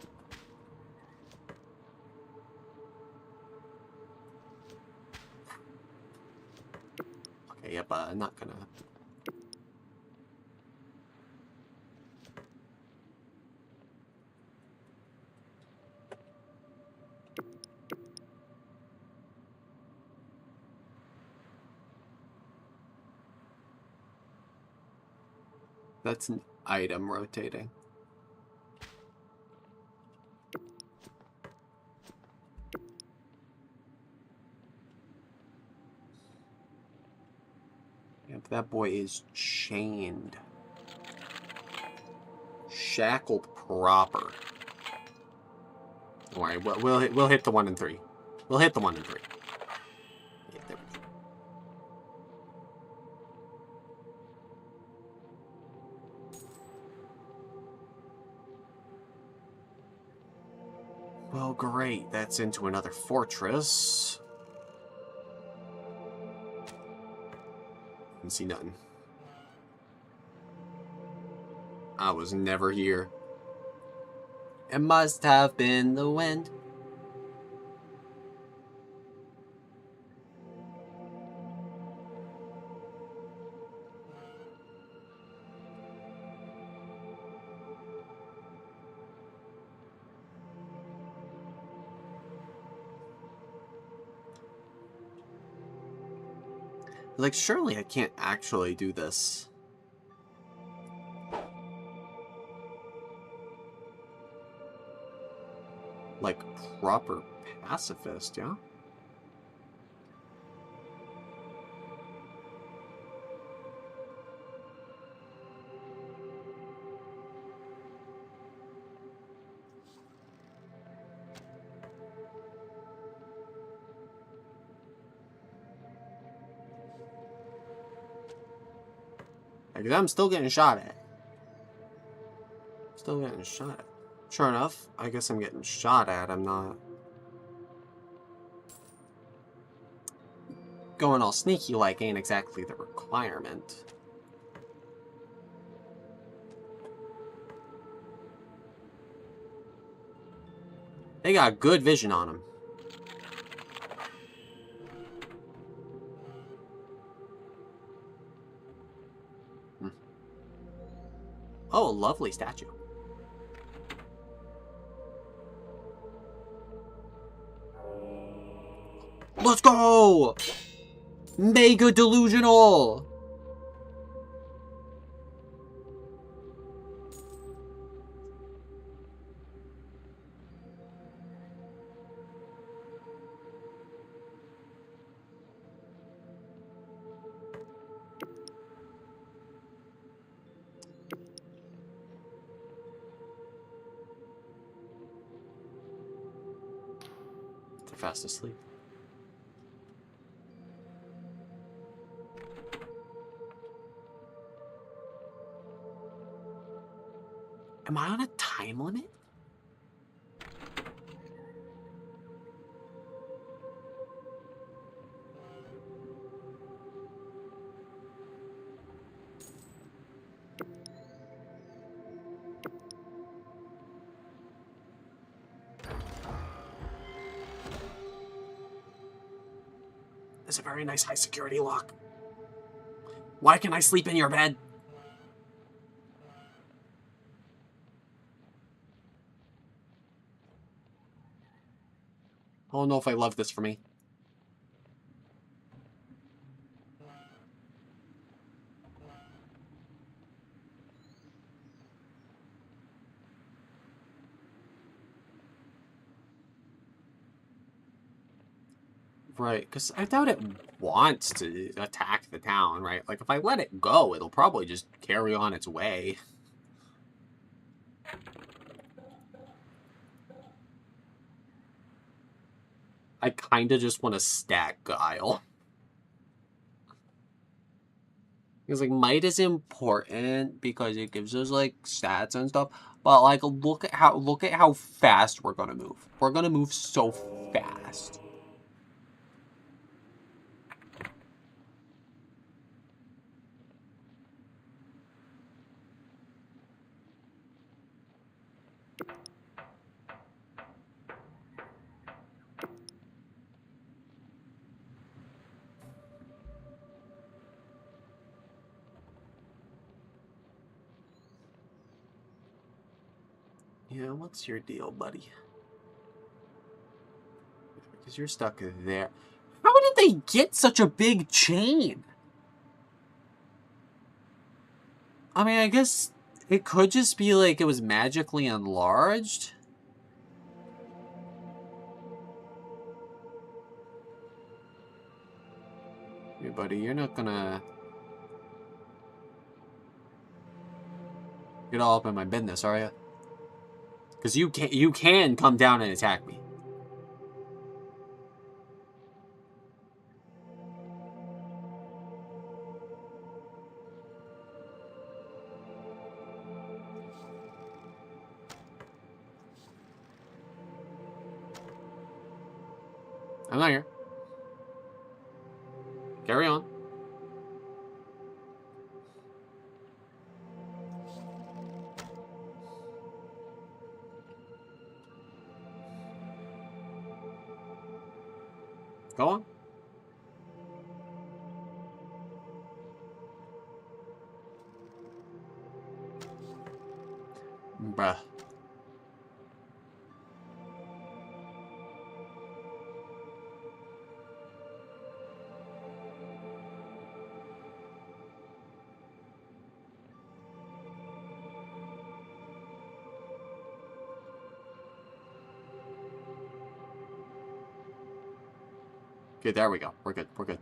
Okay, yep, I'm not gonna... That's an item rotating. Yep, that boy is chained. Shackled proper. Don't worry, we'll hit the 1 and 3. We'll hit the 1 and 3. Yeah, there we go. Well, great. That's into another fortress. Didn't see nothing. I was never here. It must have been the wind. Like, surely I can't actually do this. Like, proper pacifist, yeah? Because I'm still getting shot at. Still getting shot at. Sure enough, I guess I'm getting shot at. I'm not going all sneaky like ain't exactly the requirement. They got good vision on them. Oh, a lovely statue. Let's go! Mega delusional! They're fast asleep. Am I on a time limit? It's a very nice high security lock. Why can't I sleep in your bed? I don't know if I love this for me. Right, because I doubt it wants to attack the town, right? Like, if I let it go, it'll probably just carry on its way. I kind of just want to stack Guile. Because, like, might is important because it gives us, like, stats and stuff. But, like, look at how fast we're gonna move. We're gonna move so fast. Yeah, what's your deal, buddy? Because you're stuck there. How did they get such a big chain? I mean, I guess it could just be like it was magically enlarged. Hey, buddy, you're not gonna get all up in my business, are you? Because you can come down and attack me. I'm not here. Carry on. Go on. Bruh. Okay, there we go. We're good. We're good.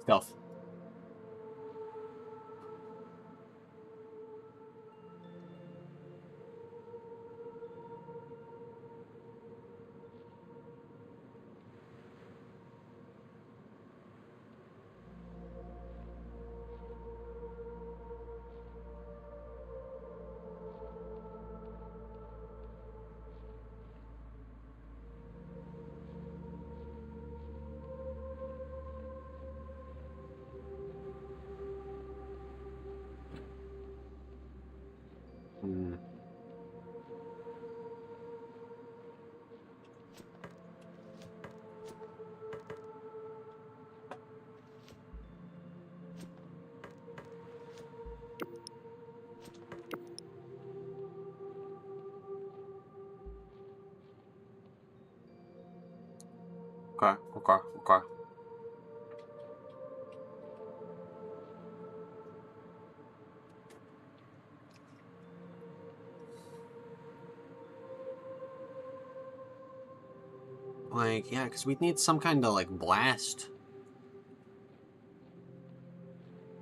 Stealth. Okay. Like, yeah, because we'd need some kind of, like, blast.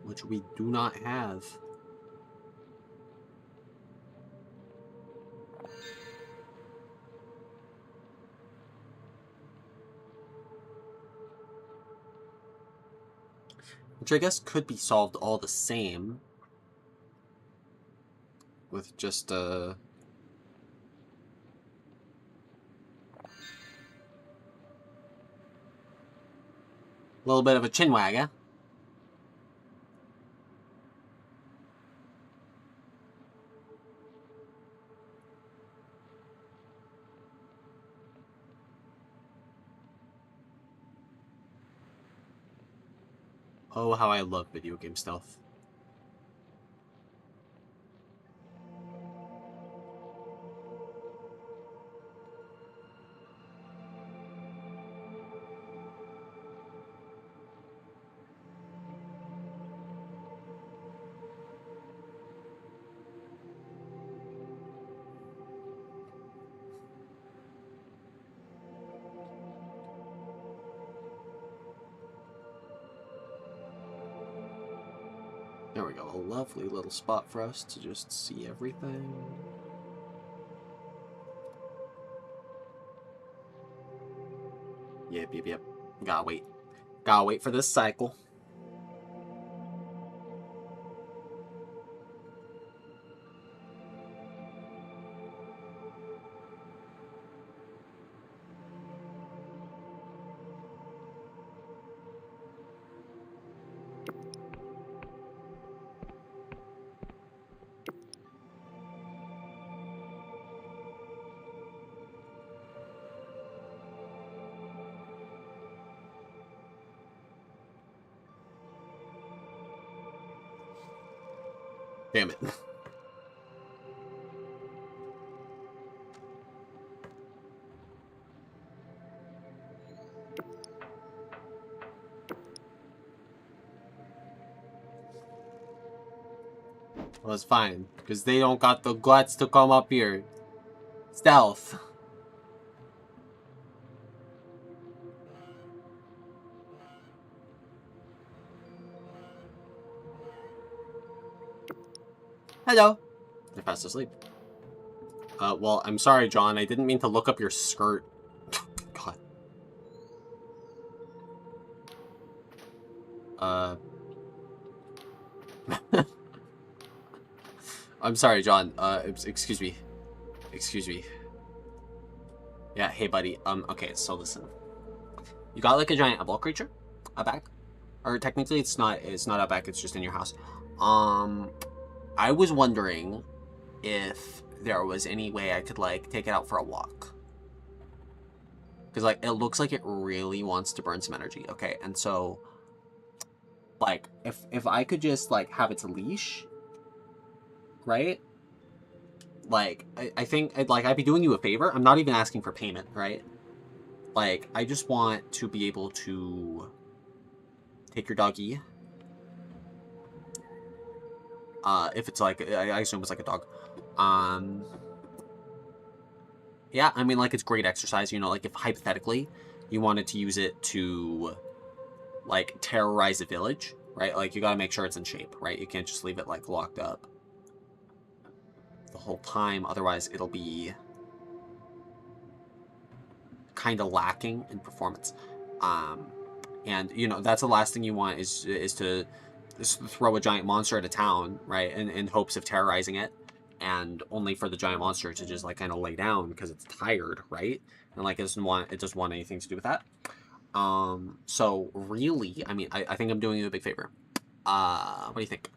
Which we do not have. Which I guess could be solved all the same. With just, a little bit of a chinwag, eh? Oh, how I love video game stealth. There we go, a lovely little spot for us to just see everything. Yep. Gotta wait for this cycle. Damn it. Well, it's fine, because they don't got the guts to come up here. Stealth. Hello. They're fast asleep. Well, I'm sorry, John. I didn't mean to look up your skirt. God. I'm sorry, John. Excuse me. Yeah, hey, buddy. Okay, so listen. You got, like, a giant eyeball creature? Out back? Or technically it's not out back, it's just in your house. I was wondering if there was any way I could, like, take it out for a walk. Because, like, it looks like it really wants to burn some energy, okay? And so, like, if I could just, like, have its leash, right? Like, I think, I'd be doing you a favor. I'm not even asking for payment, right? Like, I just want to be able to take your doggy. If it's, like, I assume it's, like, a dog. Yeah, I mean, like, it's great exercise, you know, like, if hypothetically you wanted to use it to, like, terrorize a village, right? Like, you gotta make sure it's in shape, right? You can't just leave it, like, locked up the whole time, otherwise it'll be kind of lacking in performance. And, you know, that's the last thing you want is to throw a giant monster at a town, right? In hopes of terrorizing it. And only for the giant monster to just, like, kind of lay down because it's tired, right? And, like, it doesn't want anything to do with that. So really, I mean, I think I'm doing you a big favor. What do you think?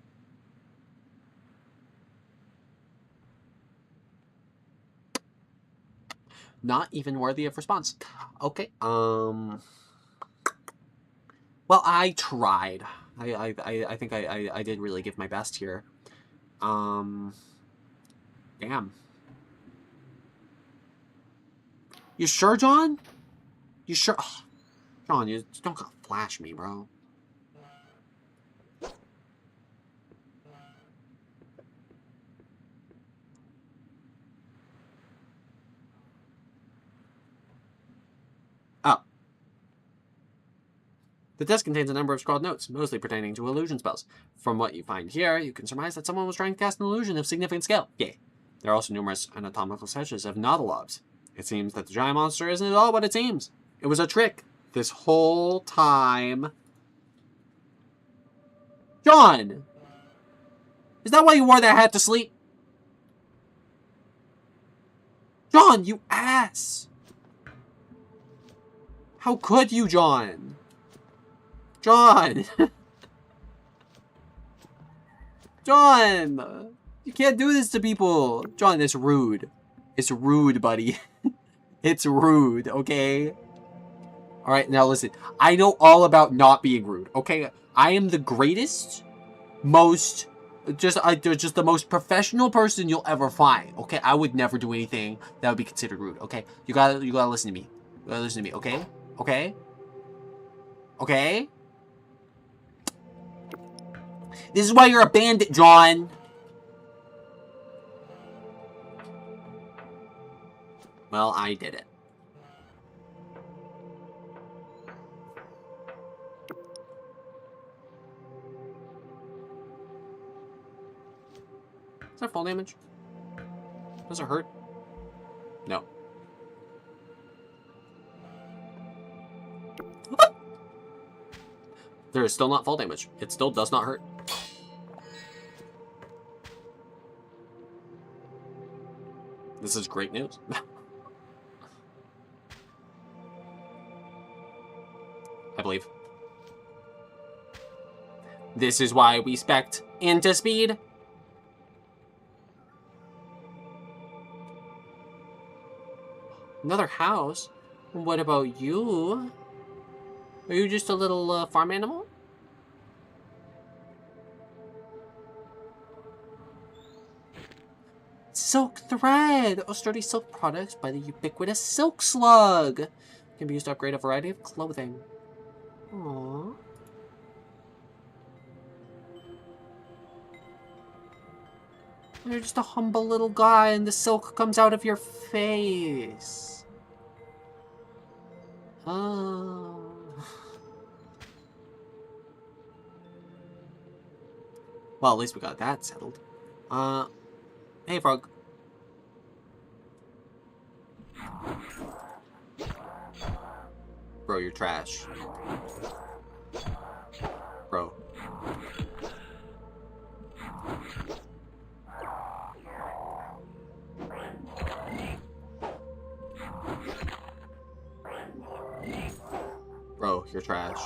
Not even worthy of response. Okay, well, I tried. I think I did really give my best here. Damn. You sure, John? You sure? Oh, John, you don't gotta flash me, bro. Oh. The disc contains a number of scrawled notes, mostly pertaining to illusion spells. From what you find here, you can surmise that someone was trying to cast an illusion of significant scale. Yay. There are also numerous anatomical sketches of nautilobs. It seems that the giant monster isn't at all what it seems. It was a trick this whole time. John! Is that why you wore that hat to sleep? John, you ass! How could you, John? John! John! You can't do this to people! John, it's rude. It's rude, buddy. It's rude, okay? Alright, now listen. I know all about not being rude, okay? I am the greatest, most... just the most professional person you'll ever find, okay? I would never do anything that would be considered rude, okay? You gotta listen to me. You gotta listen to me, okay? Okay? Okay? This is why you're a bandit, John. Well, I did it. Is that full damage? Does it hurt? No. There is still not full damage. It still does not hurt. This is great news. I believe. This is why we spec'd into speed. Another house? What about you? Are you just a little farm animal? Silk thread! A sturdy silk product by the ubiquitous Silk Slug. Can be used to upgrade a variety of clothing. Aww. You're just a humble little guy and the silk comes out of your face. Oh. Well, at least we got that settled. Hey, frog. Bro, you're trash. Bro. Bro, you're trash.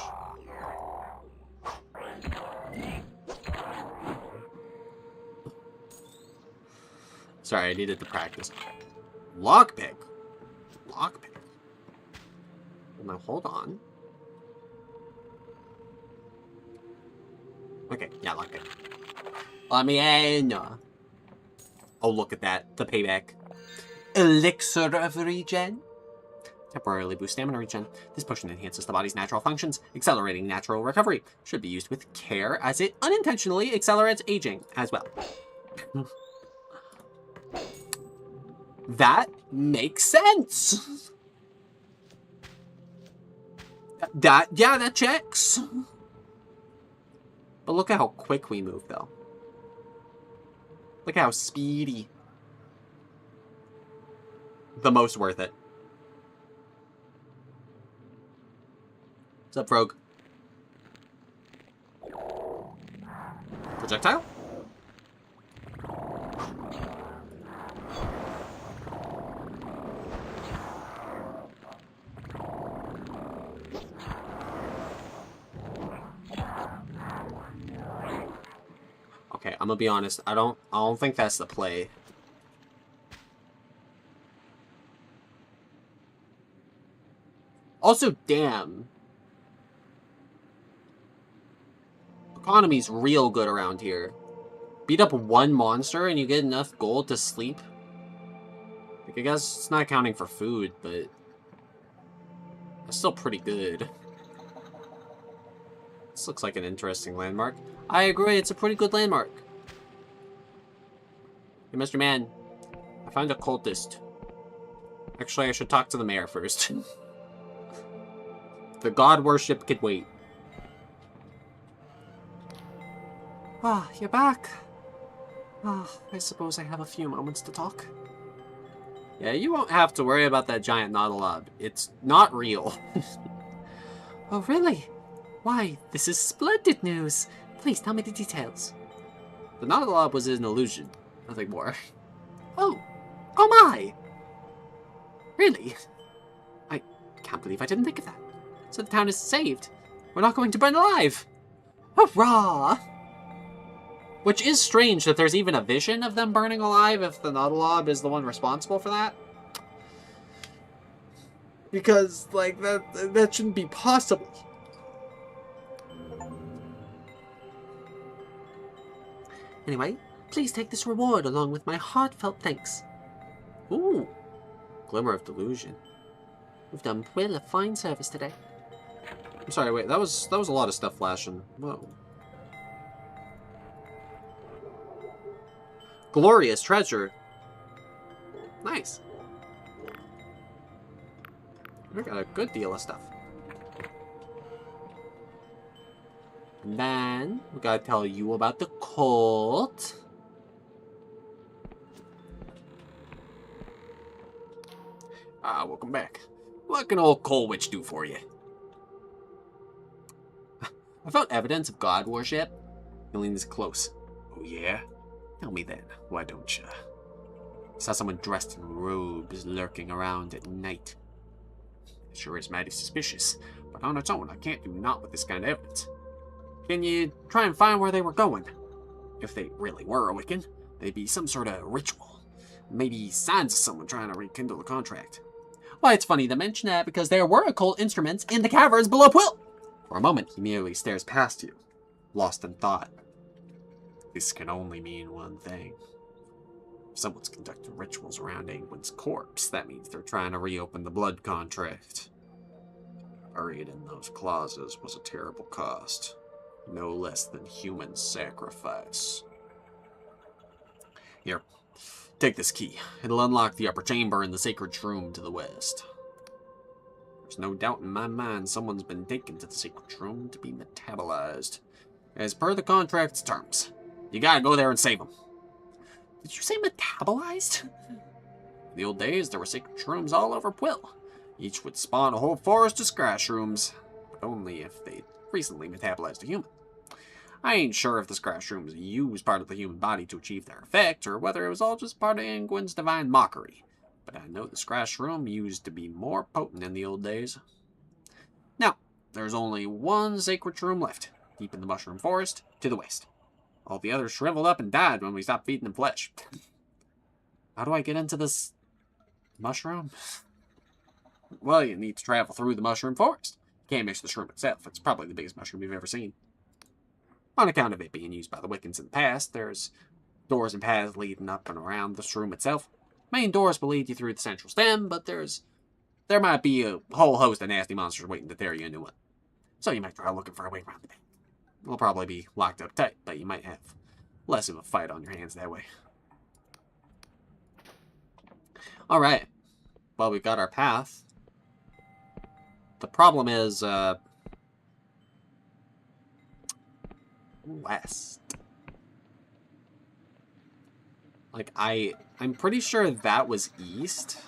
Sorry, I needed to practice. Lockpick? Lockpick? Now, hold on. Okay, yeah, lockpick. Let me in! Oh, look at that. The payback. Elixir of Regen. Temporarily boost stamina regen. This potion enhances the body's natural functions, accelerating natural recovery. Should be used with care, as it unintentionally accelerates aging as well. That makes sense. Yeah, that checks. But look at how quick we move, though. Look at how speedy. The most worth it. What's up, Rogue? Projectile? Okay, I'm gonna be honest. I don't think that's the play. Also, damn. Economy's real good around here. Beat up one monster and you get enough gold to sleep. Like, I guess it's not counting for food, but that's still pretty good. This looks like an interesting landmark. I agree, it's a pretty good landmark. Hey, Mr. Man, I found a cultist. Actually, I should talk to the mayor first. The god worship could wait. Ah, you're back. Ah, I suppose I have a few moments to talk. Yeah, you won't have to worry about that giant Nautilab. It's not real. Oh, really? Why, this is splendid news. Please tell me the details. The Nautilab was an illusion. Nothing more. Oh my! Really? I can't believe I didn't think of that. So the town is saved. We're not going to burn alive. Hurrah! Which is strange that there's even a vision of them burning alive if the Nautilab is the one responsible for that. Because, like, that shouldn't be possible. Anyway, please take this reward along with my heartfelt thanks. Ooh, Glimmer of Delusion. We've done Will a fine service today. I'm sorry, wait, that was a lot of stuff flashing. Whoa. Glorious treasure. Nice. We got a good deal of stuff. And then we gotta tell you about the cult. Ah, welcome back. What can old Coal Witch do for you? I found evidence of god worship. He leans close. Oh yeah? Tell me then, why don't you? I saw someone dressed in robes lurking around at night. It sure is mighty suspicious, but on its own I can't do naught with this kind of evidence. Can you try and find where they were going? If they really were a Wiccan, they'd be some sort of ritual. Maybe signs of someone trying to rekindle the contract. Why, it's funny to mention that because there were occult instruments in the caverns below Quill. For a moment, he merely stares past you, lost in thought. This can only mean one thing. If someone's conducting rituals around Angwin's corpse, that means they're trying to reopen the blood contract. Buried in those clauses was a terrible cost. No less than human sacrifice. Here, take this key. It'll unlock the upper chamber in the sacred shroom to the west. There's no doubt in my mind someone's been taken to the sacred shroom to be metabolized. As per the contract's terms, you gotta go there and save them. Did you say metabolized? In the old days, there were sacred shrooms all over Quill. Each would spawn a whole forest of scry shrooms, but only if they'd recently metabolized a human. I ain't sure if the scry shrooms used part of the human body to achieve their effect, or whether it was all just part of Angwin's divine mockery. But I know the scry shroom used to be more potent in the old days. Now, there's only one sacred shroom left, deep in the mushroom forest, to the west. All the others shriveled up and died when we stopped feeding them flesh. How do I get into this mushroom? Well, you need to travel through the mushroom forest. You can't miss the shroom itself. It's probably the biggest mushroom you've ever seen. On account of it being used by the Wiccans in the past, there's doors and paths leading up and around the shroom itself. Main doors will lead you through the central stem, but there might be a whole host of nasty monsters waiting to tear you into it. So you might try looking for a way around the back. It'll probably be locked up tight, but you might have less of a fight on your hands that way. Alright. Well, we've got our path. The problem is, west. Like, I'm pretty sure that was east.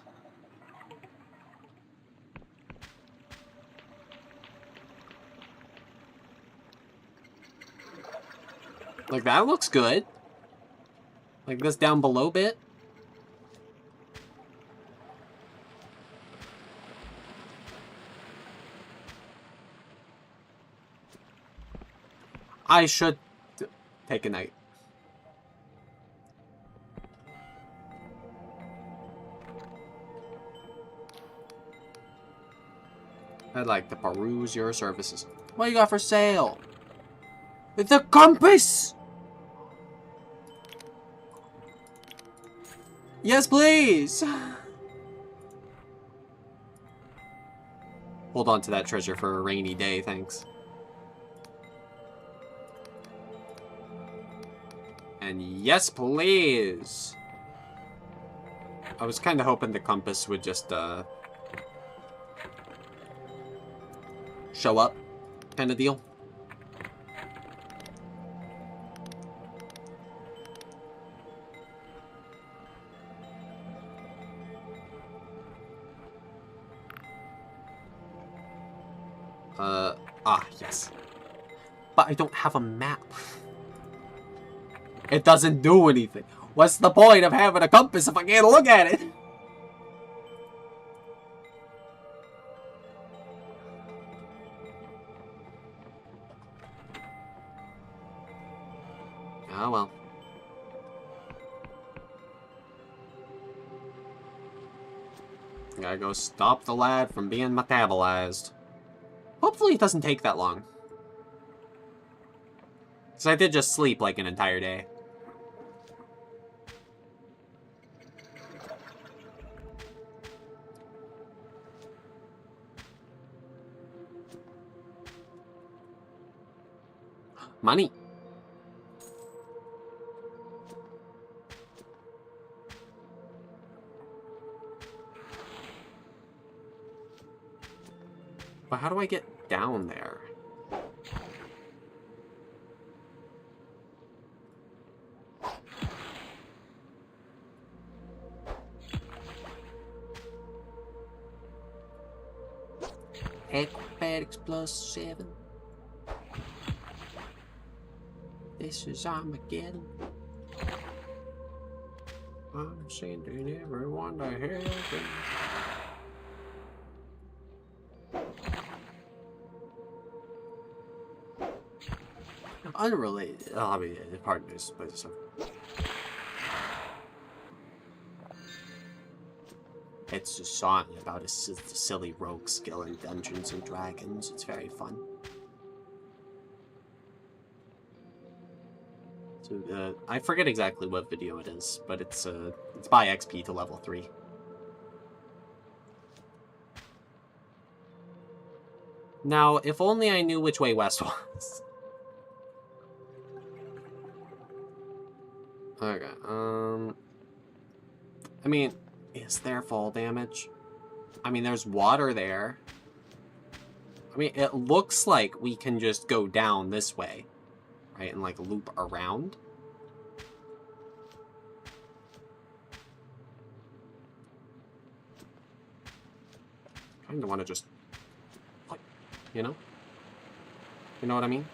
Like, that looks good. Like, this down below bit. I should take a night. I'd like to peruse your services. What you got for sale? The compass! Yes, please! Hold on to that treasure for a rainy day, thanks. And yes, please! I was kind of hoping the compass would just, show up, kind of deal. Yes. But I don't have a map. It doesn't do anything. What's the point of having a compass if I can't look at it? Oh well. Gotta go stop the lad from being metabolized. Hopefully it doesn't take that long. Because I did just sleep like an entire day. Money. But how do I get down there? Acrobatics +7. This is Armageddon. I'm sending everyone to hell. Unrelated. Oh, I mean, pardon me. It's a song about a silly rogue skill in Dungeons and Dragons. It's very fun. So, I forget exactly what video it is, but it's buy XP to level 3. Now, if only I knew which way west was. Okay, I mean, is there fall damage? I mean, there's water there. I mean, it looks like we can just go down this way, right, and, like, loop around. Kinda wanna just, like, you know? You know what I mean?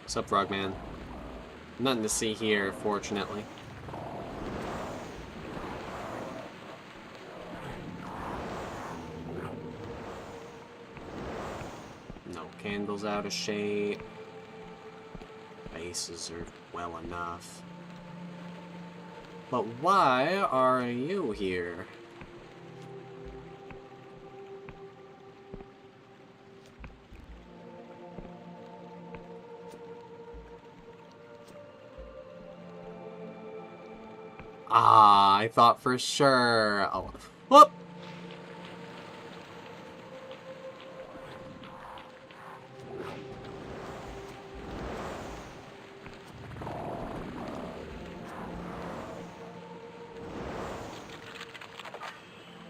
What's up, Frogman? Nothing to see here, fortunately. No candles out of shape. Bases are well enough. But why are you here? Ah, I thought for sure. Oh, whoop!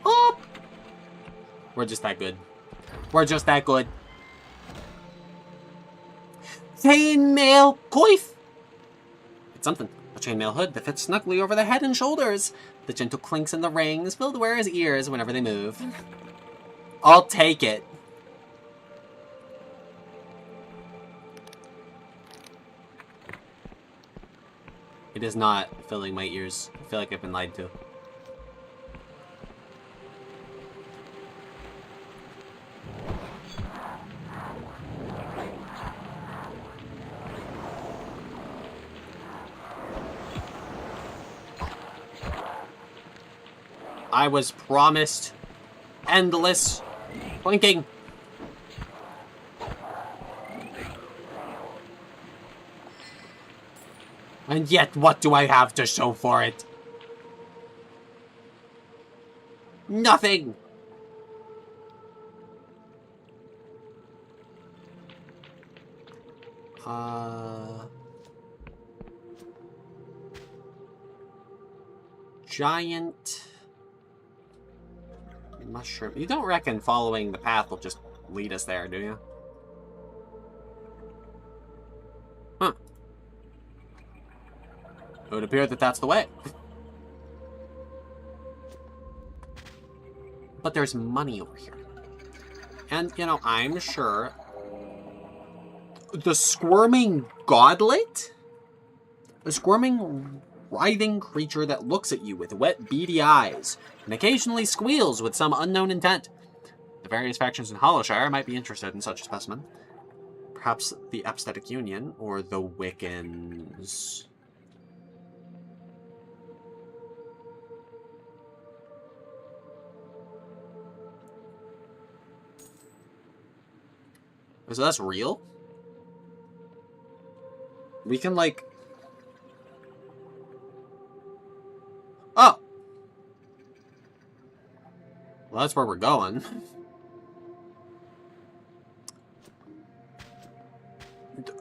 Oh! We're just that good. We're just that good. Chainmail coif! It's something. A chainmail hood that fits snugly over the head and shoulders. The gentle clinks in the rings fill the wearer's ears whenever they move. I'll take it. It is not filling my ears. I feel like I've been lied to. I was promised endless blinking. And yet, what do I have to show for it? Nothing! Giant mushroom. You don't reckon following the path will just lead us there, do you? Huh. It would appear that that's the way. But there's money over here. And, you know, I'm sure the squirming godlet? A squirming, writhing creature that looks at you with wet, beady eyes and occasionally squeals with some unknown intent. The various factions in Hollowshire might be interested in such a specimen. Perhaps the Aesthetic Union or the Wiccans. So that's real? We can, like... Oh! Well, that's where we're going.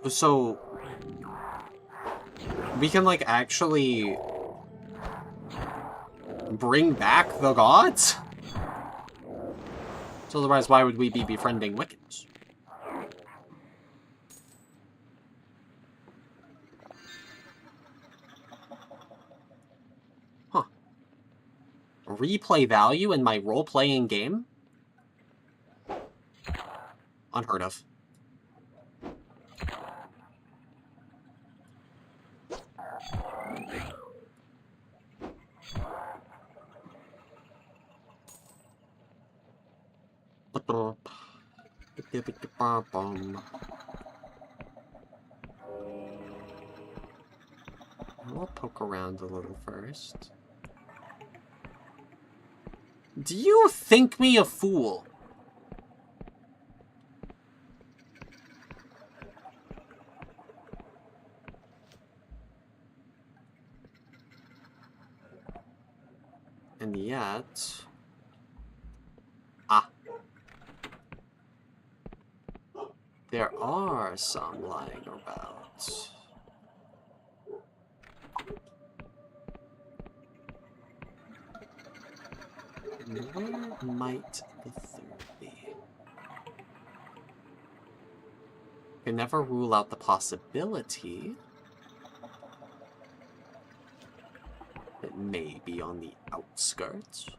So... we can, like, actually... bring back the gods? So otherwise, why would we be befriending Wiccans? Replay value in my role-playing game? Unheard of. We'll poke around a little first. Do you think me a fool? And yet... Ah. There are some lying about. Where might the third be? Can never rule out the possibility. It may be on the outskirts.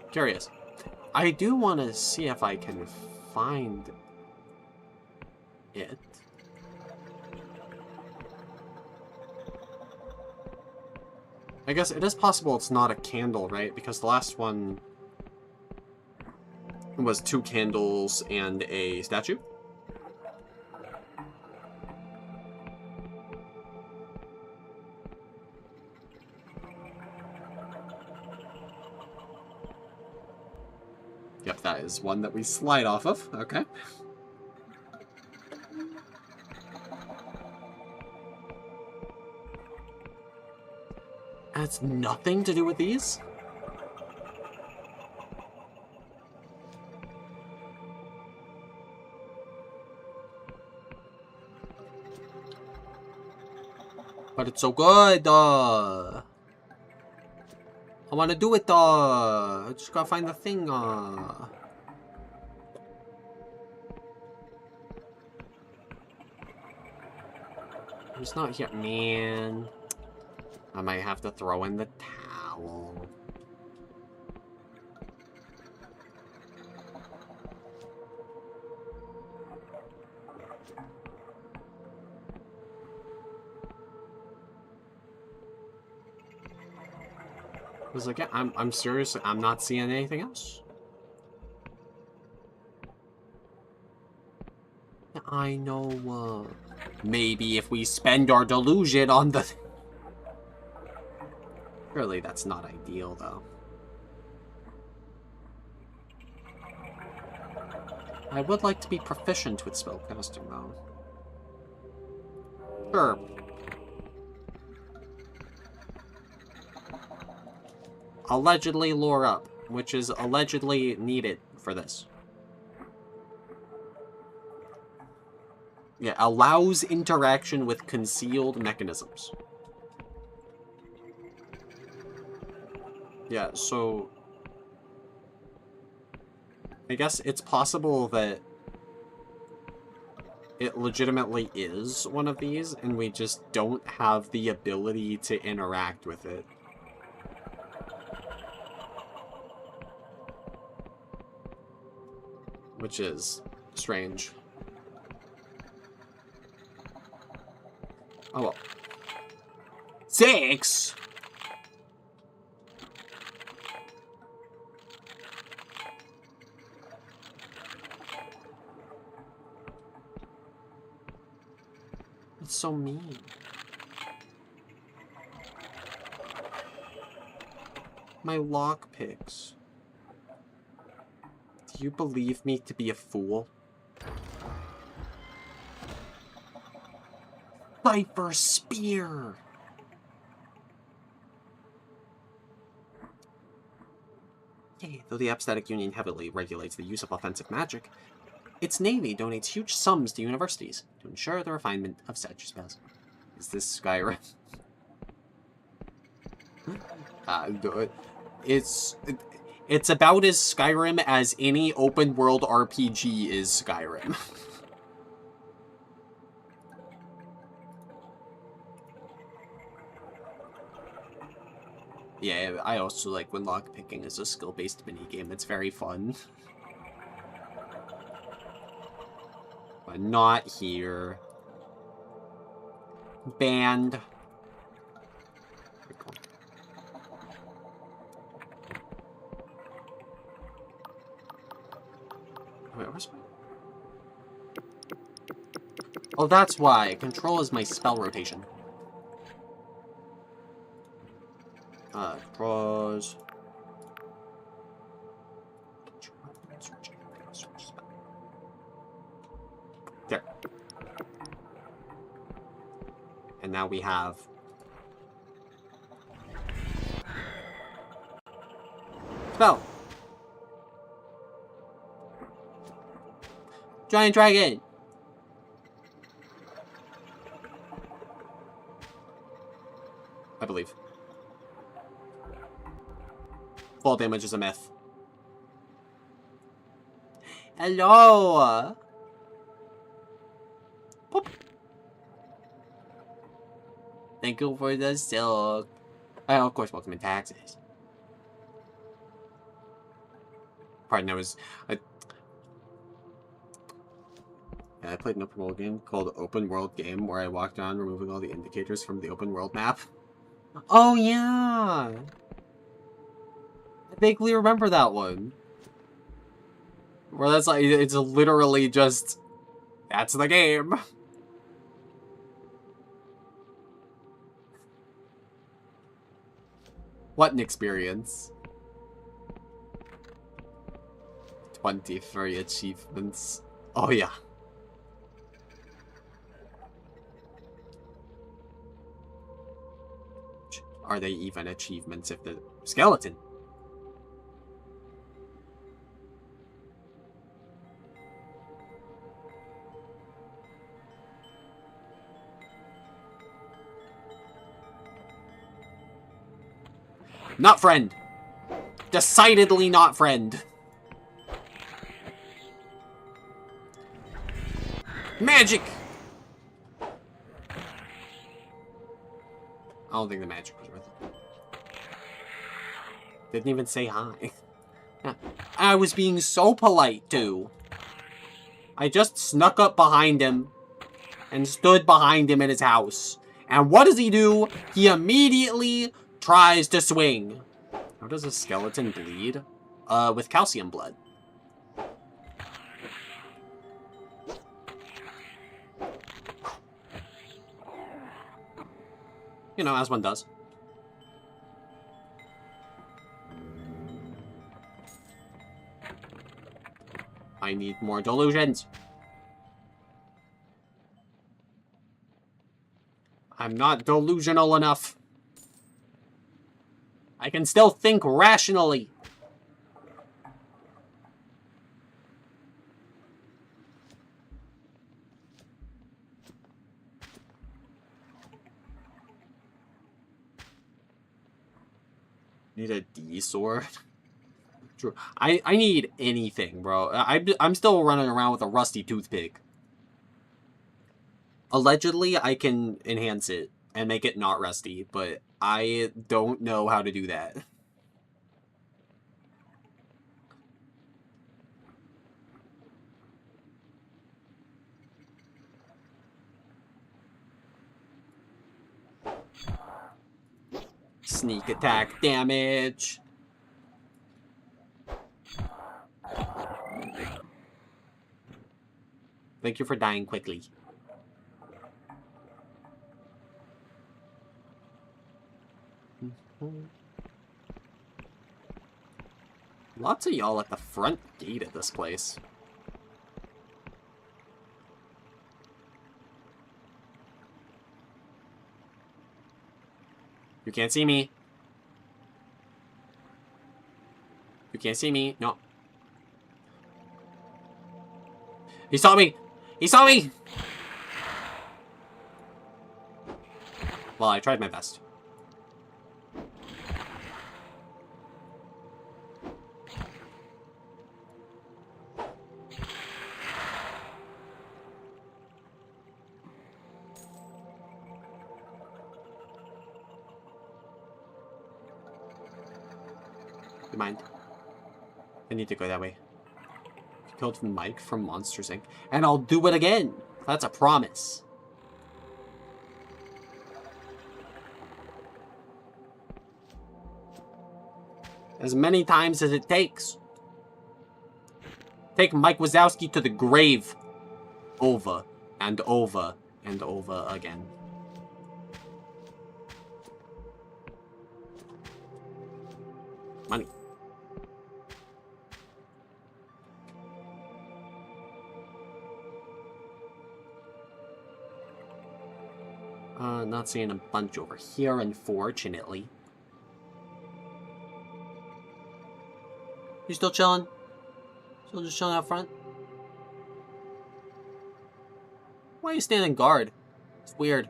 Curious. I do want to see if I can find it. I guess it is possible it's not a candle, right? Because the last one was 2 candles and a statue. Yep, that is one that we slide off of. Okay. That's nothing to do with these? But it's so good, I want to do it, I just gotta find the thing, It's not here, man. I might have to throw in the towel. was like, yeah, I'm serious. I'm not seeing anything else. I know, maybe if we spend our delusion on the... Surely that's not ideal, though. I would like to be proficient with spellcasting, though. Sure. Allegedly lore up, which is allegedly needed for this. Yeah, allows interaction with concealed mechanisms. Yeah, so... I guess it's possible that it legitimately is one of these, and we just don't have the ability to interact with it. Which is strange. Oh well. 6? That's so mean. My lockpicks. Do you believe me to be a fool? Viper Spear! Yay, though the Aesthetic Union heavily regulates the use of offensive magic, its navy donates huge sums to universities to ensure the refinement of such spells. Is this Skyrim? It's about as Skyrim as any open world RPG is Skyrim. Yeah, I also like when lockpicking is a skill-based minigame. It's very fun. But not here. Banned. Wait, where's my... Oh, that's why. Control is my spell rotation. Draws. There. And now we have... Spell! Giant Dragon! I believe. Fall damage is a myth. Hello! Poop. Thank you for the silk. Of course, welcome in taxes. Pardon, I played an open world game called Open World Game where I walked around removing all the indicators from the open world map. Oh yeah! I vaguely remember that one. Where that's like, it's literally just, that's the game. What an experience. 23 achievements. Oh yeah. Are they even achievements if the skeleton? Not friend. Decidedly not friend. Magic! I don't think the magic was worth it. Didn't even say hi. I was being so polite, too. I just snuck up behind him and stood behind him in his house. And what does he do? He immediately tries to swing. How does a skeleton bleed? With calcium blood. You know, as one does. I need more delusions. I'm not delusional enough. I can still think rationally. Need a D sword. True. I need anything, bro. I'm still running around with a rusty toothpick. Allegedly, I can enhance it and make it not rusty, but I don't know how to do that. Sneak attack damage. Thank you for dying quickly. Lots of y'all at the front gate of this place. You can't see me. You can't see me. No. He saw me! He saw me! Well, I tried my best. You mind? I need to go that way. Killed Mike from Monsters Inc. And I'll do it again! That's a promise. As many times as it takes. Take Mike Wazowski to the grave. Over and over and over again. Money. Not seeing a bunch over here, unfortunately. You still chilling? Still just chilling out front? Why are you standing guard? It's weird.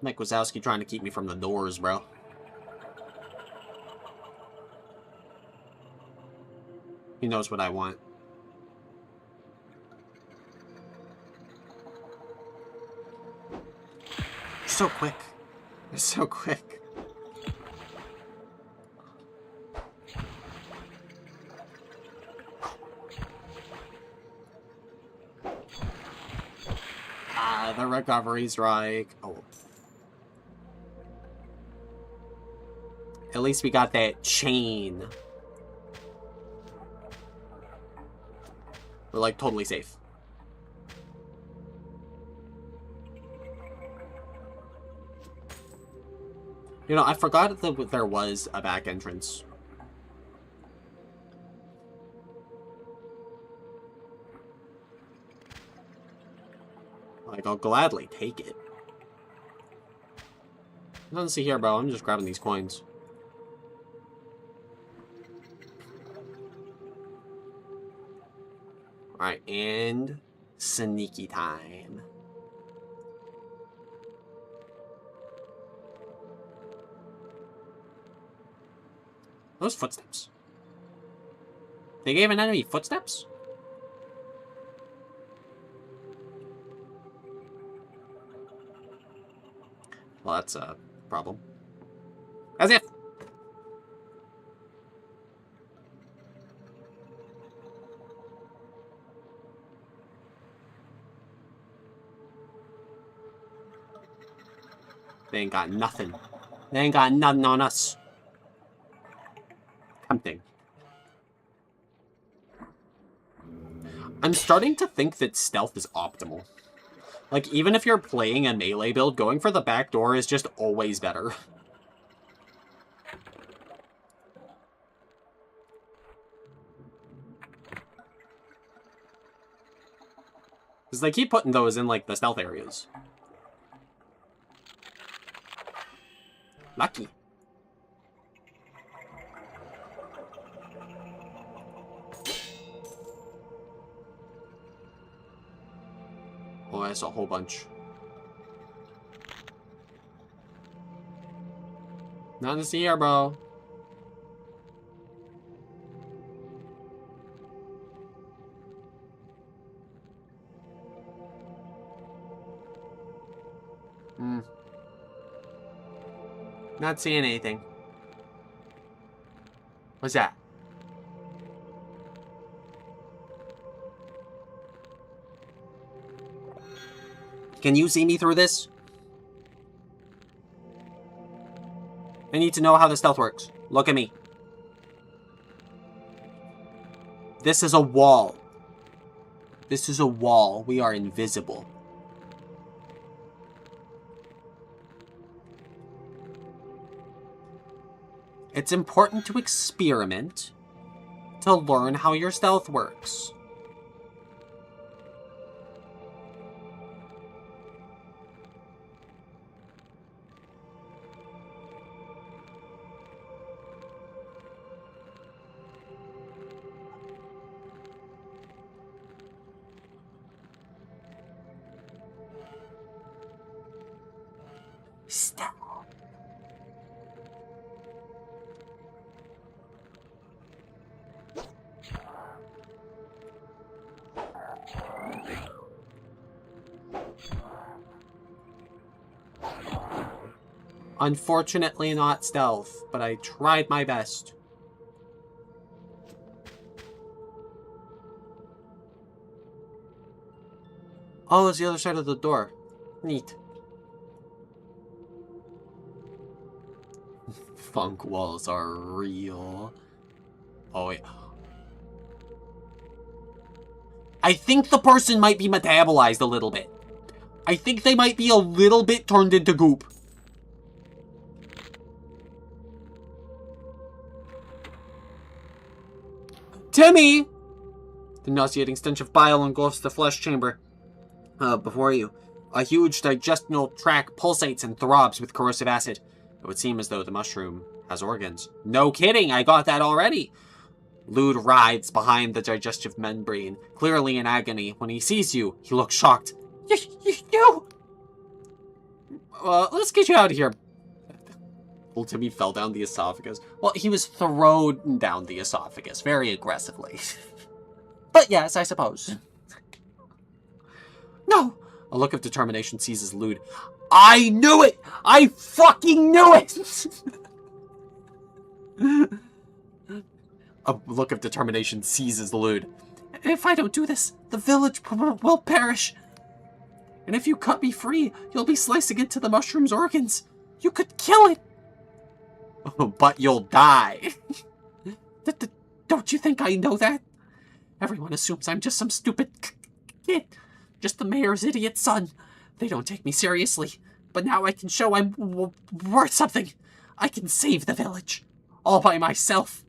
Mike Wazowski trying to keep me from the doors, bro. He knows what I want. You're so quick. You're so quick. Ah, the recovery strike. Oh. At least we got that chain. We're like totally safe. You know, I forgot that there was a back entrance. Like, I'll gladly take it. Nothing to see here, bro. I'm just grabbing these coins. Alright, and sneaky time. Those footsteps. They gave an enemy footsteps? Well, that's a problem. As if! They ain't got nothing. They ain't got nothing on us. Tempting. I'm starting to think that stealth is optimal. Like, even if you're playing a melee build, going for the back door is just always better. Because they keep putting those in, like, the stealth areas. Lucky. Oh, that's a whole bunch. Nothing to see here, bro. Not seeing anything. What's that? Can you see me through this? I need to know how the stealth works. Look at me. This is a wall. This is a wall. We are invisible. It's important to experiment to learn how your stealth works. Stealth. Unfortunately not stealth, but I tried my best. Oh, it's the other side of the door. Neat. Funk walls are real. Oh, wait. I think the person might be metabolized a little bit. I think they might be a little bit turned into goop. Timmy! The nauseating stench of bile engulfs the flesh chamber. Before you. A huge digestional tract pulsates and throbs with corrosive acid. It would seem as though the mushroom has organs. No kidding, I got that already. Lude writhes behind the digestive membrane, clearly in agony. When he sees you, he looks shocked. You! Let's get you out of here. Old Timmy fell down the esophagus. Well, he was thrown down the esophagus very aggressively. But yes, I suppose. No! A look of determination seizes Lude. I knew it! I fucking knew it! A look of determination seizes Lude. If I don't do this, the village will perish. And if you cut me free, you'll be slicing into the mushroom's organs. You could kill it. But you'll die. Don't you think I know that? Everyone assumes I'm just some stupid kid. Just the mayor's idiot son. They don't take me seriously. But now I can show I'm worth something. I can save the village. All by myself.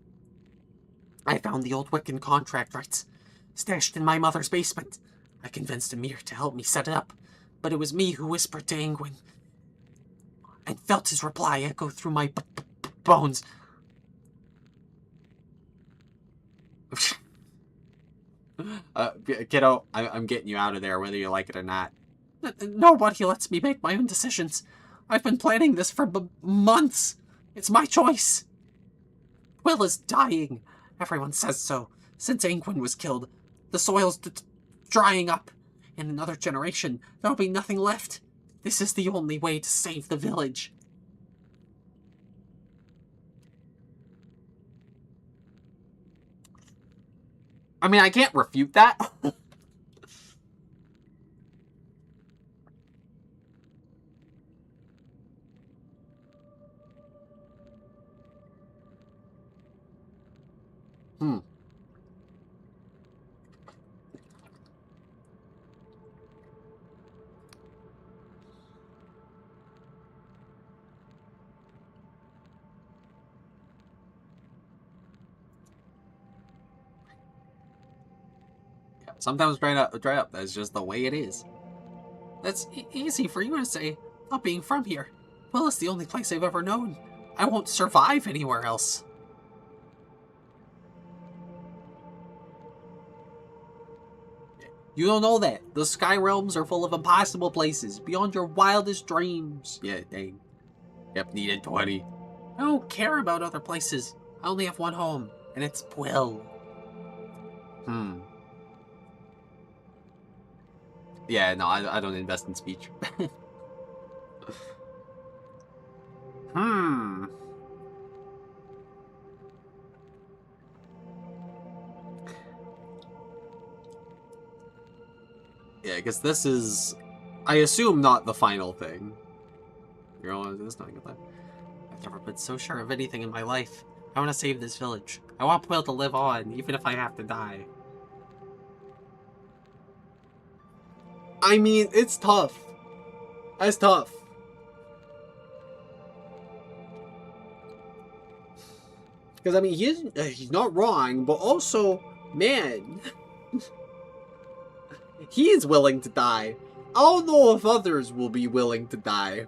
I found the old Wiccan contract rights. Stashed in my mother's basement. I convinced Amir to help me set it up. But it was me who whispered to Ingwin. And felt his reply echo through my bones. Kiddo, I'm getting you out of there whether you like it or not. Nobody lets me make my own decisions. I've been planning this for months. It's my choice. Will is dying. Everyone says so. Since Ingwin was killed, the soil's drying up. In another generation, there'll be nothing left. This is the only way to save the village. I mean, I can't refute that. Sometimes dry up. That's just the way it is. That's easy for you to say, not being from here. Well, it's the only place I've ever known. I won't survive anywhere else. You don't know that. The Sky Realms are full of impossible places, beyond your wildest dreams. Yeah, dang. Yep, needed 20. I don't care about other places. I only have one home, and it's Quill. Yeah, no, I don't invest in speech. Yeah, I guess this is, I assume, not the final thing. You're all, it's not a good time. I've never been so sure of anything in my life. I want to save this village. I want Quill to live on, even if I have to die. I mean, it's tough. That's tough. Because, I mean, he's not wrong, but also, man, he is willing to die. I don't know if others will be willing to die.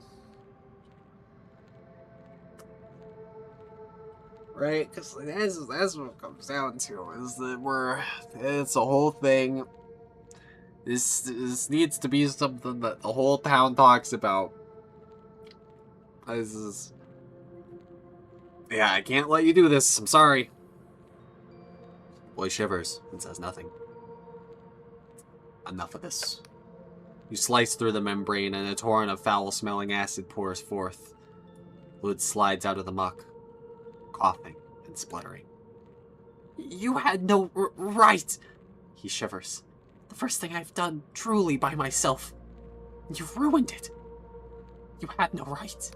Right? Because that's what it comes down to, is that it's a whole thing. This needs to be something that the whole town talks about. This is... Yeah, I can't let you do this. I'm sorry. Boy shivers and says nothing. Enough of this. You slice through the membrane and a torrent of foul-smelling acid pours forth. Lud slides out of the muck, coughing and spluttering. You had no right! He shivers. The first thing I've done truly by myself. You've ruined it. You had no right.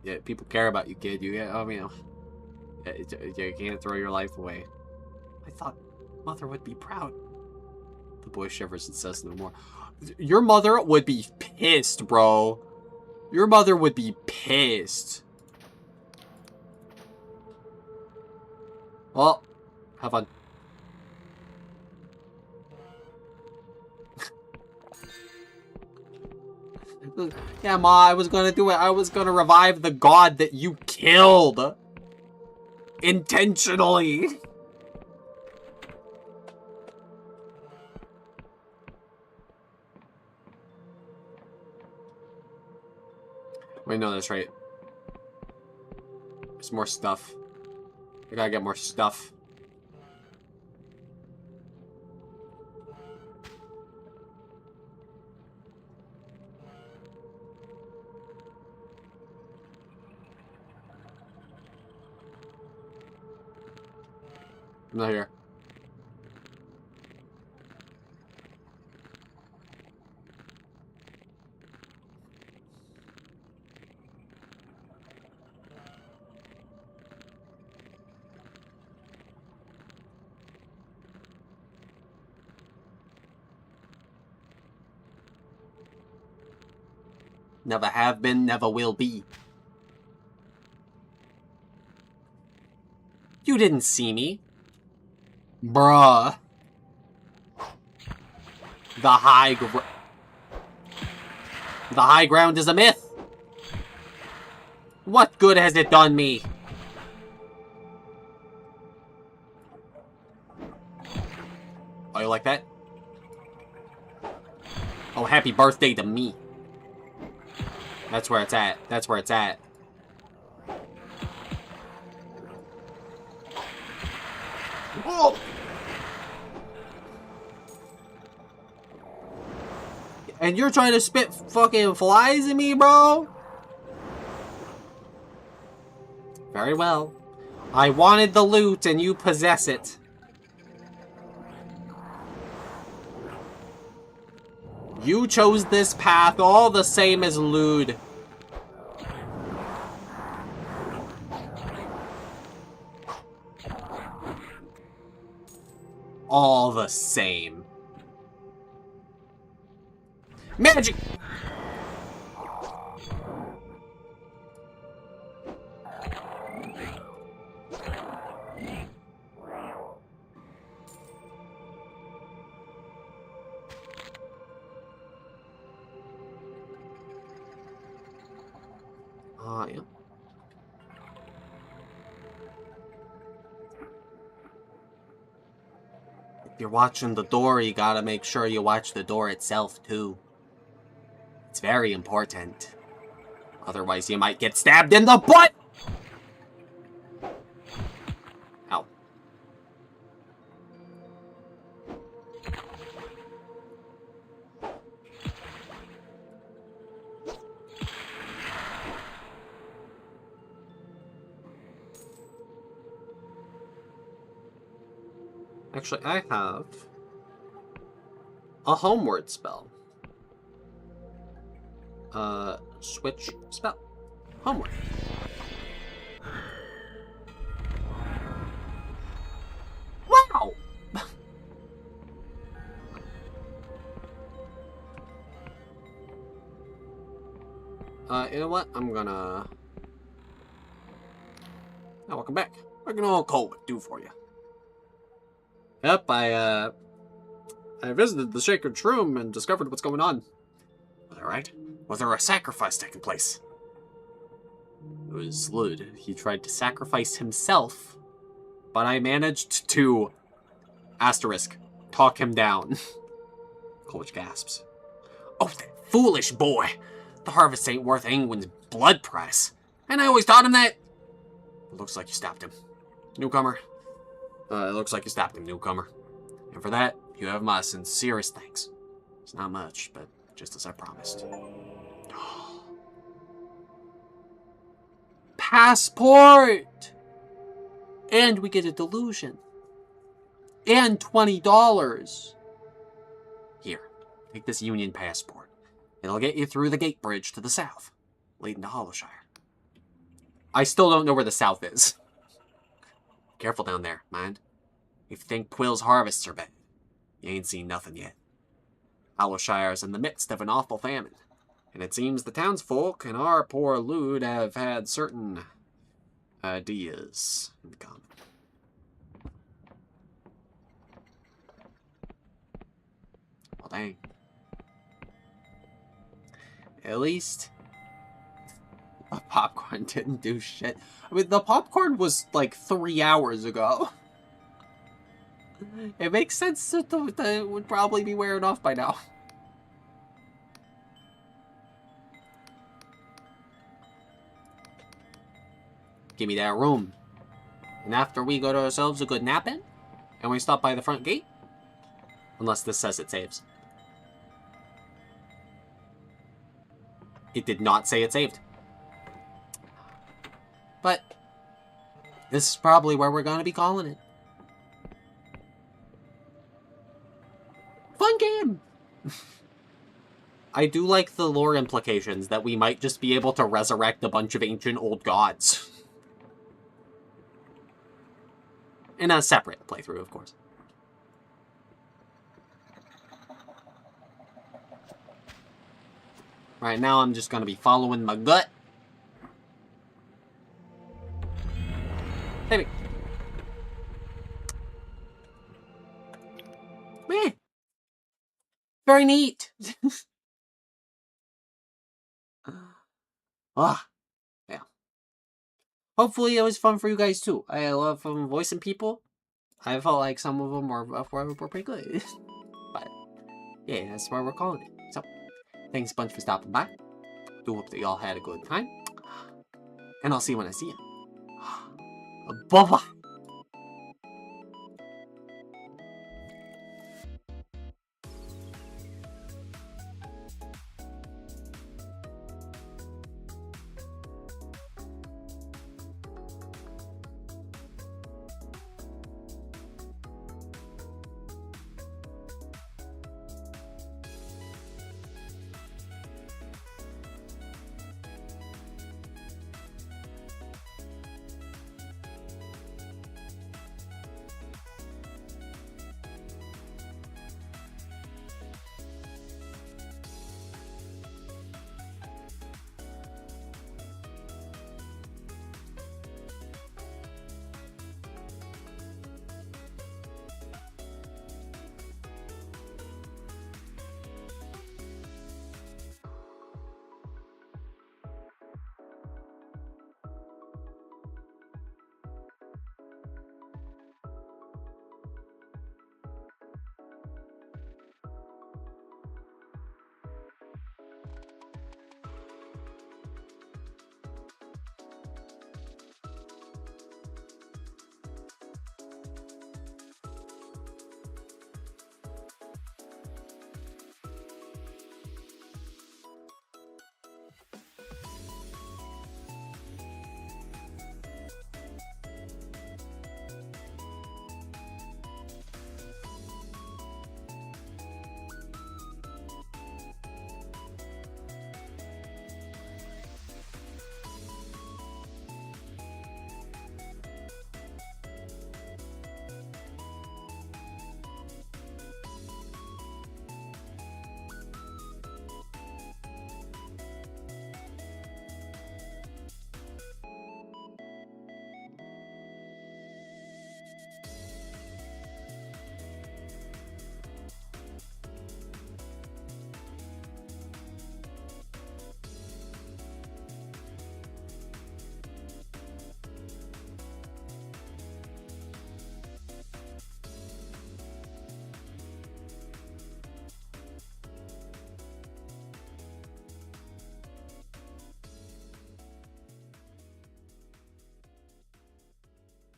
Yeah, people care about you, kid. You can't throw your life away. I thought Mother would be proud. The boy shivers and says no more. Your mother would be pissed, bro. Your mother would be pissed. Well, have fun. Yeah, Ma, I was gonna do it. I was gonna revive the god that you killed. Intentionally. Wait, no, that's right. There's more stuff. I gotta get more stuff. I'm not here. Never have been, never will be. You didn't see me. Bruh. The high ground is a myth. What good has it done me? Oh, you like that? Oh, happy birthday to me. That's where it's at. That's where it's at. Oh! And you're trying to spit fucking flies at me, bro? Very well. I wanted the loot and you possess it. You chose this path all the same as Lude. All the same. Magic! you're watching the door, you gotta make sure you watch the door itself, too. It's very important. Otherwise, you might get stabbed in the butt! Ow. Actually, I have a homeward spell. Switch spell. Homeward. Wow! You know what? I'm gonna... Now, welcome back. What can old Colbert do for you? Yep, I visited the Sacred Shroom and discovered what's going on. Was that right? Was there a sacrifice taking place? It was Lud. He tried to sacrifice himself, but I managed to... Asterisk. Talk him down. Coach gasps. Oh, that foolish boy! The harvest ain't worth Angwin's blood price. And I always taught him that... It looks like you stopped him. Newcomer. It looks like you stopped him, newcomer. And for that, you have my sincerest thanks. It's not much, but just as I promised. Passport! And we get a delusion. And $20. Here, take this Union passport. It'll get you through the gate bridge to the south, leading to Hollowshire. I still don't know where the south is. Careful down there, mind. If you think Quill's harvests are bad, you ain't seen nothing yet. Hollowshire's in the midst of an awful famine, and it seems the townsfolk and our poor Lude have had certain ideas in common. Well, dang. At least the popcorn didn't do shit. I mean, the popcorn was like 3 hours ago. It makes sense that it would probably be wearing off by now. Give me that room. And after we got ourselves a good nap in, and we stop by the front gate, unless this says it saves. It did not say it saved. But this is probably where we're going to be calling it. Fun game! I do like the lore implications that we might just be able to resurrect a bunch of ancient old gods. In a separate playthrough, of course. Right now, I'm just going to be following my gut. Maybe. Meh. Very neat. Yeah. Hopefully it was fun for you guys too. I love voicing people. I felt like some of them were pretty good. But yeah, that's why we're calling it. So, thanks a bunch for stopping by. Do hope that y'all had a good time. And I'll see you when I see you. Bye-bye.